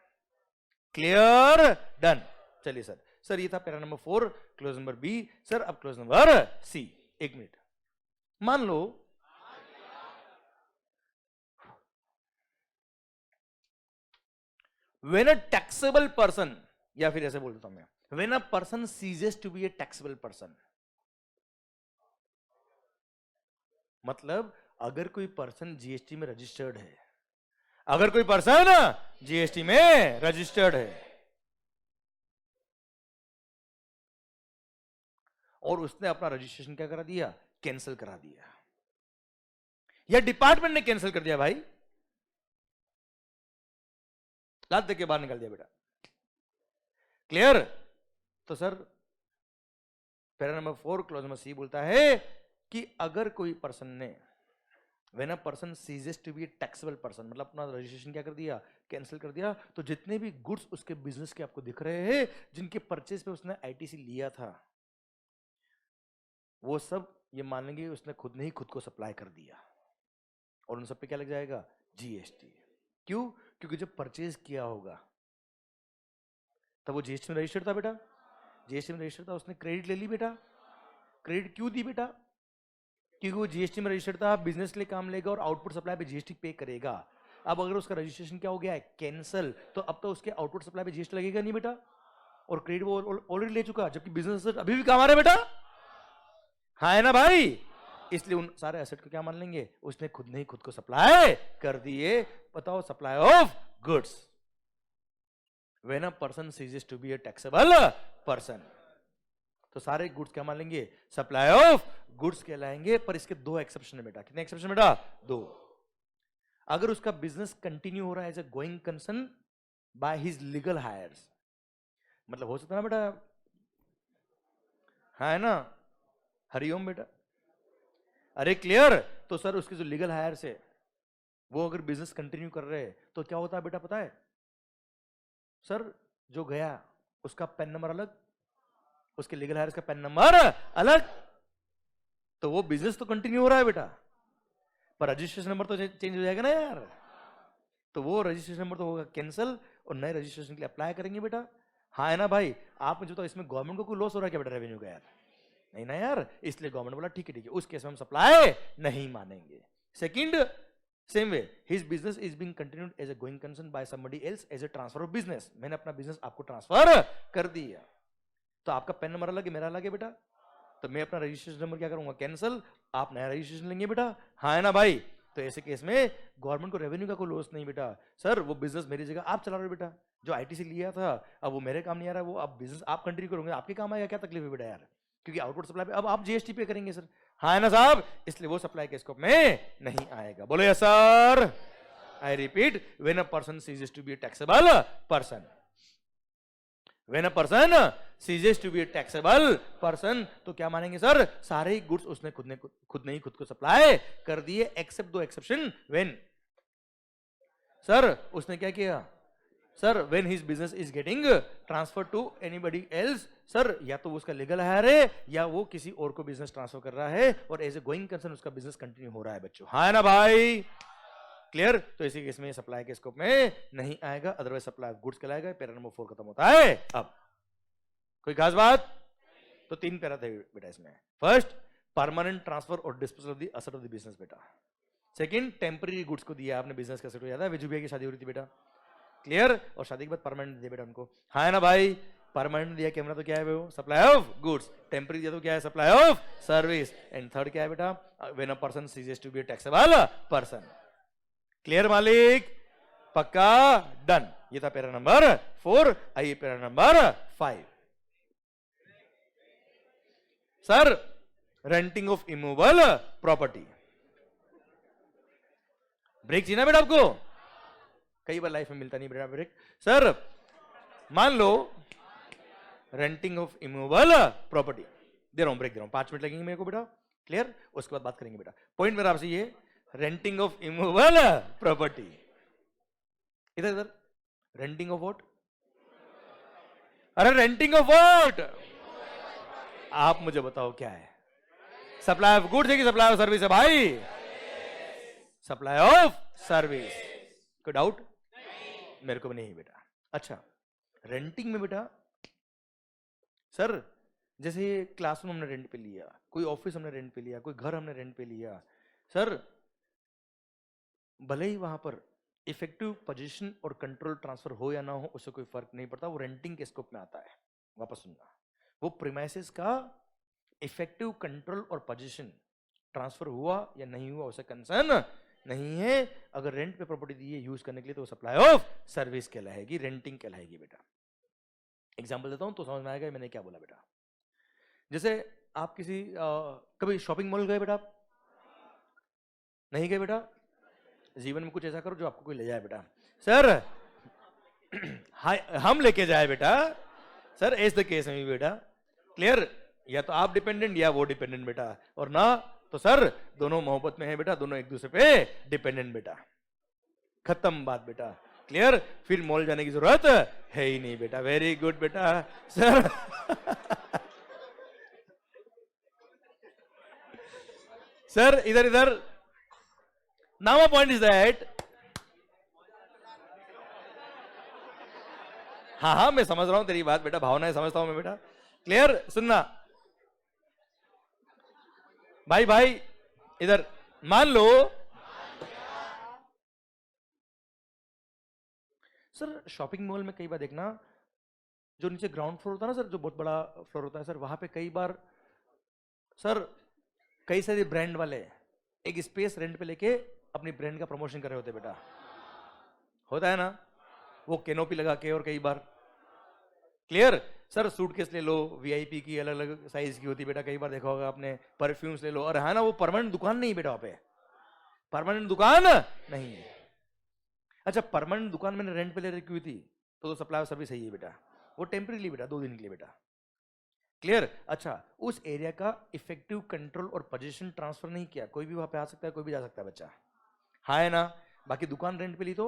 [SPEAKER 1] क्लियर? डन। चलिए सर ये था para number 4, clause number B. Sir अब क्लोज नंबर सी। एक मिनट, मान लो when a taxable person, या फिर ऐसे बोल देता हूं मैं, when a person ceases to be a taxable person, मतलब अगर कोई पर्सन जीएसटी में रजिस्टर्ड है, अगर कोई पर्सन जीएसटी में रजिस्टर्ड है और उसने अपना रजिस्ट्रेशन क्या करा दिया, कैंसिल करा दिया, या डिपार्टमेंट ने कैंसिल कर दिया भाई, लात दे के बाहर निकाल दिया बेटा। क्लियर? तो sir para number 4 clause number C बोलता है कि अगर कोई पर्सन ने, when a person ceases to be a taxable person, मतलब अपना रजिस्ट्रेशन क्या कर दिया, कैंसिल कर दिया, तो जितने भी गुड्स उसके बिजनेस के आपको दिख रहे हैं, जिनके परचेज पे उसने आईटीसी लिया था, वो सब ये मान लेंगे उसने खुद ने ही खुद को सप्लाई कर दिया, और उन सब पे क्या लग जाएगा, जीएसटी। क्यों? क्योंकि जब परचेज किया होगा तब वो जीएसटी में रजिस्टर्ड था बेटा, जीएसटी में रजिस्टर्ड था, उसने क्रेडिट ले ली बेटा। क्रेडिट क्यों दी बेटा? क्योंकि वो जीएसटी में रजिस्टर्ड था, बिजनेस के लिए काम लेगा और आउटपुट सप्लाई पे जीएसटी पे करेगा। अब अगर उसका रजिस्ट्रेशन क्या हो गया है, कैंसल, तो अब तो उसके आउटपुट सप्लाई पे जीएसटी लगेगा नहीं बेटा, और क्रेडिट वो ऑलरेडी ले चुका, जबकि बिजनेस अभी भी काम आ रहा है बेटा, हाँ है ना भाई? इसलिए उन सारे एसेट को क्या मान लेंगे, उसने खुद ने ही खुद को सप्लाई कर दिए। बताओ, supply of goods, when a person ceases to be a taxable person, तो सारे गुड्स क्या मान लेंगे, सप्लाई ऑफ गुड्स कहलाएंगे। पर इसके 2 एक्सेप्शन है बेटा। कितने एक्सेप्शन बेटा? 2। अगर उसका बिजनेस कंटिन्यू हो रहा है as a going concern by his legal heirs, मतलब हो सकता है ना बेटा, हाँ है ना, हरिओम बेटा। अरे क्लियर? तो सर उसके जो लीगल हायर्स है वो अगर बिजनेस कंटिन्यू कर रहे हैं तो क्या होता है बेटा पता है सर? जो गया उसका पेन नंबर अलग, उसके लीगल हायर्स का पेन नंबर अलग, तो वो बिजनेस तो कंटिन्यू हो रहा है बेटा, पर रजिस्ट्रेशन नंबर तो चेंज हो जाएगा ना यार। तो वो रजिस्ट्रेशन नंबर तो होगा कैंसिल और नए रजिस्ट्रेशन के लिए अप्लाई करेंगे बेटा। हाँ है ना भाई? आप मुझे तो इसमें गवर्नमेंट को कोई लॉस हो रहा है क्या बेटा रेवेन्यू का यार? नहीं ना यार, इसलिए गवर्नमेंट बोला ठीक है उस केस में हम सप्लाई नहीं मानेंगे। Second, same way his business is being continued as a going concern by somebody else as a transfer of business. मैंने अपना बिजनेस आपको ट्रांसफर कर दिया, तो आपका पेन नंबर अलग है, मेरा अलग है बेटा, तो मैं अपना रजिस्ट्रेशन नंबर क्या करूंगा कैंसिल, आप नया रजिस्ट्रेशन लेंगे बेटा। हाँ है ना भाई? तो ऐसे केस में गवर्नमेंट को रेवेन्यू का कोई लॉस नहीं बेटा। सर वो बिजनेस मेरी जगह आप चला रहे हो बेटा, जो आईटी से लिया था अब वो मेरे काम नहीं आ रहा है, वो अब बिजनेस आप कंटिन्यू करोगे, आपके काम आएगा, क्या तकलीफ है बेटा यार? क्योंकि आउटपुट सप्लाई पे अब आप जीएसटी पे करेंगे सर। हाँ है ना साहब? इसलिए वो सप्लाई के स्कोप में नहीं आएगा। बोलो yes sir. I repeat, when a person ceases to be a taxable person, When a person ceases to be a taxable person, तो क्या मानेंगे सर? सारे ही गुड्स उसने खुद ने खुद को सप्लाई कर दिए, एक्सेप्ट दो एक्सेप्शन। व्हेन सर उसने क्या किया sir? When his business is getting transfer to anybody else, sir या तो उसका लीगल हायर है या वो किसी और को बिजनेस ट्रांसफर कर रहा है और एज ए गोइंग कंसर्न उसका बिजनेस कंटिन्यू हो रहा है बच्चों। हाँ है ना भाई? क्लियर? तो इसी केस में सप्लाई के स्कोप में नहीं आएगा, अदरवाइज सप्लाई गुड्स कहलाएगा। पैरा नंबर 4 खत्म होता है। अब कोई खास बात? तो 3 पैरा थे बेटा इसमें। फर्स्ट, परमानेंट ट्रांसफर और disposal of the asset of the business बेटा। सेकंड, टेम्पररी गुड्स को दिया आपने बिजनेस का, याद है विजू भैया की शादी हो रही थी बेटा, क्लियर? और शादी के बाद परमानेंट दिया बेटा उनको। हाँ है ना भाई? परमानेंट दिया कैमरा तो क्या है वो? Supply of goods. टेम्पररी दिया तो क्या है? Supply of service. And third क्या है बेटा? When a person ceases to be a taxable person. Clear मालिक? पक्का? डन। ये था पैरा नंबर 4। आइए para number 5। Sir renting of immovable property. Break चाहिए ना बेटा आपको? कई बार लाइफ में मिलता नहीं बेटा ब्रेक। सर मान लो रेंटिंग ऑफ इमूवेबल प्रॉपर्टी, दे रहा हूं ब्रेक दे रहा हूं, 5 मिनट लगेंगे मेरे को बेटा, क्लियर? उसके बाद बात करेंगे बेटा। पॉइंट मेरा आपसे ये, रेंटिंग ऑफ इमूवेबल प्रॉपर्टी। इधर इधर, रेंटिंग ऑफ व्हाट? अरे रेंटिंग ऑफ व्हाट? आप मुझे बताओ क्या है? सप्लाई ऑफ गुड्स है कि सप्लाई ऑफ सर्विस है भाई? Supply of service. कोई डाउट? मेरे को भी नहीं बेटा। अच्छा, रेंटिंग में बेटा सर जैसे क्लासरूम हमने रेंट पे लिया, कोई ऑफिस हमने रेंट पे लिया, कोई घर हमने रेंट पे लिया, सर भले ही वहां पर इफेक्टिव पोजीशन और कंट्रोल ट्रांसफर हो या ना हो उससे कोई फर्क नहीं पड़ता, वो रेंटिंग के स्कोप में आता है। वापस सुनना, वो प्रीमाइसेस का इफेक्टिव कंट्रोल और पोजीशन ट्रांसफर हुआ या नहीं हुआ उससे कंसर्न नहीं है। अगर रेंट पे प्रॉपर्टी दी है यूज करने के लिए तो सप्लाई ऑफ सर्विस कहलाएगी, रेंटिंग कहलाएगी बेटा। एग्जांपल देता हूं तो समझ में आएगा मैंने क्या बोला बेटा। जैसे आप किसी कभी शॉपिंग मॉल गए बेटा? आप नहीं गए बेटा? जीवन में कुछ ऐसा करो जो आपको कोई ले जाए बेटा। सर हम लेके जाए बेटा। सर इस द केस में बेटा, क्लियर? या तो आप डिपेंडेंट या वो डिपेंडेंट बेटा, और ना तो सर दोनों मोहब्बत में है बेटा, दोनों एक दूसरे पे डिपेंडेंट बेटा। खत्म बात बेटा, क्लियर? फिर मॉल जाने की जरूरत है ही नहीं बेटा। वेरी गुड बेटा। सर सर इधर इधर, नाउ पॉइंट इज दैट, हाँ हाँ मैं समझ रहा हूं तेरी बात बेटा, भावनाएं समझता हूं मैं बेटा, क्लियर? सुनना भाई भाई इधर, मान लो सर शॉपिंग मॉल में कई बार देखना जो नीचे ग्राउंड फ्लोर होता है ना सर, जो बहुत बड़ा फ्लोर होता है सर, वहां पे कई बार सर कई सारे ब्रांड वाले एक स्पेस रेंट पे लेके अपनी ब्रांड का प्रमोशन कर रहे होते बेटा, होता है ना? वो कैनोपी लगा के, और कई बार क्लियर? सर सूटकेस ले लो, वीआईपी की अलग अलग साइज की होती बेटा, कई बार देखा होगा आपने। परफ्यूम्स ले लो, और है ना वो परमानेंट दुकान नहीं बेटा, वहां पे परमानेंट दुकान नहीं है। अच्छा परमानेंट दुकान मैंने रेंट पे ले रखी हुई थी तो सप्लाई सर्विस है बेटा, वो टेम्परेरी बेटा, 2 दिन के लिए बेटा, क्लियर? अच्छा उस एरिया का इफेक्टिव कंट्रोल और पोजीशन ट्रांसफर नहीं किया, कोई भी वहां पे आ सकता है, कोई भी जा सकता है बच्चा, हाँ है ना? बाकी दुकान रेंट पे ली तो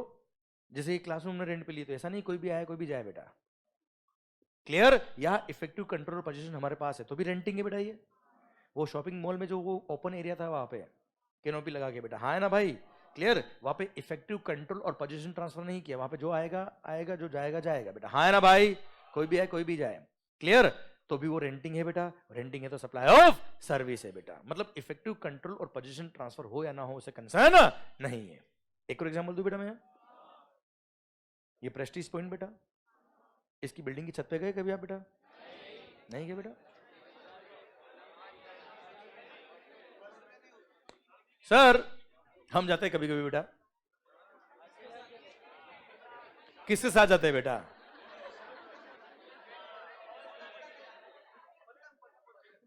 [SPEAKER 1] जैसे क्लासरूम में रेंट पे ली तो ऐसा नहीं कोई भी आए कोई भी जाए बेटा। क्लियर? यहाँ इफेक्टिव कंट्रोल पोजीशन हमारे पास है तो भी रेंटिंग है बेटा। ये वो शॉपिंग मॉल में जो वो ओपन एरिया था वहां पे कैनोपी लगा के बेटा, हाँ है ना भाई? क्लियर? वहां पे इफेक्टिव कंट्रोल और पोजीशन ट्रांसफर नहीं किया, वहां पे जो आएगा आएगा, जो जाएगा जाएगा बेटा, हाँ है ना भाई? कोई भी आए कोई भी जाए। क्लियर? तो भी वो रेंटिंग है बेटा। रेंटिंग है तो सप्लाई ऑफ सर्विस है बेटा। मतलब इफेक्टिव कंट्रोल और पोजीशन ट्रांसफर हो या ना हो उसे कंसर्न नहीं है। एक और एग्जांपल दूं बेटा मैं, ये प्रेस्टीज पॉइंट बेटा, इसकी बिल्डिंग की छत पे गए कभी आप बेटा? नहीं गए बेटा? सर हम जाते हैं कभी कभी बेटा। किसके साथ जाते हैं बेटा?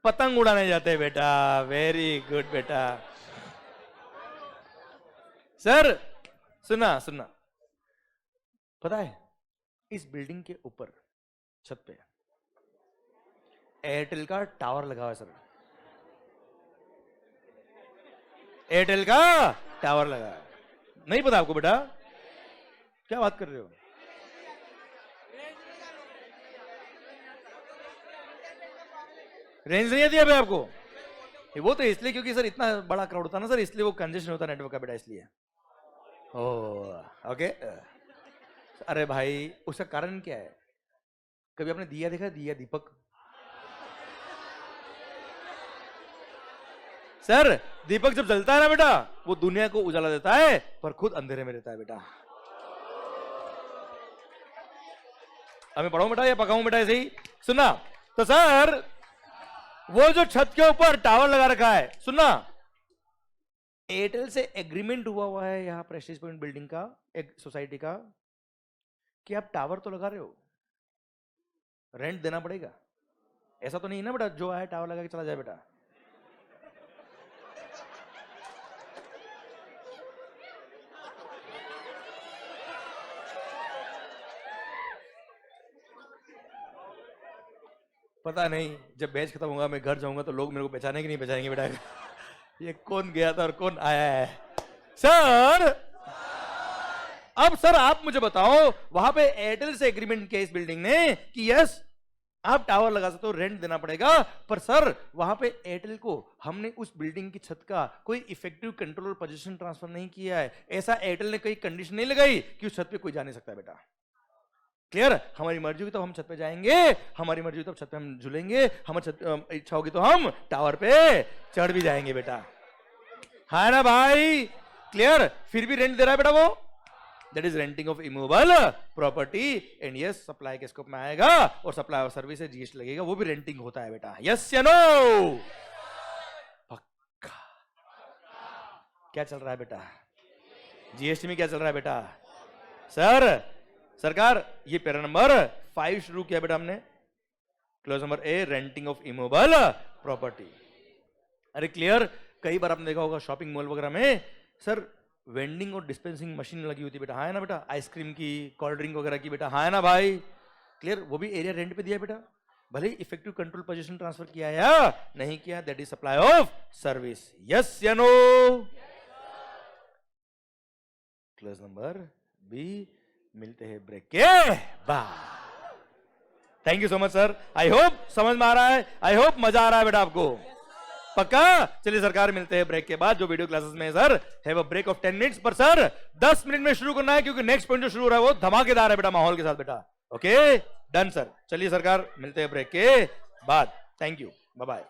[SPEAKER 1] पतंग उड़ाने जाते हैं बेटा। वेरी गुड बेटा। सर सुना सुना, पता है इस बिल्डिंग के ऊपर छत पे एयरटेल का टावर लगा हुआ है सर। एयरटेल का टावर लगा है, नहीं पता आपको बेटा? क्या बात कर रहे हो? रेंज नहीं आती है आपको? वो तो इसलिए क्योंकि सर इतना बड़ा क्राउड होता ना सर, इसलिए वो कंजेशन होता नेटवर्क का बेटा, इसलिए। ओके। अरे भाई उसका कारण क्या है? कभी आपने दिया देखा? दिया दीपक सर, दीपक जब जलता है ना बेटा वो दुनिया को उजाला देता है पर खुद अंधेरे में रहता है बेटा। अब मैं पढ़ाऊं बेटा या पकाऊं बेटा? ऐसे ही सुनना। तो सर वो जो छत के ऊपर टावर लगा रखा है, सुनना, एयरटेल से एग्रीमेंट हुआ है यहां प्रेस्टीज पॉइंट बिल्डिंग का, एक सोसाइटी का, कि आप टावर तो लगा रहे हो, रेंट देना पड़ेगा। ऐसा तो नहीं है ना बेटा जो आए टावर लगा के चला जाए बेटा। पता नहीं जब बैच खत्म होगा मैं घर जाऊंगा तो लोग मेरे को पहचाने कि नहीं पहचानेंगे बेटा ये कौन गया था और कौन आया है। सर अब सर आप मुझे बताओ, वहां पे एयरटेल से एग्रीमेंट किया इस बिल्डिंग ने कि यस आप टावर लगा सकते हो, रेंट देना पड़ेगा, पर सर वहां पे एयरटेल को हमने उस बिल्डिंग की छत का कोई इफेक्टिव कंट्रोल और पोजीशन ट्रांसफर नहीं किया है। ऐसा एयरटेल ने कोई कंडीशन नहीं लगाई कि उस छत पे कोई जा नहीं सकता बेटा। क्लियर? हमारी मर्जी होगी तो हम छत पे जाएंगे, हमारी मर्जी होगी तो छत पे हम झूलेंगे, हमारी इच्छा होगी तो हम टावर पे चढ़ भी जाएंगे बेटा, है ना भाई? क्लियर? फिर भी रेंट दे रहा है बेटा वो, that is renting of immovable property. And yes supply के स्कोप में आएगा और सप्लाई ऑफ सर्विस जीएसटी लगेगा, वो भी रेंटिंग होता है बेटा। यस या नो? पक्का? क्या चल रहा है बेटा जीएसटी में? क्या चल रहा है बेटा? सर सरकार ये पैरा नंबर 5 शुरू किया बेटा हमने, clause number A, renting of immovable property. अरे क्लियर? कई बार आपने देखा होगा शॉपिंग मॉल वगैरह में सर वेंडिंग और डिस्पेंसिंग मशीन लगी होती है बेटा, हाँ है ना बेटा? आइसक्रीम की, कोल्ड ड्रिंक वगैरह की बेटा, हाँ है ना भाई? क्लियर? वो भी एरिया रेंट पे दिया बेटा, भले ही इफेक्टिव कंट्रोल पोजीशन ट्रांसफर किया या नहीं किया, that is supply of service. Yes या नो? क्लॉज नंबर बी, मिलते हैं ब्रेक के बाद। Thank you so much sir, I hope समझ में आ रहा है, आई होप मजा आ रहा है बेटा आपको, पक्का? चलिए सरकार मिलते हैं ब्रेक के बाद। जो वीडियो क्लासेस में sir have a break of 10 minutes, पर सर 10 मिनट में शुरू करना है क्योंकि नेक्स्ट पॉइंट जो शुरू हो रहा है वो धमाकेदार है बेटा, माहौल के साथ बेटा। ओके डन सर, चलिए सरकार मिलते हैं ब्रेक के बाद। Thank you, bye bye.